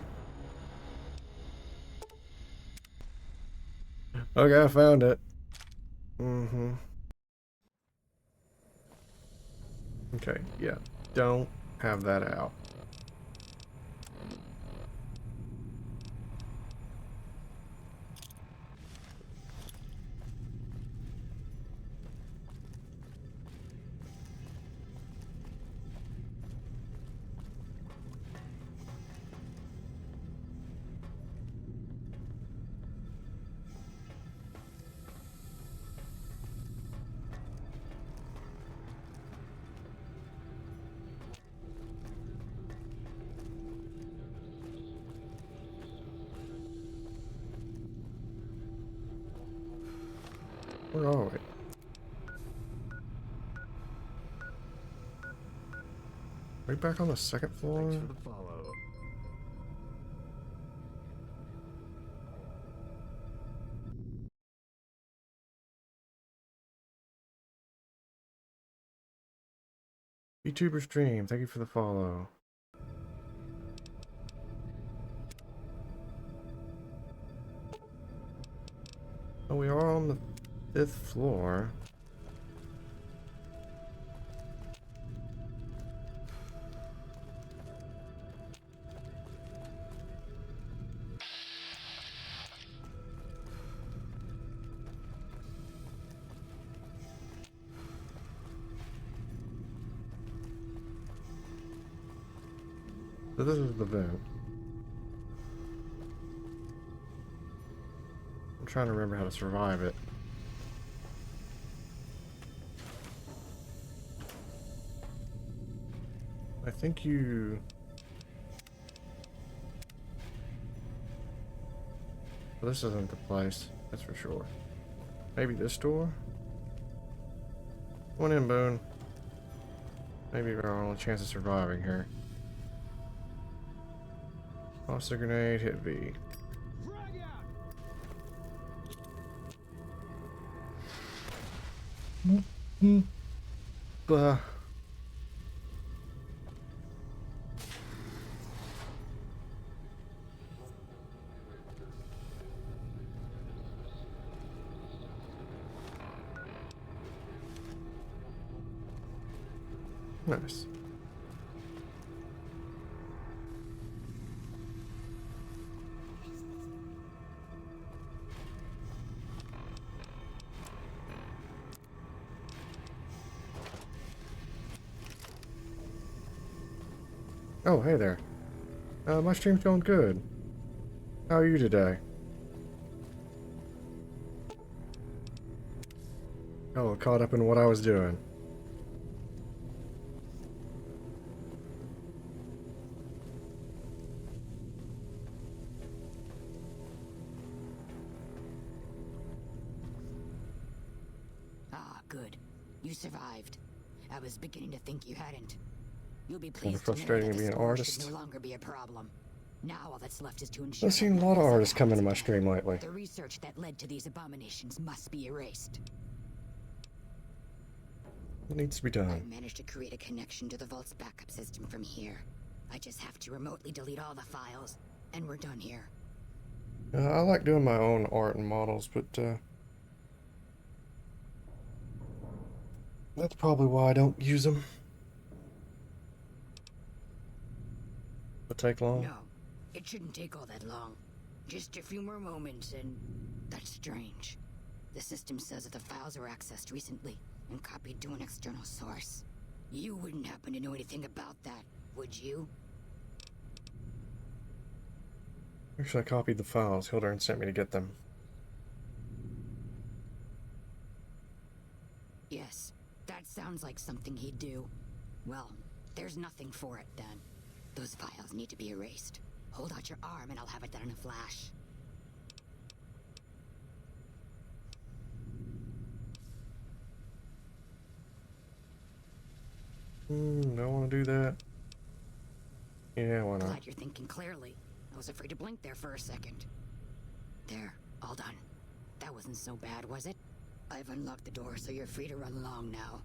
Okay, I found it. Mm-hmm. Okay, yeah. Don't have that out. Where are we? Right back on the second floor? Thanks for the follow. YouTuber stream, thank you for the follow. Oh, we are on the 5th floor. So this is the vent. I'm trying to remember how to survive it. I think you... Well, this isn't the place, that's for sure. Maybe this door? One in, Boone. Maybe our only chance of surviving here. Toss the grenade, hit V. Blah. Nice. Oh, hey there. My stream's going good. How are you today? Oh, caught up in what I was doing. Ah, good. You survived. I was beginning to think you hadn't. You'll be Kind of pleased to know frustrating that to the be an store artist. should no longer be a problem. Now all that's left is to ensure I've seen a lot of artists come into my stream lately. the research that led to these abominations must be erased. What needs to be done? I've managed to create a connection to the vault's backup system from here. I just have to remotely delete all the files, and we're done here. I like doing my own art and models, but that's probably why I don't use them. It'll take long. No, it shouldn't take all that long. Just a few more moments, and that's strange. The system says that the files were accessed recently and copied to an external source. You wouldn't happen to know anything about that, would you? Actually, I copied the files. Hildern sent me to get them. Yes, that sounds like something he'd do. Well, there's nothing for it then. Those files need to be erased. Hold out your arm and I'll have it done in a flash. Don't want to do that. Yeah, why not? Glad you're thinking clearly. I was afraid to blink there for a second. There, all done. That wasn't so bad, was it? I've unlocked the door, so you're free to run along now.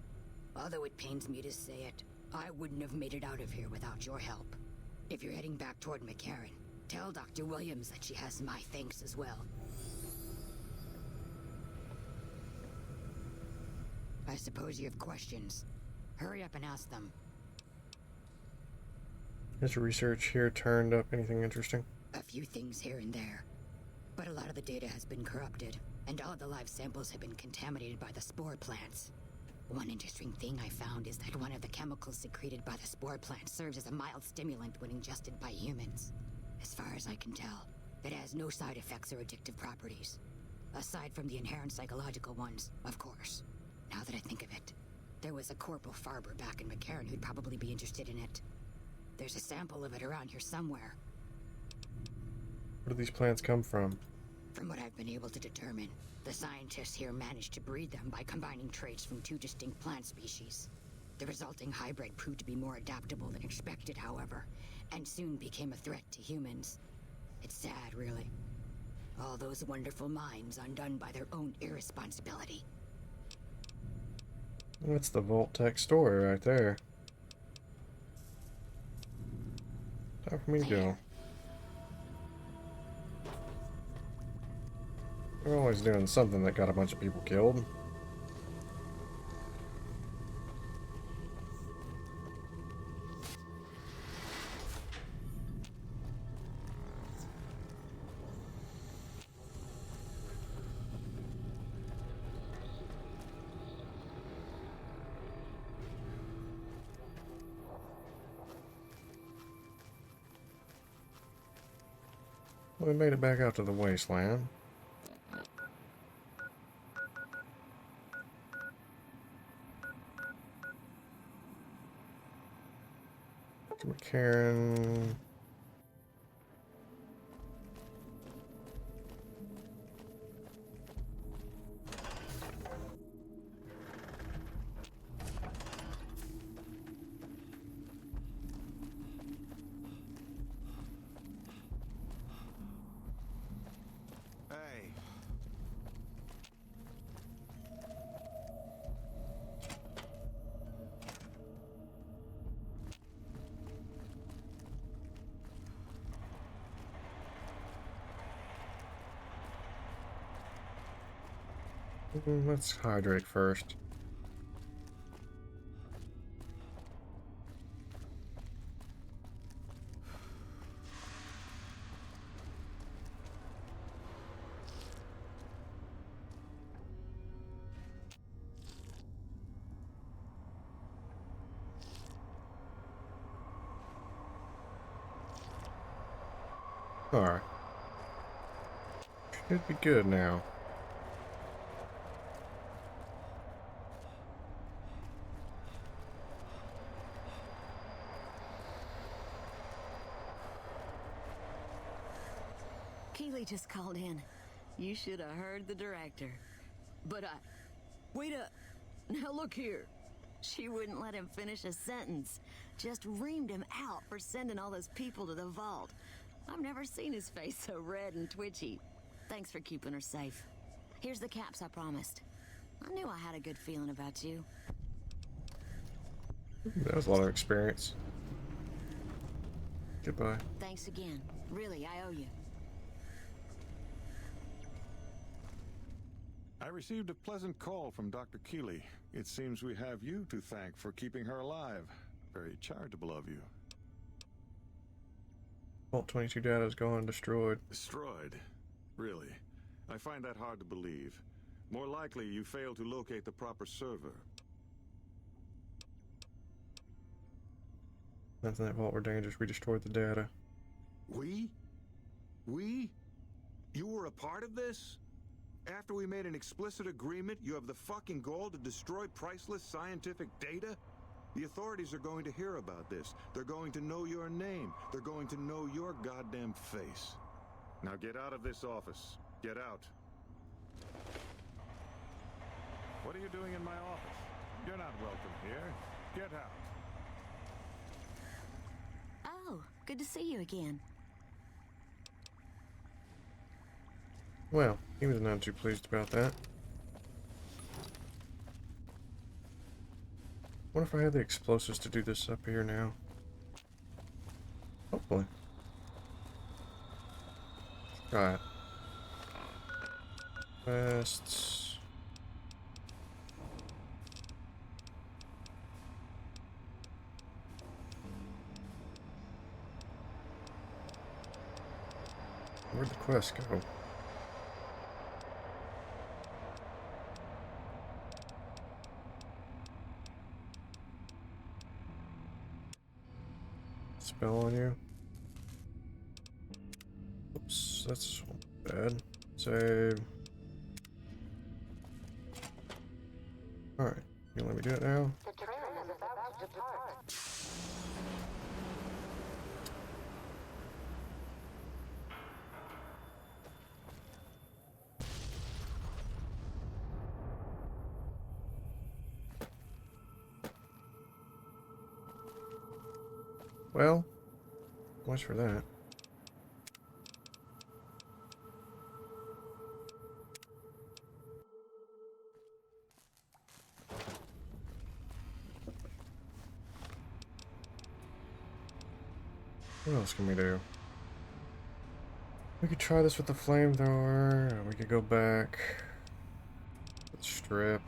Although it pains me to say it, I wouldn't have made it out of here without your help. If you're heading back toward McCarran, tell Dr. Williams that she has my thanks as well. I suppose you have questions. Hurry up and ask them. Has your research here turned up anything interesting? A few things here and there. But a lot of the data has been corrupted, and all of the live samples have been contaminated by the spore plants. One interesting thing I found is that one of the chemicals secreted by the spore plant serves as a mild stimulant when ingested by humans. As far as I can tell, it has no side effects or addictive properties. Aside from the inherent psychological ones, of course. Now that I think of it, there was a Corporal Farber back in McCarran who'd probably be interested in it. There's a sample of it around here somewhere. Where do these plants come from? From what I've been able to determine, the scientists here managed to breed them by combining traits from two distinct plant species. The resulting hybrid proved to be more adaptable than expected, however, and soon became a threat to humans. It's sad, really. All those wonderful minds undone by their own irresponsibility. That's the Vault-Tec story right there. Time for me to go. We're always doing something that got a bunch of people killed. We made it back out to the wasteland. McCarran. Hey. Let's hydrate first. Alright. Should be good now. Keeley just called in. You should have heard the director. But wait up. Now look here. She wouldn't let him finish a sentence. Just reamed him out for sending all those people to the vault. I've never seen his face so red and twitchy. Thanks for keeping her safe. Here's the caps I promised. I knew I had a good feeling about you. That was a lot of experience. Goodbye. Thanks again. Really, I owe you. I received a pleasant call from Dr. Keeley. It seems we have you to thank for keeping her alive. Very charitable of you. Vault 22 data is gone, destroyed. Destroyed? Really? I find that hard to believe. More likely, you failed to locate the proper server. Nothing that vault were dangerous. We destroyed the data. We? We? You were a part of this? After we made an explicit agreement, you have the fucking gall to destroy priceless scientific data? The authorities are going to hear about this. They're going to know your name. They're going to know your goddamn face. Now get out of this office. Get out. What are you doing in my office? You're not welcome here. Get out. Oh, good to see you again. Well, he was not too pleased about that. wonder if I have the explosives to do this up here now. Hopefully. Alright. Vests. Where'd the quest go? Spell on you. Oops, that's bad. Save. Alright, you let me do it now? The train is about to depart. Well, much for that. What else can we do? We could try this with the flamethrower, or we could go back. Strip.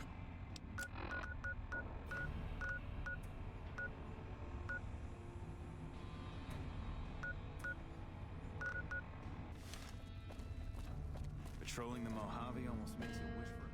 Patrolling the Mojave almost makes you wish for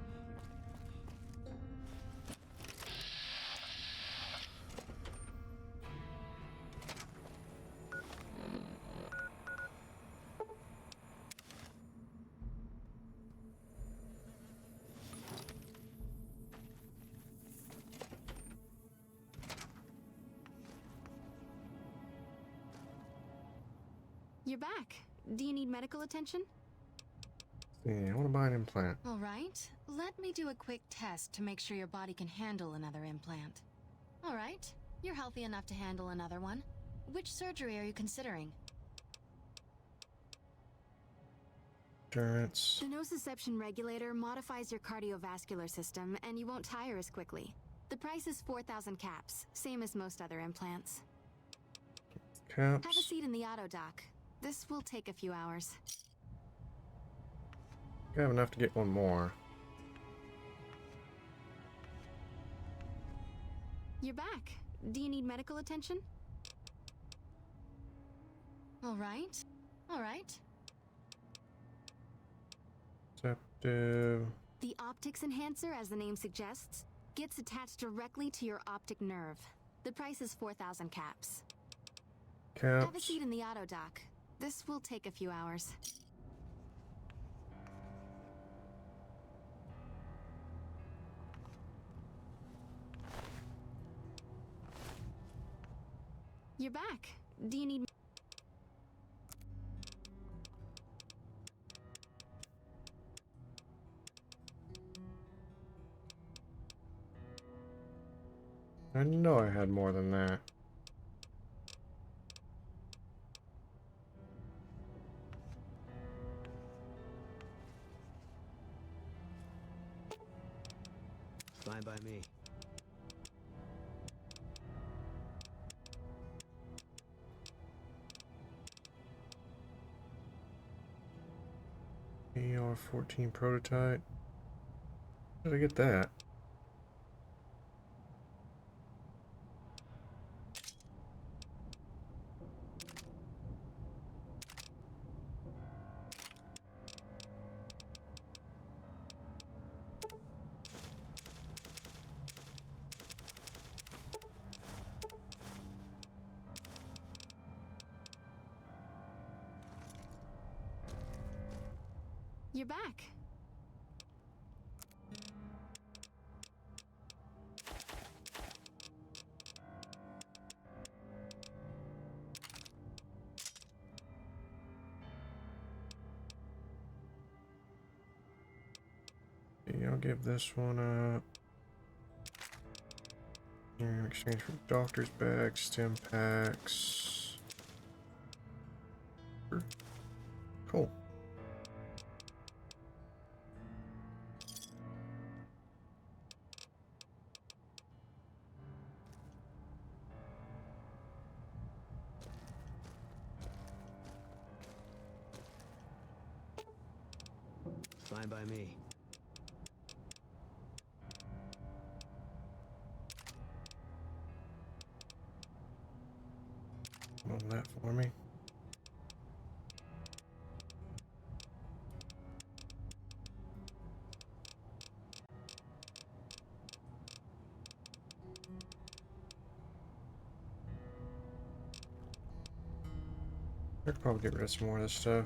You're back. Do you need medical attention? Yeah, I want to buy an implant. All right. Let me do a quick test to make sure your body can handle another implant. All right. You're healthy enough to handle another one. Which surgery are you considering? Insurance. The nociception regulator modifies your cardiovascular system, and you won't tire as quickly. The price is 4,000 caps, same as most other implants. Caps. Have a seat in the auto dock. This will take a few hours. I have enough to get one more. You're back. Do you need medical attention? All right. All right. Receptive. The optics enhancer, as the name suggests, gets attached directly to your optic nerve. The price is 4,000 caps. Caps. Have a seat in the auto dock. This will take a few hours. You're back. Do you need... I know I had more than that. Fine by me. AR-14 prototype. How did I get that? You're back. Yeah, I'll give this one up. In exchange for doctor's bags, stim packs. Cool. Fine by me. On that for me. I could probably get rid of some more of this stuff.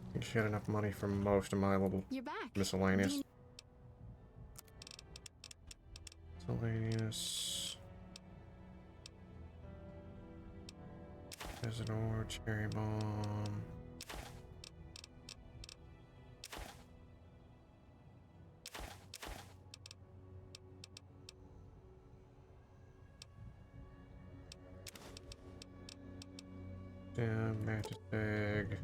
I think she had enough money for most of my little miscellaneous. Miscellaneous. There's an ore, cherry bomb. Damn, mantis egg.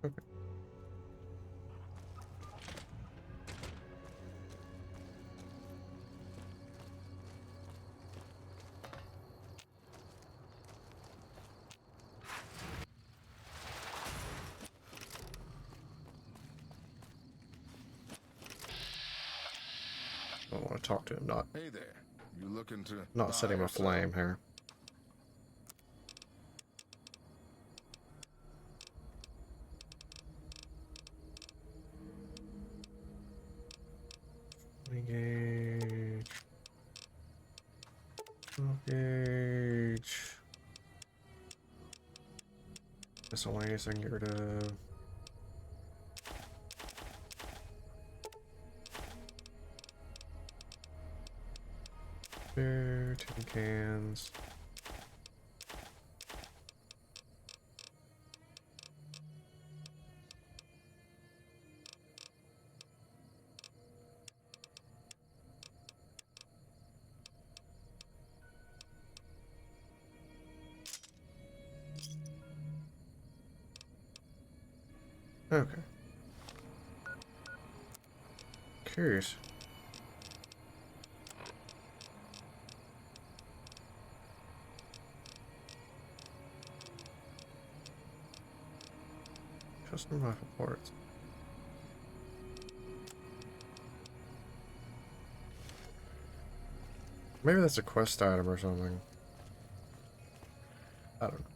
Okay. I don't want to talk to him, not Hey there. You looking to not setting a flame here. Engage. Engage. Miscellaneous I can get rid of. There, tin cans. Okay. Curious. Custom rifle parts. Maybe that's a quest item or something. I don't know.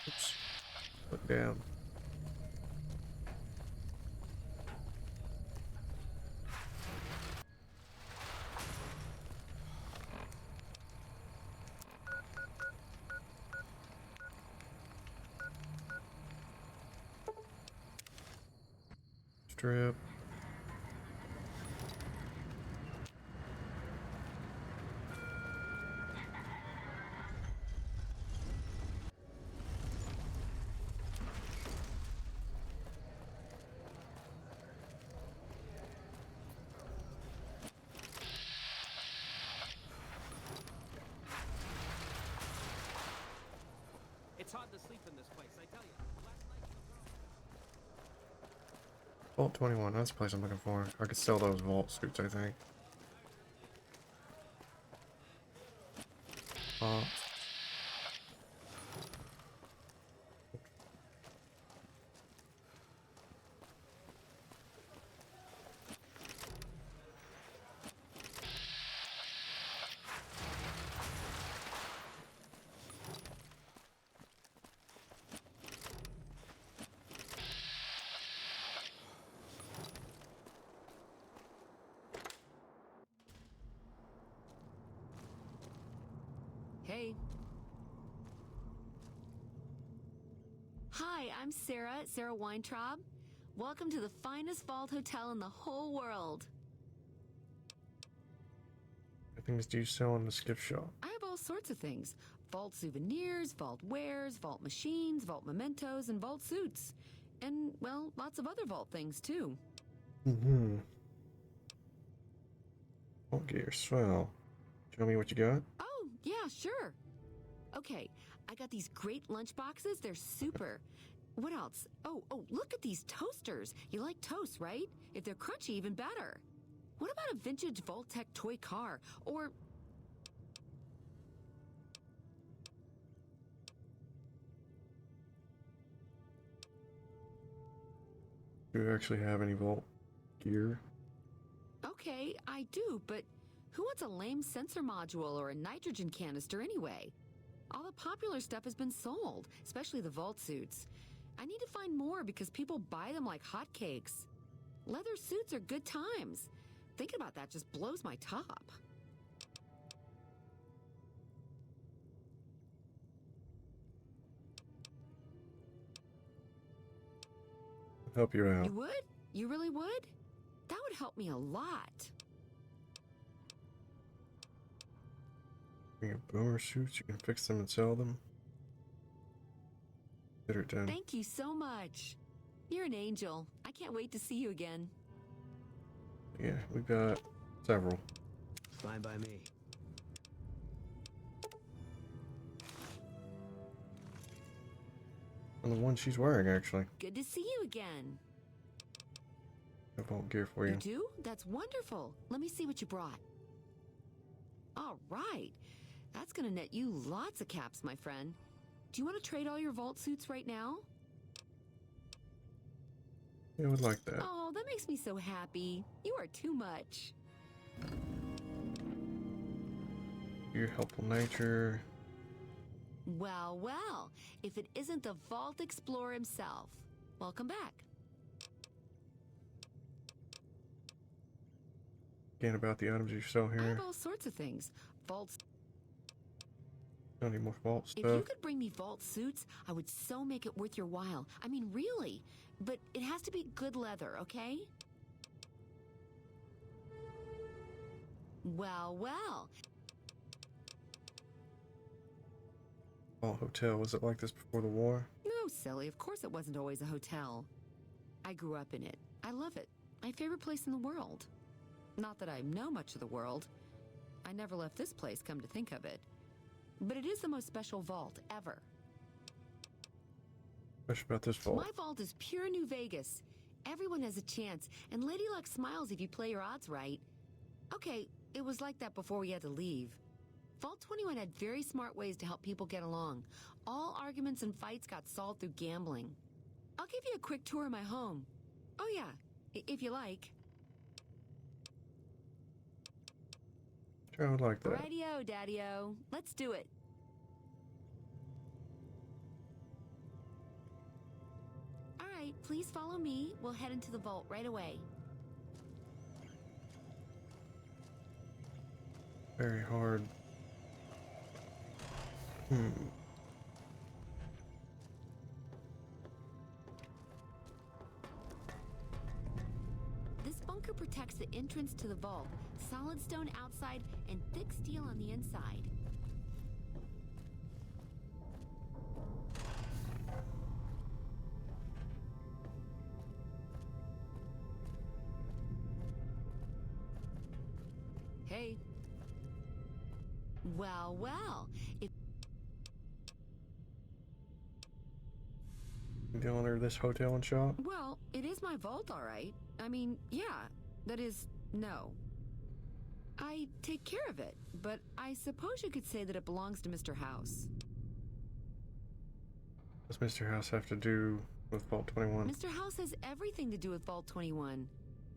Oops. Look down. Strip. It's hard to sleep in this place, I tell you. Vault 21, that's the place I'm looking for. I could sell those vault suits, I think. Hey. Hi, I'm Sarah Weintraub. Welcome to the finest vault hotel in the whole world. What things do you sell in the skip shop? I have all sorts of things. Vault souvenirs, vault wares, vault machines, vault mementos, and vault suits. And, well, lots of other vault things, too. Mm-hmm. Vault gear, swell. Show me what you got. Oh, yeah, sure. Okay, I got these great lunch boxes. They're super. What else? Oh, look at these toasters. You like toast, right? If they're crunchy, even better. What about a vintage Vault-Tec toy car? Or... Do you actually have any Vault gear? Okay, I do, but who wants a lame sensor module or a nitrogen canister anyway? All the popular stuff has been sold, especially the Vault suits. I need to find more because people buy them like hotcakes. Leather suits are good times. Thinking about that just blows my top. Help you out. You would? You really would? That would help me a lot. Bring your boomer suits, you can fix them and sell them. Get it done. Thank you so much. You're an angel. I can't wait to see you again. Yeah, we've got several. Fine by me. And the one she's wearing, actually. Good to see you again. I have Vault gear for you. You do? That's wonderful. Let me see what you brought. All right. That's gonna net you lots of caps, my friend. Do you want to trade all your Vault suits right now? Yeah, I would like that. Oh, that makes me so happy. You are too much. Your helpful nature. Well, well. If it isn't the Vault Explorer himself. Welcome back. Again, about the items you sell I here. have all sorts of things. Vaults. Don't need more Vault stuff. If you could bring me Vault suits, I would so make it worth your while. I mean, really. But it has to be good leather, okay? Well, well. Vault Hotel, was it like this before the war? No, silly. Of course it wasn't always a hotel. I grew up in it. I love it. My favorite place in the world. Not that I know much of the world. I never left this place, come to think of it. But it is the most special vault ever. Especially about this vault. My vault is pure New Vegas. Everyone has a chance, and Lady Luck smiles if you play your odds right. Okay, it was like that before we had to leave. Vault 21 had very smart ways to help people get along. All arguments and fights got solved through gambling. I'll give you a quick tour of my home. Oh yeah, if you like. Sure, I would like that. Rightio, Daddy-o. Let's do it. All right, please follow me. We'll head into the vault right away. Very hard. This bunker protects the entrance to the vault. Solid stone outside and thick steel on the inside. Hey. Well, well. The owner of this hotel and shop? Well, it is my vault, all right. I mean, yeah. That is, no. I take care of it, but I suppose you could say that it belongs to Mr. House. What does Mr. House have to do with Vault 21? Mr. House has everything to do with Vault 21.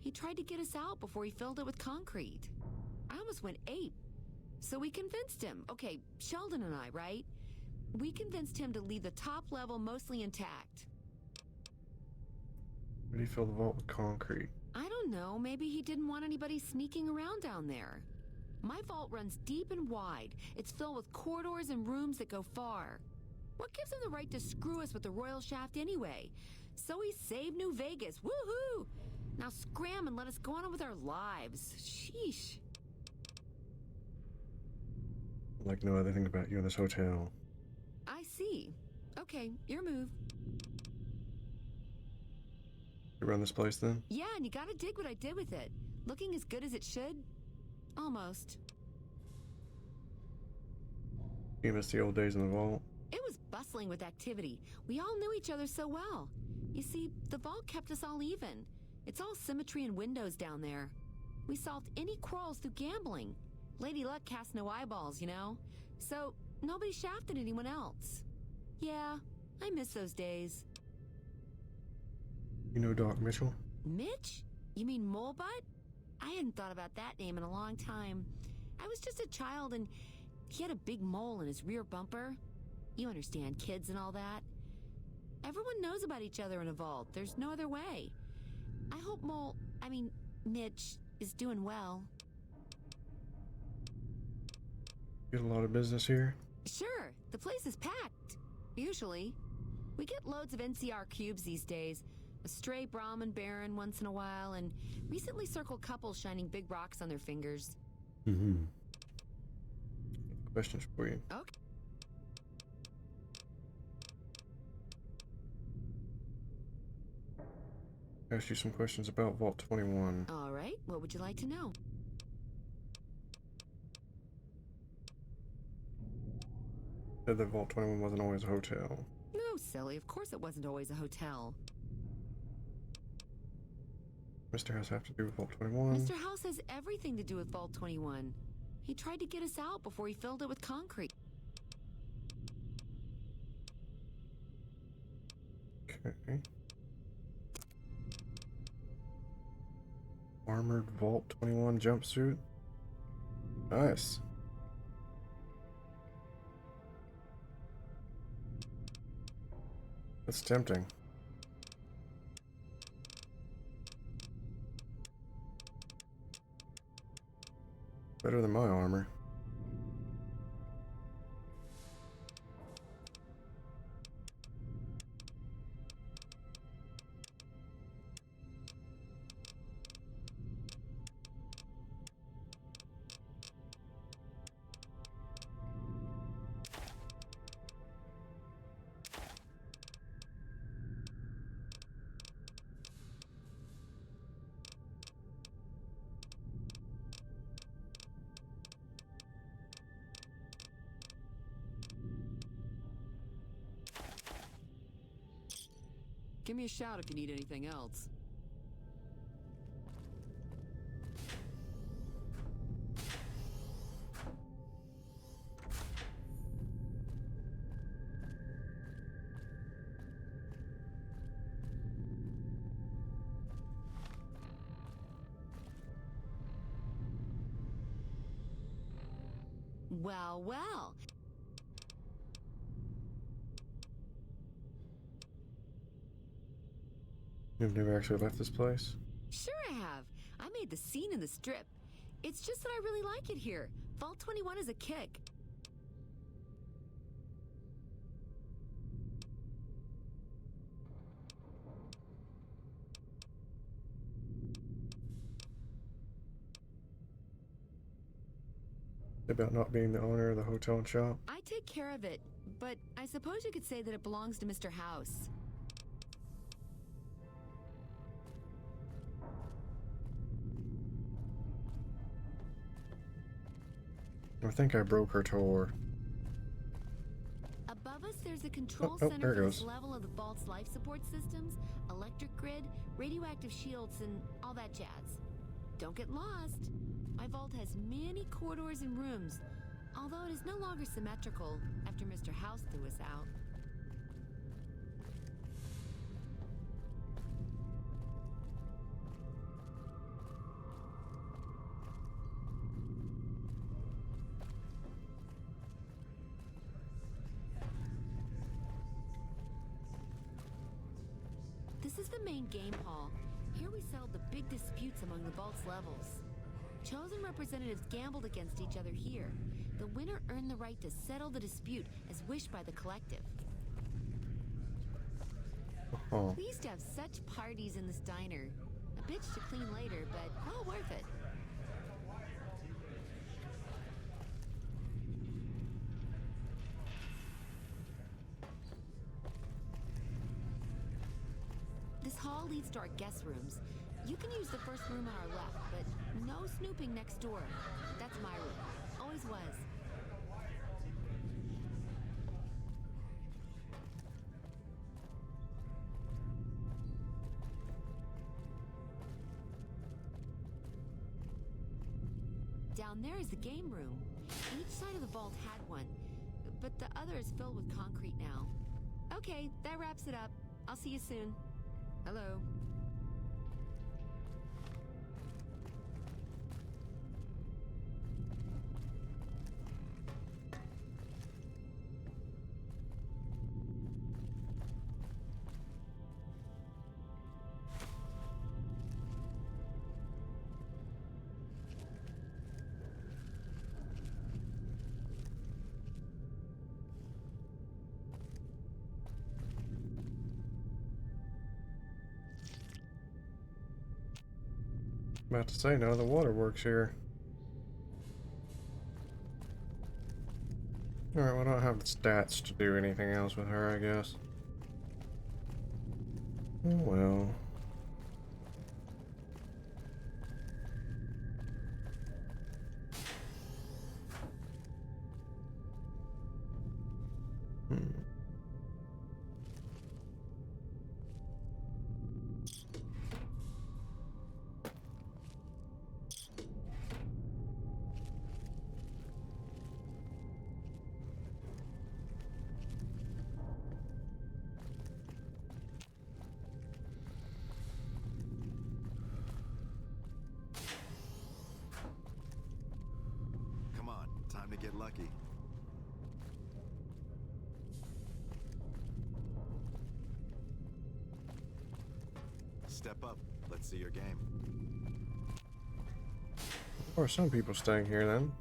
He tried to get us out before he filled it with concrete. I almost went ape. So we convinced him. Okay, Sheldon and I, right? We convinced him to leave the top level mostly intact. Why did he fill the vault with concrete? I don't know. Maybe he didn't want anybody sneaking around down there. My vault runs deep and wide. It's filled with corridors and rooms that go far. What gives him the right to screw us with the royal shaft anyway? So he saved New Vegas. Woohoo! Now scram and let us go on with our lives. Sheesh. Like no other thing about you in this hotel. I see. Okay, your move. You run this place then? Yeah, and you gotta dig what I did with it. Looking as good as it should? Almost. You miss the old days in the vault? It was bustling with activity. We all knew each other so well. You see, the vault kept us all even. It's all symmetry and windows down there. We solved any quarrels through gambling. Lady Luck cast no eyeballs, you know? So, nobody shafted anyone else. Yeah, I miss those days. You know Doc Mitchell? Mitch? You mean Molebutt? I hadn't thought about that name in a long time. I was just a child and he had a big mole in his rear bumper. You understand, kids and all that. Everyone knows about each other in a vault. There's no other way. I hope Mitch is doing well. Get a lot of business here? Sure, the place is packed. Usually. We get loads of NCR cubes these days. A stray Brahmin Baron once in a while, and recently circled couples shining big rocks on their fingers. Mm-hmm. Questions for you. Okay. Ask you some questions about Vault 21. All right, what would you like to know? Said that Vault 21 wasn't always a hotel. No, silly, of course it wasn't always a hotel. Mr. House have to do with Vault 21? Mr. House has everything to do with Vault 21. He tried to get us out before he filled it with concrete. Okay. Armored Vault 21 jumpsuit. Nice. That's tempting. Better than my armor. Give me a shout if you need anything else. Well, well. You've never actually left this place? Sure I have. I made the scene in the strip. It's just that I really like it here. Vault 21 is a kick. About not being the owner of the hotel and shop? I take care of it, but I suppose you could say that it belongs to Mr. House. I think I broke her tour. Above us, there's a control there center it for goes. this level of the vault's life support systems, electric grid, radioactive shields, and all that jazz. Don't get lost. My vault has many corridors and rooms, although it is no longer symmetrical after Mr. House threw us out. This is the main game hall. Here we settled the big disputes among the vault's levels. Chosen representatives gambled against each other here. The winner earned the right to settle the dispute as wished by the collective. Oh. We used to have such parties in this diner. A bitch to clean later, but well worth it. This hall leads to our guest rooms. You can use the first room on our left, but no snooping next door. That's my room. Always was. Down there is the game room. Each side of the vault had one, but the other is filled with concrete now. Okay, that wraps it up. I'll see you soon. Hello. About to say, no, the water works here. Alright, well, I don't have the stats to do anything else with her, I guess. Oh well. Time to get lucky. Step up. Let's see your game. Or some people staying here then.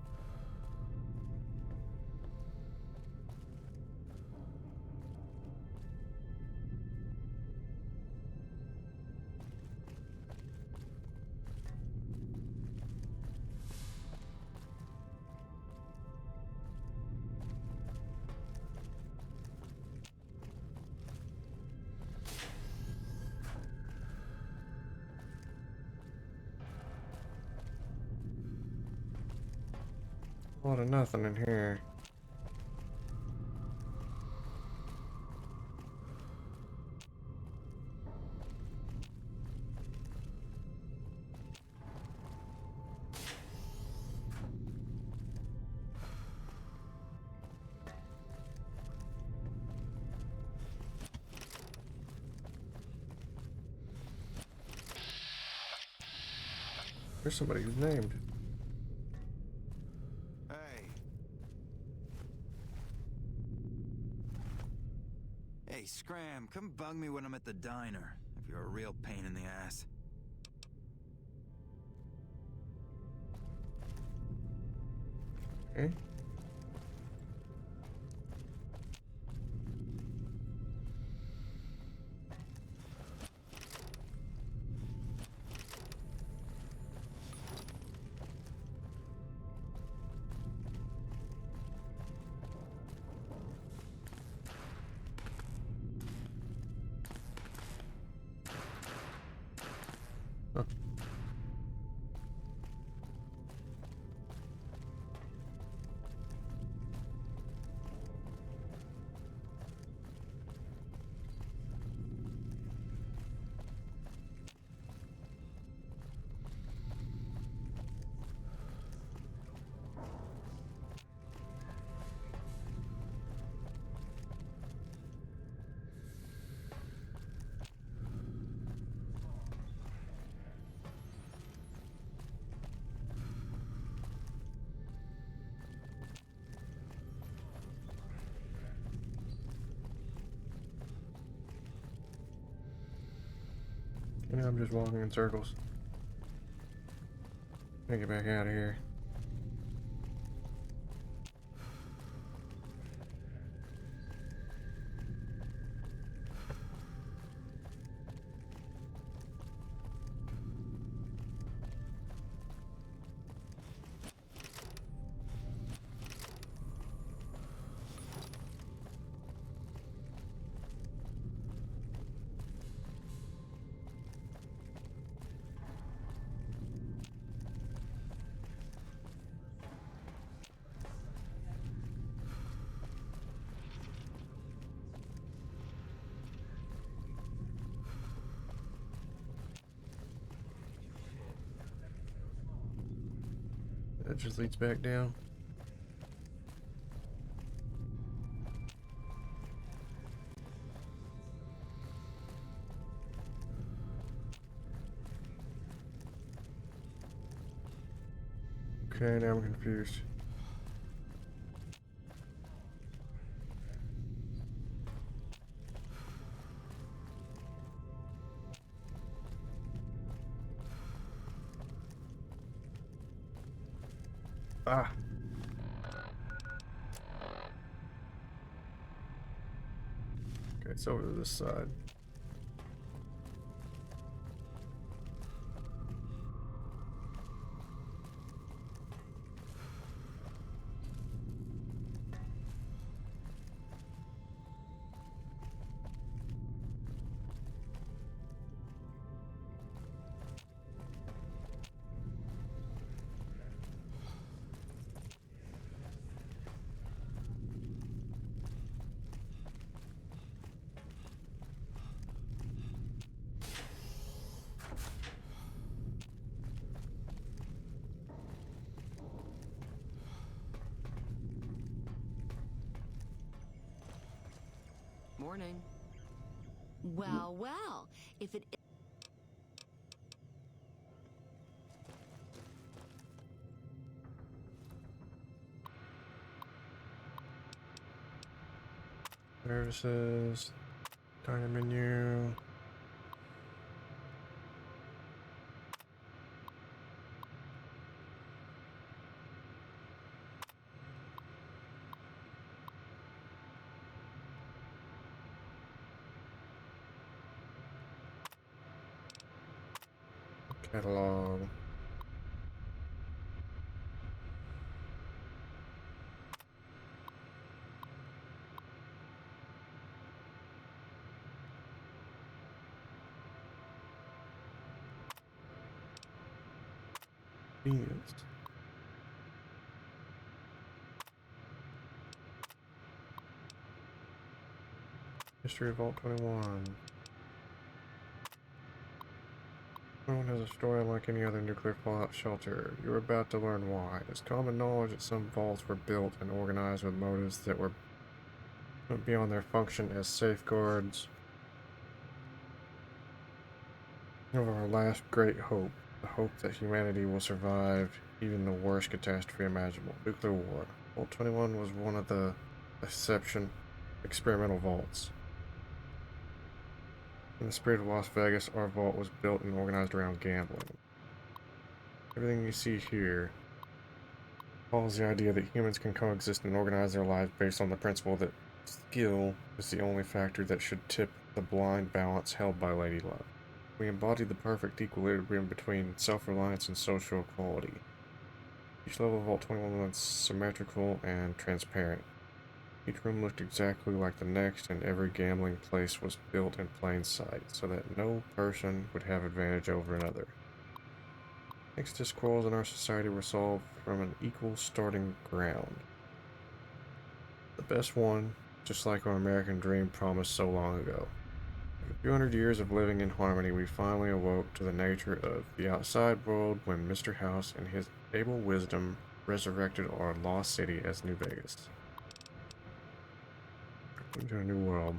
A lot of nothing in here. There's somebody who's named. Hey, Scram, come bug me when I'm at the diner, if you're a real pain in the ass. Okay. Yeah, I'm just walking in circles. Gotta get back out of here. That just leads back down. Okay, now I'm confused. Ah. Okay, it's over to this side. Morning. Well, well, if it... Services, dining menu. Catalog. Yes. History of Vault 21. No one has a story unlike any other nuclear fallout shelter. You're about to learn why. It's common knowledge that some vaults were built and organized with motives that were beyond their function as safeguards of our last great hope, the hope that humanity will survive even the worst catastrophe imaginable, nuclear war. Vault 21 was one of the experimental vaults. In the spirit of Las Vegas, our vault was built and organized around gambling. Everything you see here follows the idea that humans can coexist and organize their lives based on the principle that skill is the only factor that should tip the blind balance held by Lady Love. We embody the perfect equilibrium between self-reliance and social equality. Each level of Vault 21 was symmetrical and transparent. Each room looked exactly like the next, and every gambling place was built in plain sight, so that no person would have advantage over another. Exodus quarrels in our society were solved from an equal starting ground. The best one, just like our American dream promised so long ago. After 200 years of living in harmony, we finally awoke to the nature of the outside world when Mr. House and his able wisdom resurrected our lost city as New Vegas. Into a new world.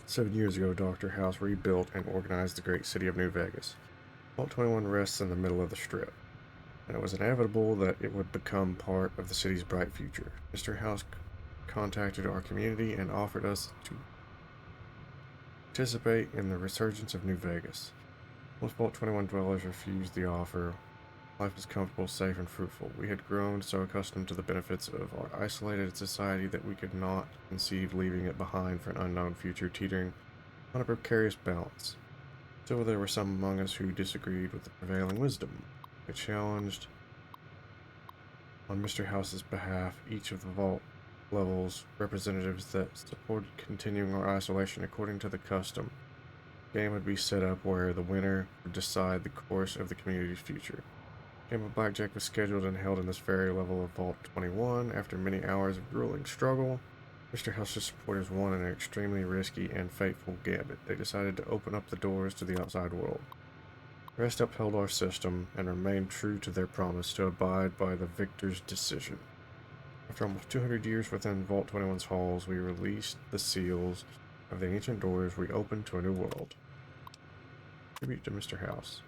7 years ago, Dr. House rebuilt and organized the great city of New Vegas. Vault 21 rests in the middle of the strip, and it was inevitable that it would become part of the city's bright future. Mr. House contacted our community and offered us to participate in the resurgence of New Vegas. Most Vault 21 dwellers refused the offer. Life was comfortable, safe, and fruitful. We had grown so accustomed to the benefits of our isolated society that we could not conceive leaving it behind for an unknown future teetering on a precarious balance. Still, there were some among us who disagreed with the prevailing wisdom. They challenged, on Mr. House's behalf, each of the Vault levels representatives that supported continuing our isolation according to the custom. The game would be set up where the winner would decide the course of the community's future. A game of blackjack was scheduled and held in this very level of Vault 21. After many hours of grueling struggle, Mr. House's supporters won an extremely risky and fateful gambit. They decided to open up the doors to the outside world. The rest upheld our system and remained true to their promise to abide by the victor's decision. After almost 200 years within Vault 21's halls, we released the seals of the ancient doors we opened to a new world. Tribute to Mr. House.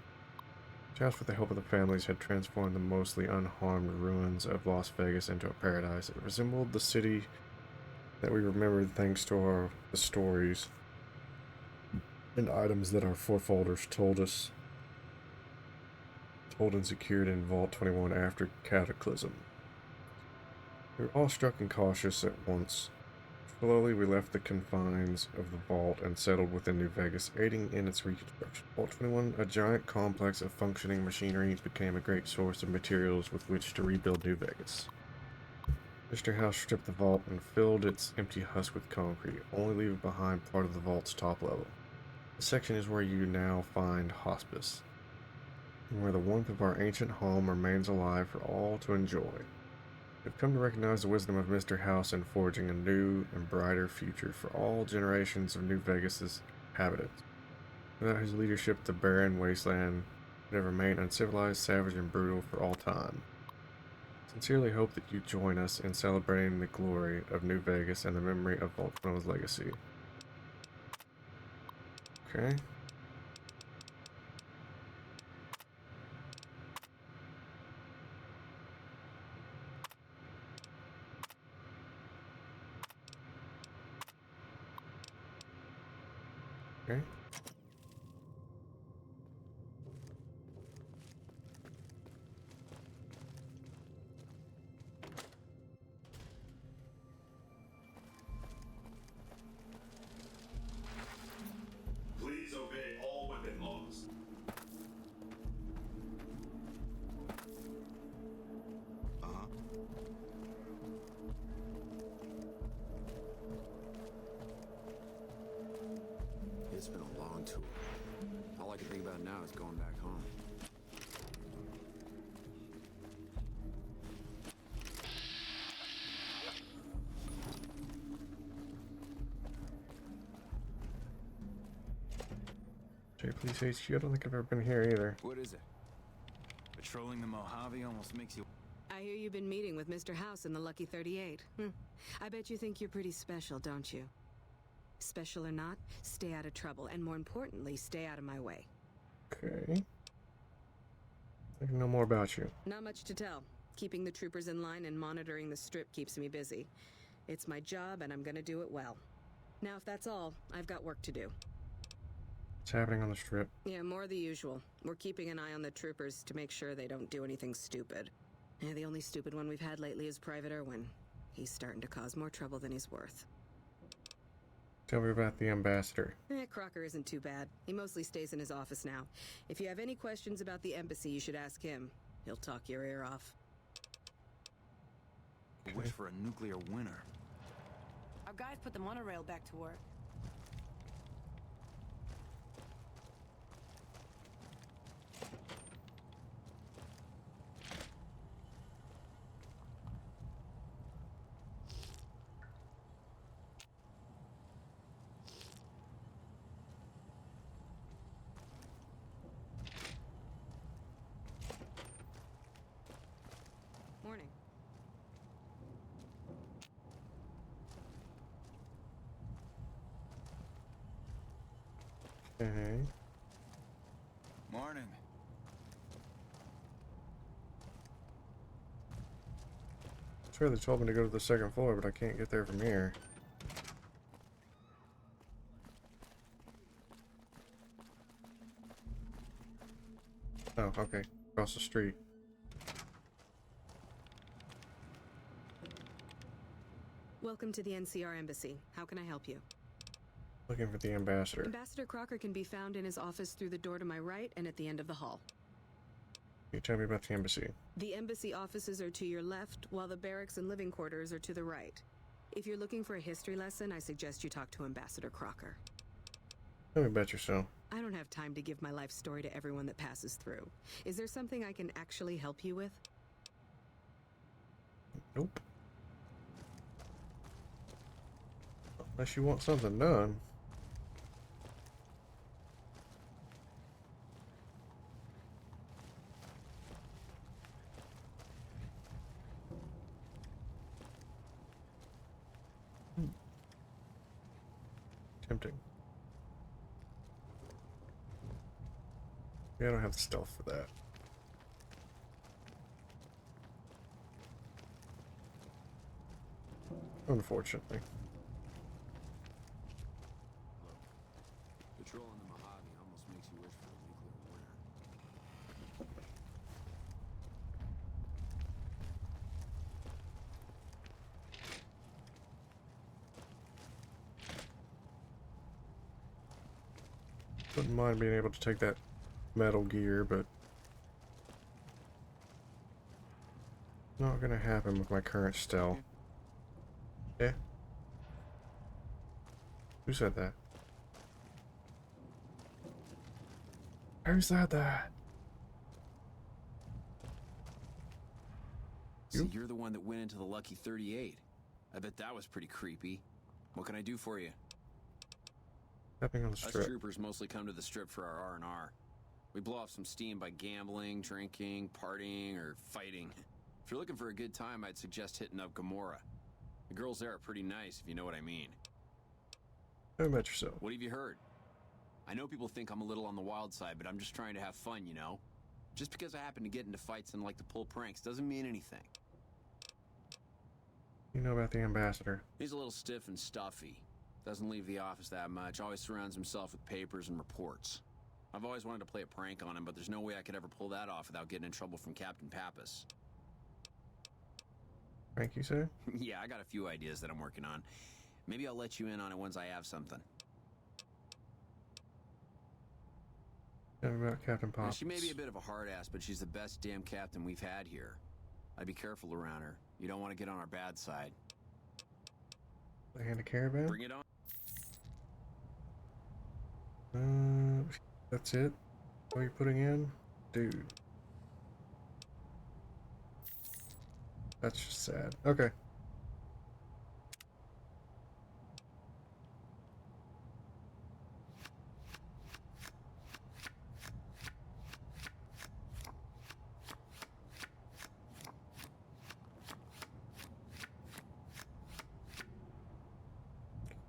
Mr. House, with the help of the families, had transformed the mostly unharmed ruins of Las Vegas into a paradise. It resembled the city that we remembered thanks to the stories and items that our forefathers told and secured in Vault 21 after Cataclysm. We were awestruck and cautious at once. Slowly we left the confines of the vault and settled within New Vegas, aiding in its reconstruction. Vault 21, a giant complex of functioning machinery, became a great source of materials with which to rebuild New Vegas. Mr. House stripped the vault and filled its empty husk with concrete, only leaving behind part of the vault's top level. This section is where you now find Hospice, and where the warmth of our ancient home remains alive for all to enjoy. We've come to recognize the wisdom of Mr. House in forging a new and brighter future for all generations of New Vegas's inhabitants. Without his leadership, the barren wasteland would have remained uncivilized, savage, and brutal for all time. Sincerely hope that you join us in celebrating the glory of New Vegas and the memory of Vault 21's legacy. Okay. Okay. Please obey all weapon laws. It's been a long tour. All I can think about now is going back home. Police HQ, I don't think I've ever been here either. What is it? Patrolling the Mojave almost makes you... I hear you've been meeting with Mr. House in the Lucky 38. I bet you think you're pretty special, don't you? Special or not, stay out of trouble, and more importantly, stay out of my way. Okay. I can know more about you. Not much to tell. Keeping the troopers in line and monitoring the strip keeps me busy. It's my job, and I'm gonna do it well. Now, if that's all, I've got work to do. What's happening on the strip? Yeah, more of the usual. We're keeping an eye on the troopers to make sure they don't do anything stupid. Yeah, the only stupid one we've had lately is Private Irwin. He's starting to cause more trouble than he's worth. Tell me about the ambassador. Crocker isn't too bad. He mostly stays in his office now. If you have any questions about the embassy, you should ask him. He'll talk your ear off. A wish for a nuclear winter. Our guys put the monorail back to work. Morning. Okay. Morning. I swear they told me to go to the second floor, but I can't get there from here. Oh, okay. Across the street. Welcome to the NCR Embassy. How can I help you? Looking for the ambassador. Ambassador Crocker can be found in his office through the door to my right and at the end of the hall. Can you tell me about the embassy? The embassy offices are to your left, while the barracks and living quarters are to the right. If you're looking for a history lesson, I suggest you talk to Ambassador Crocker. Tell me about yourself. I don't have time to give my life story to everyone that passes through. Is there something I can actually help you with? Nope. Unless you want something done. Tempting. Yeah, I don't have the stealth for that. Unfortunately. Patrolling the Mojave almost makes you wish for a nuclear winter. Wouldn't mind being able to take that Metal Gear, but not gonna happen with my current stealth. Yeah. Who said that? Who said that? So you're the one that went into the Lucky 38. I bet that was pretty creepy. What can I do for you? Stepping on the strip. Us troopers mostly come to the strip for our R&R. We blow off some steam by gambling, drinking, partying, or fighting. If you're looking for a good time, I'd suggest hitting up Gomorrah. The girls there are pretty nice, if you know what I mean. How about yourself? What have you heard? I know people think I'm a little on the wild side, but I'm just trying to have fun, you know? Just because I happen to get into fights and like to pull pranks doesn't mean anything. You know about the ambassador? He's a little stiff and stuffy. Doesn't leave the office that much, always surrounds himself with papers and reports. I've always wanted to play a prank on him, but there's no way I could ever pull that off without getting in trouble from Captain Pappas. Prank, you say? Yeah, I got a few ideas that I'm working on. Maybe I'll let you in on it once I have something. Tell me about Captain Pappas. She may be a bit of a hard ass, but she's the best damn captain we've had here. I'd be careful around her. You don't want to get on our bad side. Land a caravan? Bring it on. That's it? What are you putting in? Dude. That's just sad. Okay.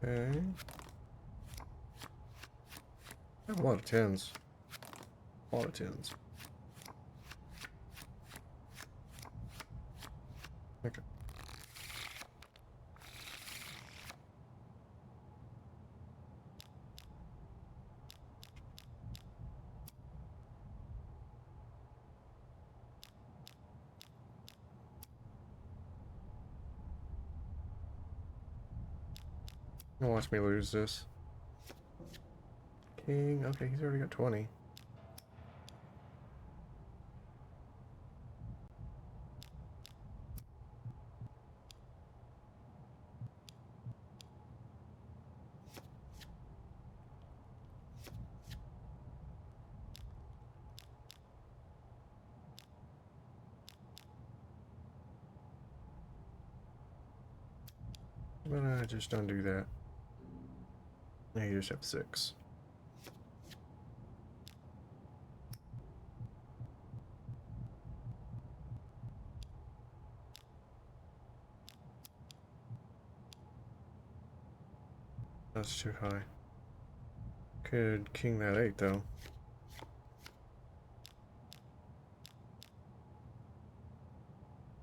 Okay. I have a lot of tins. A lot of tins. Okay. Don't watch me lose this. King. Okay, he's already got 20. But I just don't do that. Now you just have 6. That's too high. Could king that 8 though.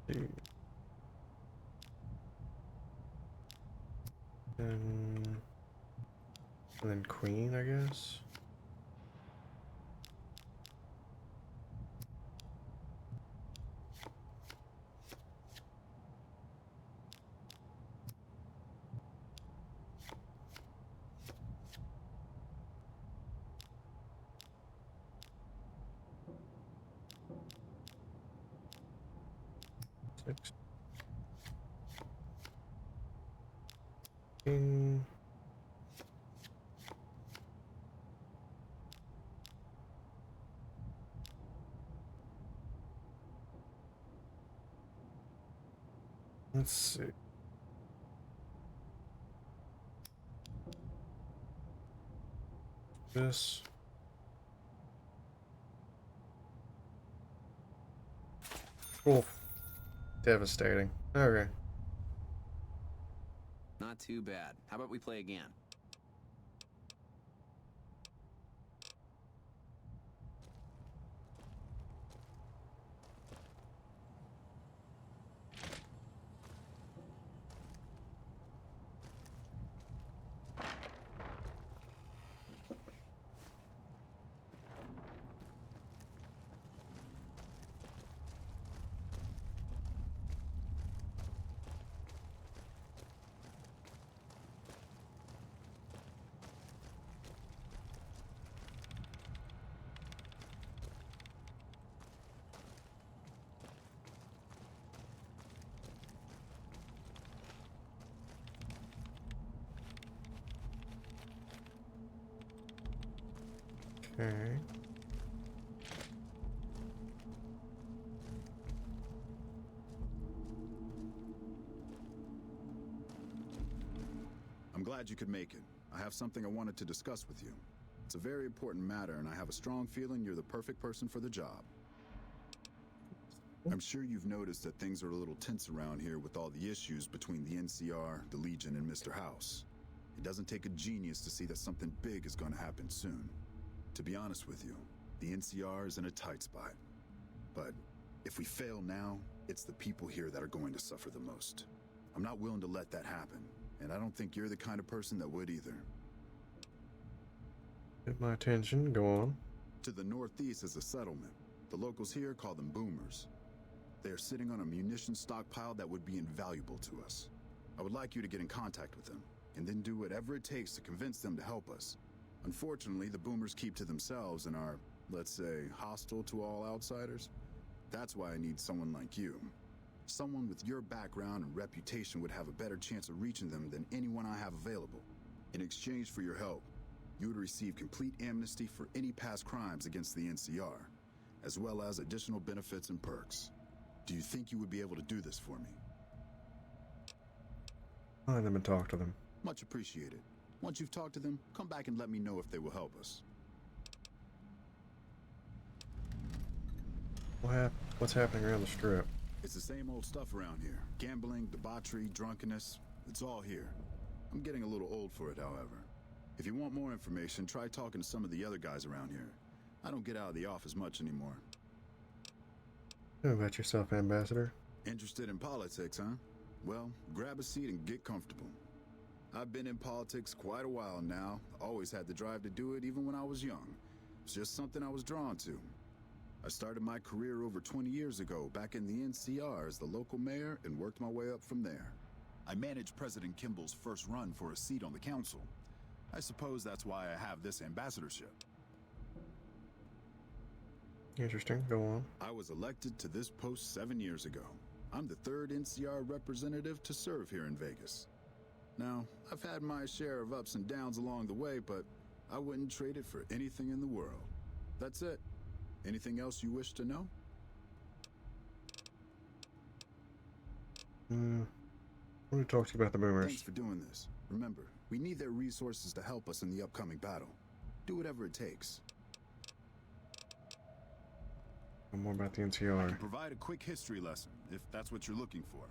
Dude. And then queen, I guess. Six. King. Let's see. This. Cool. Devastating. Okay. Not too bad. How about we play again? Okay. I'm glad you could make it. I have something I wanted to discuss with you. It's a very important matter, and I have a strong feeling you're the perfect person for the job. I'm sure you've noticed that things are a little tense around here with all the issues between the NCR, the Legion, and Mr. House. It doesn't take a genius to see that something big is going to happen soon. To be honest with you, the NCR is in a tight spot. But if we fail now, it's the people here that are going to suffer the most. I'm not willing to let that happen, and I don't think you're the kind of person that would either. Get my attention, go on. To the northeast is a settlement. The locals here call them boomers. They are sitting on a munition stockpile that would be invaluable to us. I would like you to get in contact with them, and then do whatever it takes to convince them to help us. Unfortunately, the boomers keep to themselves and are, let's say, hostile to all outsiders. That's why I need someone like you. Someone with your background and reputation would have a better chance of reaching them than anyone I have available. In exchange for your help, you would receive complete amnesty for any past crimes against the NCR, as well as additional benefits and perks. Do you think you would be able to do this for me? Find them and talk to them. Much appreciated. Once you've talked to them, come back and let me know if they will help us. What's happening around the strip? It's the same old stuff around here. Gambling, debauchery, drunkenness. It's all here. I'm getting a little old for it, however. If you want more information, try talking to some of the other guys around here. I don't get out of the office much anymore. How about yourself, Ambassador? Interested in politics, huh? Well, grab a seat and get comfortable. I've been in politics quite a while now. Always had the drive to do it even when I was young. It's just something I was drawn to. I started my career over 20 years ago back in the NCR as the local mayor and worked my way up from there. I managed President Kimball's first run for a seat on the council. I suppose that's why I have this ambassadorship. Interesting, go on. I was elected to this post 7 years ago. I'm the third NCR representative to serve here in Vegas. Now, I've had my share of ups and downs along the way, but I wouldn't trade it for anything in the world. That's it. Anything else you wish to know? I want to talk to you about the boomers. Thanks for doing this. Remember, we need their resources to help us in the upcoming battle. Do whatever it takes. More about the I NCR. can provide a quick history lesson, if that's what you're looking for.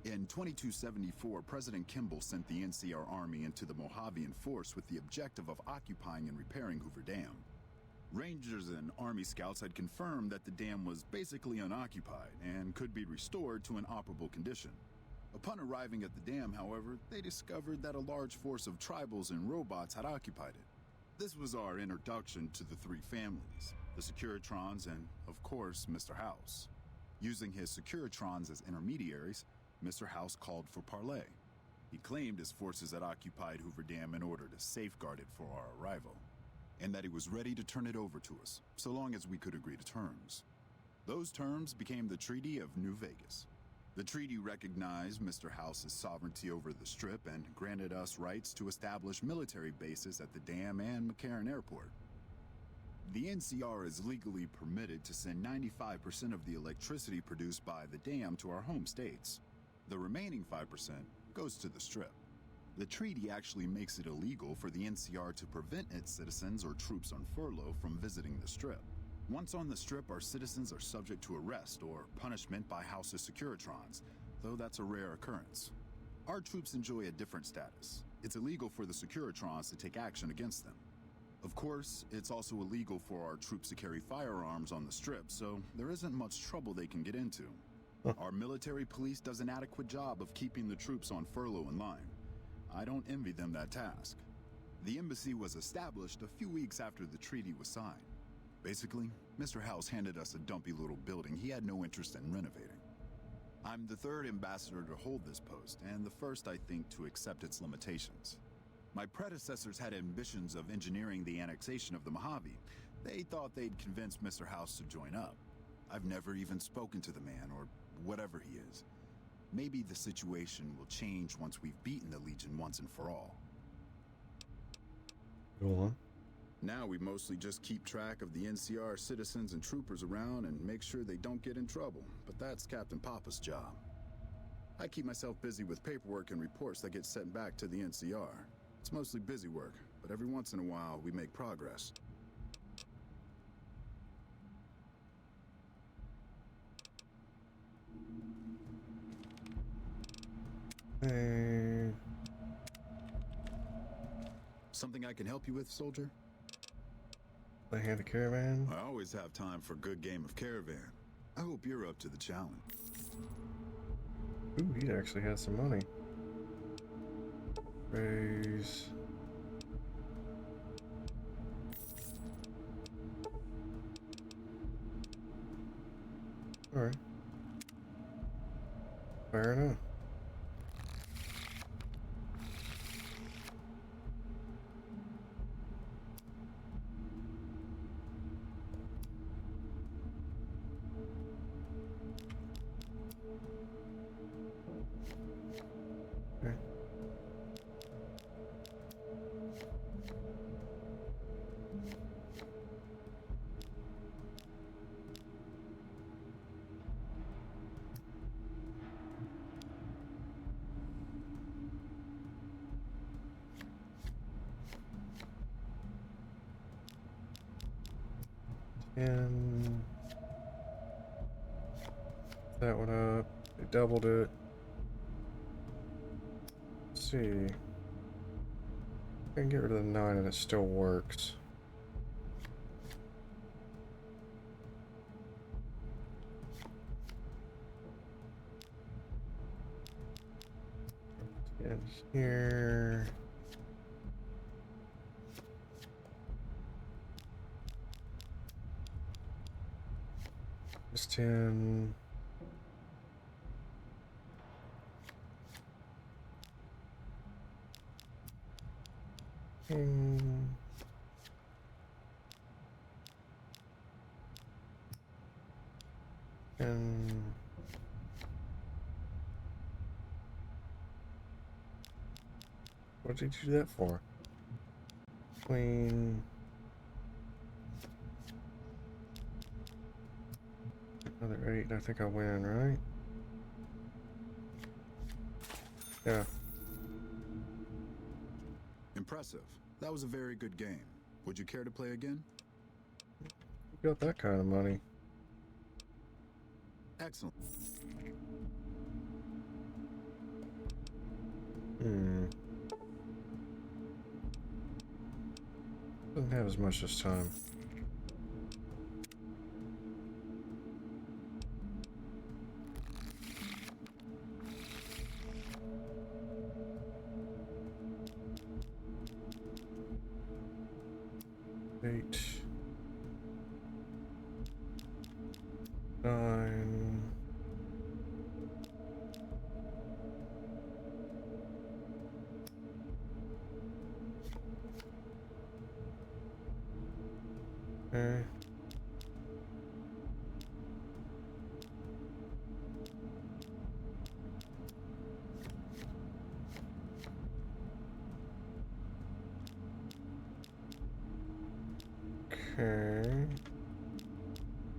In 2274, President Kimball sent the NCR Army into the Mojavian Force with the objective of occupying and repairing Hoover Dam. Rangers and Army scouts had confirmed that the dam was basically unoccupied and could be restored to an operable condition. Upon arriving at the dam, however, they discovered that a large force of tribals and robots had occupied it. This was our introduction to the three families, the Securitrons and, of course, Mr. House. Using his Securitrons as intermediaries, Mr. House called for parley. He claimed his forces had occupied Hoover Dam in order to safeguard it for our arrival, and that he was ready to turn it over to us, so long as we could agree to terms. Those terms became the Treaty of New Vegas. The treaty recognized Mr. House's sovereignty over the Strip and granted us rights to establish military bases at the dam and McCarran Airport. The NCR is legally permitted to send 95% of the electricity produced by the dam to our home states. The remaining 5% goes to the Strip. The treaty actually makes it illegal for the NCR to prevent its citizens or troops on furlough from visiting the Strip. Once on the Strip, our citizens are subject to arrest or punishment by House's Securitrons, though that's a rare occurrence. Our troops enjoy a different status. It's illegal for the Securitrons to take action against them. Of course, it's also illegal for our troops to carry firearms on the strip, so there isn't much trouble they can get into. Our military police does an adequate job of keeping the troops on furlough in line. I don't envy them that task. The embassy was established a few weeks after the treaty was signed. Basically, Mr. House handed us a dumpy little building he had no interest in renovating. I'm the third ambassador to hold this post, and the first, I think, to accept its limitations. My predecessors had ambitions of engineering the annexation of the Mojave. They thought they'd convince Mr. House to join up. I've never even spoken to the man, or whatever he is. Maybe the situation will change once we've beaten the Legion once and for all. Go on. Now we mostly just keep track of the NCR citizens and troopers around and make sure they don't get in trouble, but that's Captain Papa's job. I keep myself busy with paperwork and reports that get sent back to the NCR. It's mostly busy work, but every once in a while we make progress. Hey. Something I can help you with, soldier? Play hand of Caravan? I always have time for a good game of Caravan. I hope you're up to the challenge. Ooh, he actually has some money. Raise. Alright. Fair enough. Okay. And that one up. They doubled it. Let's see. I can get rid of the 9 and it still works. And here. Just 10. And what did you do that for? Queen. Another 8. I think I win, right? Yeah. Impressive. That was a very good game. Would you care to play again? You got that kind of money. Excellent. Doesn't have as much this time. Eight. 9. Okay. Okay.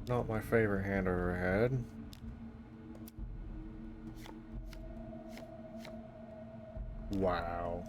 Not my favorite hand I've ever had. Wow.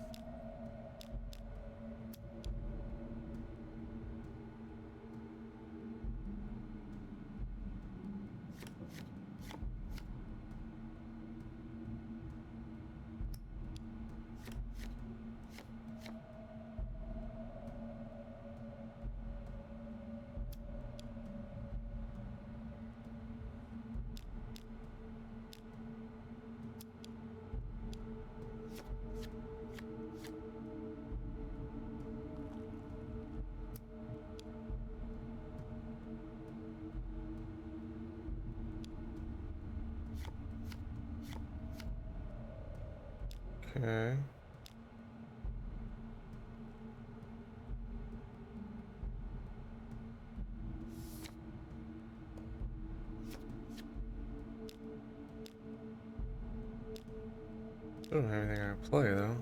Okay. I don't have anything I can play though.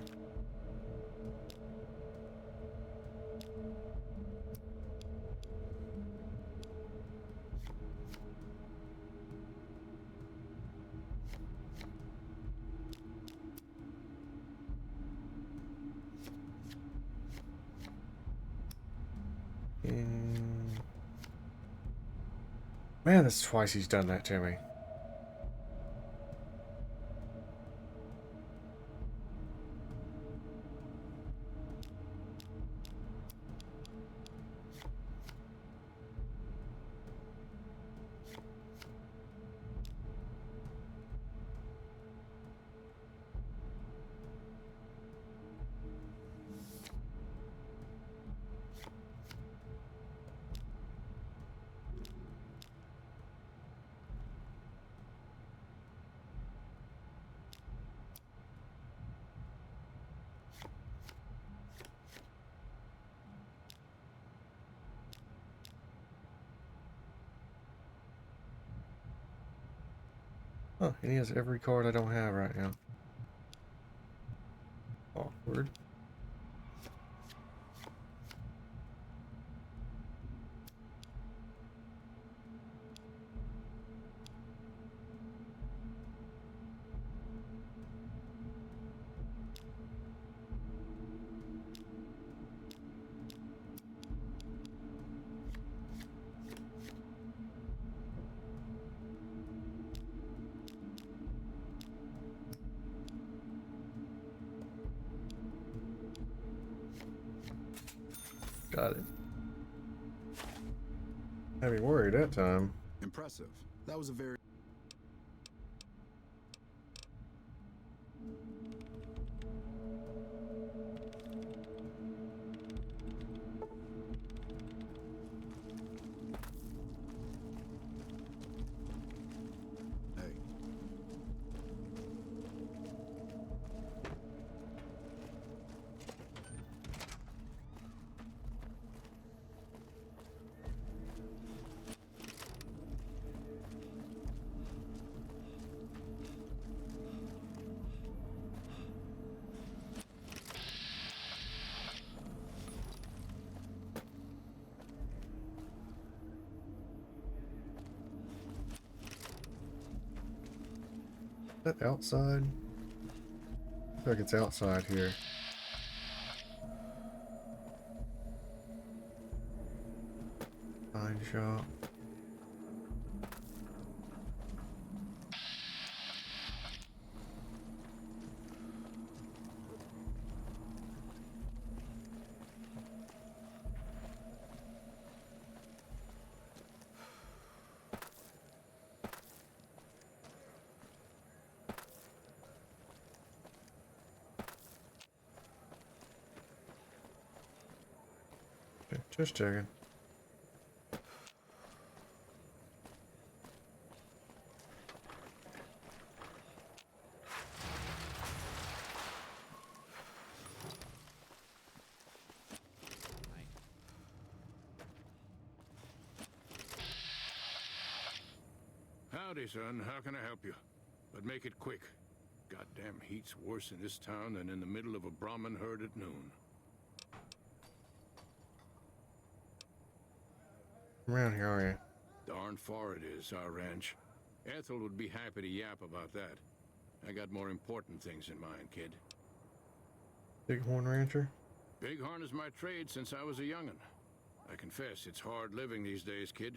Man, that's twice he's done that to me. Oh, and he has every card I don't have right now. Awkward. Got it. Had me worried that time. Impressive. That was a very... Is that outside? I feel like it's outside here. Pine shop. Just checking. Howdy, son. How can I help you? But make it quick. Goddamn heat's worse in this town than in the middle of a Brahmin herd at noon. Around here, are you? Darn far it is, our ranch. Ethel would be happy to yap about that. I got more important things in mind, kid. Bighorn Rancher? Bighorn is my trade since I was a young'un. I confess, it's hard living these days, kid.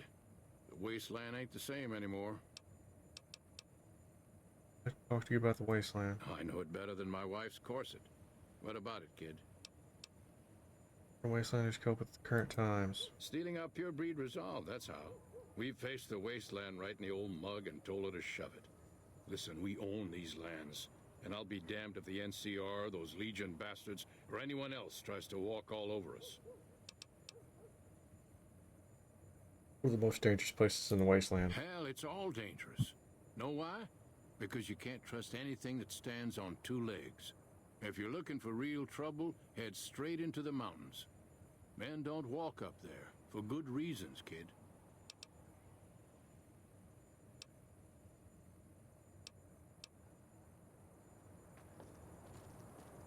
The wasteland ain't the same anymore. Let's talk to you about the wasteland. I know it better than my wife's corset. What about it, kid? The wastelanders cope with the current times. Stealing our pure breed resolve, that's how. We've faced the wasteland right in the old mug and told her to shove it. Listen, we own these lands, and I'll be damned if the NCR, those Legion bastards, or anyone else tries to walk all over us. One of the most dangerous places in the wasteland. Hell, it's all dangerous. Know why? Because you can't trust anything that stands on two legs. If you're looking for real trouble, head straight into the mountains. Men don't walk up there, for good reasons, kid.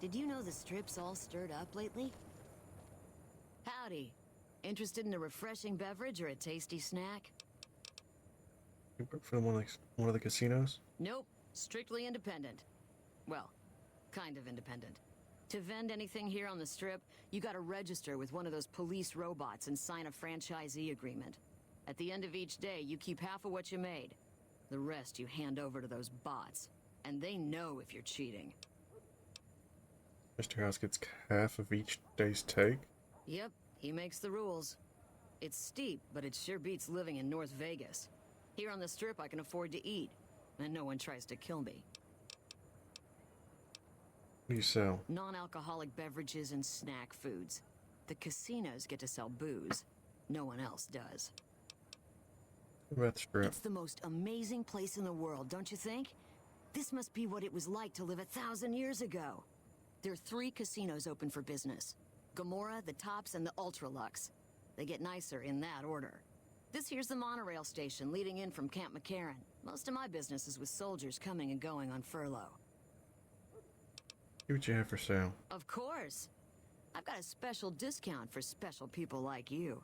Did you know the Strip's all stirred up lately? Howdy. Interested in a refreshing beverage or a tasty snack? From one of the casinos? Nope. Strictly independent. Well, kind of independent. To vend anything here on the Strip, you gotta register with one of those police robots and sign a franchisee agreement. At the end of each day, you keep half of what you made. The rest you hand over to those bots. And they know if you're cheating. Mr. House gets half of each day's take? Yep, he makes the rules. It's steep, but it sure beats living in North Vegas. Here on the Strip, I can afford to eat, and no one tries to kill me. What do you sell? Non-alcoholic beverages and snack foods. The casinos get to sell booze. No one else does. What about the Strip? It's the most amazing place in the world, don't you think? This must be what it was like to live 1,000 years ago. There are 3 casinos open for business. Gomorrah, the Tops, and the Ultralux. They get nicer in that order. This here's the monorail station leading in from Camp McCarran. Most of my business is with soldiers coming and going on furlough. See what you have for sale. Of course. I've got a special discount for special people like you.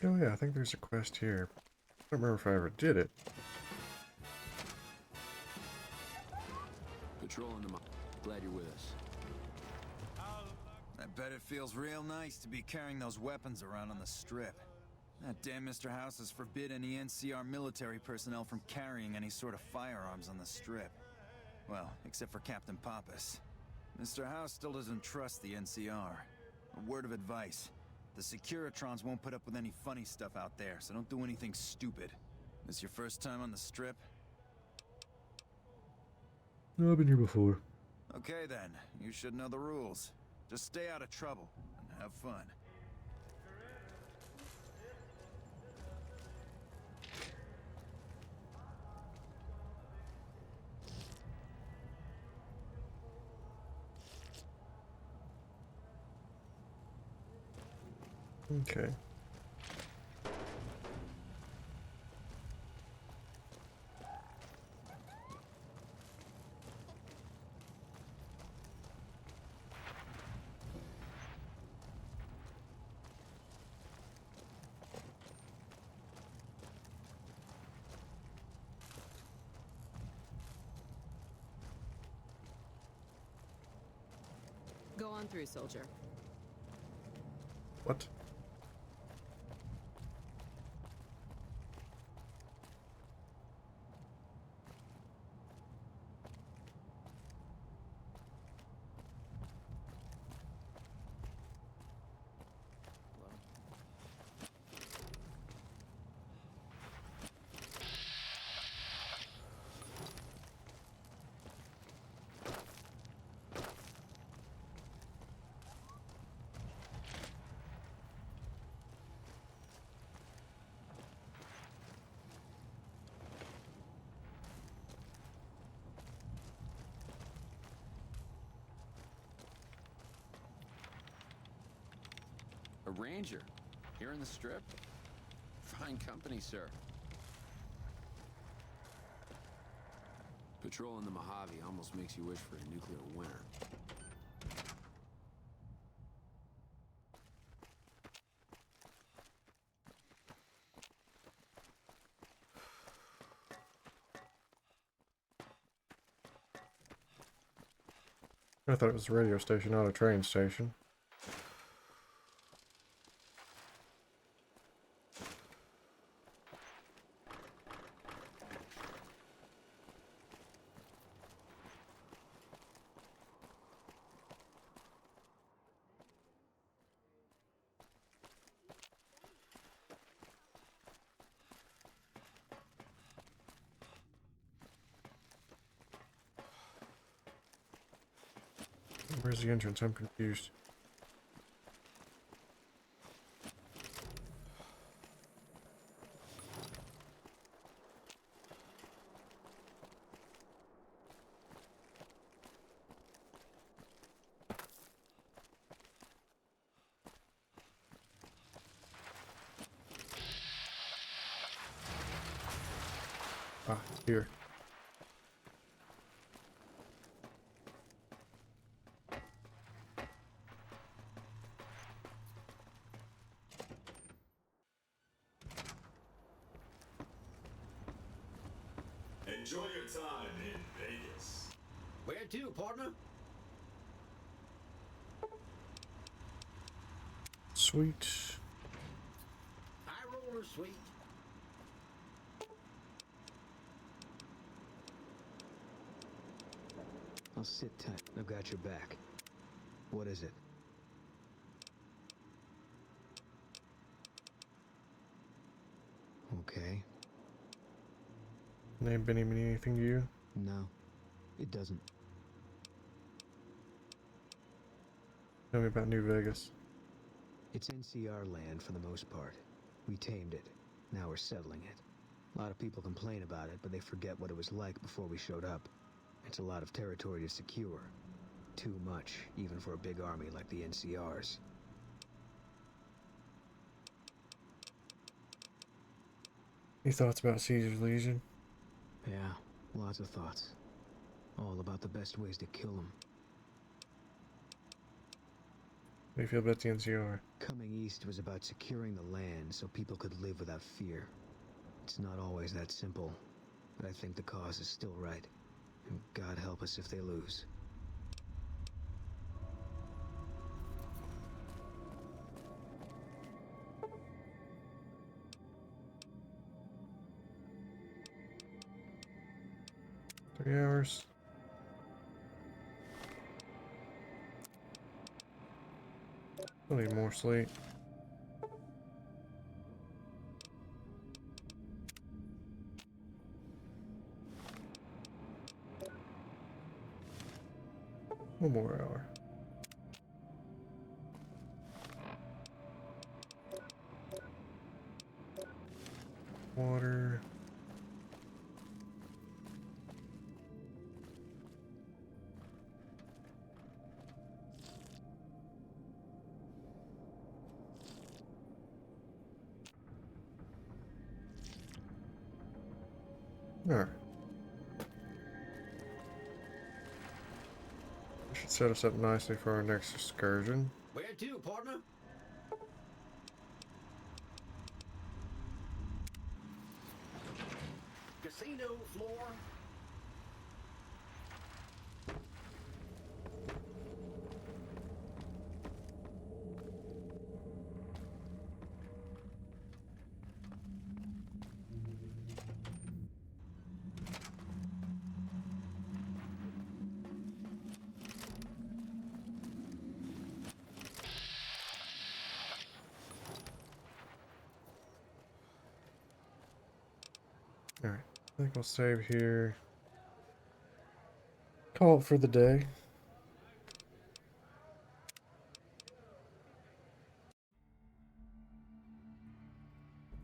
Oh yeah, I think there's a quest here. I don't remember if I ever did it. Patrolling them. Glad you're with us. I bet it feels real nice to be carrying those weapons around on the Strip. That damn Mr. House has forbid any NCR military personnel from carrying any sort of firearms on the Strip. Well, except for Captain Pappas. Mr. House still doesn't trust the NCR. A word of advice. The Securitrons won't put up with any funny stuff out there, so don't do anything stupid. This your first time on the Strip? No, I've been here before. Okay then, you should know the rules. Just stay out of trouble, and have fun. Okay. Go on through, soldier. What? A ranger? Here in the Strip? Fine company, sir. Patrolling the Mojave almost makes you wish for a nuclear winter. I thought it was a radio station, not a train station. Where's the entrance? I'm confused. Ah, here. Enjoy your time in Vegas. Where to, partner? Sweet. High roller, sweet. I'll sit tight. I've got your back. What is it? Okay. Name Benny mean anything to you? No, it doesn't. Tell me about New Vegas. It's NCR land for the most part. We tamed it. Now we're settling it. A lot of people complain about it, but they forget what it was like before we showed up. It's a lot of territory to secure. Too much, even for a big army like the NCR's. Any thoughts about Caesar's Legion? Yeah, lots of thoughts. All about the best ways to kill them. How do you feel about the NCR? Coming east was about securing the land so people could live without fear. It's not always that simple, but I think the cause is still right. And God help us if they lose. Three hours. I'll need more sleep. One more hour. Water. Alright. Should set us up nicely for our next excursion. Where to, partner? Casino floor. Alright, I think we'll save here. Call it for the day.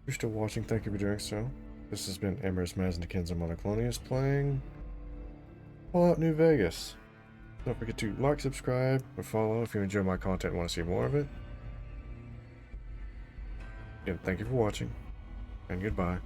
If you're still watching, thank you for doing so. This has been Emyris, Masnokinza, Monoclonius playing Fallout New Vegas. Don't forget to like, subscribe, or follow if you enjoy my content and want to see more of it. Again, thank you for watching, and goodbye.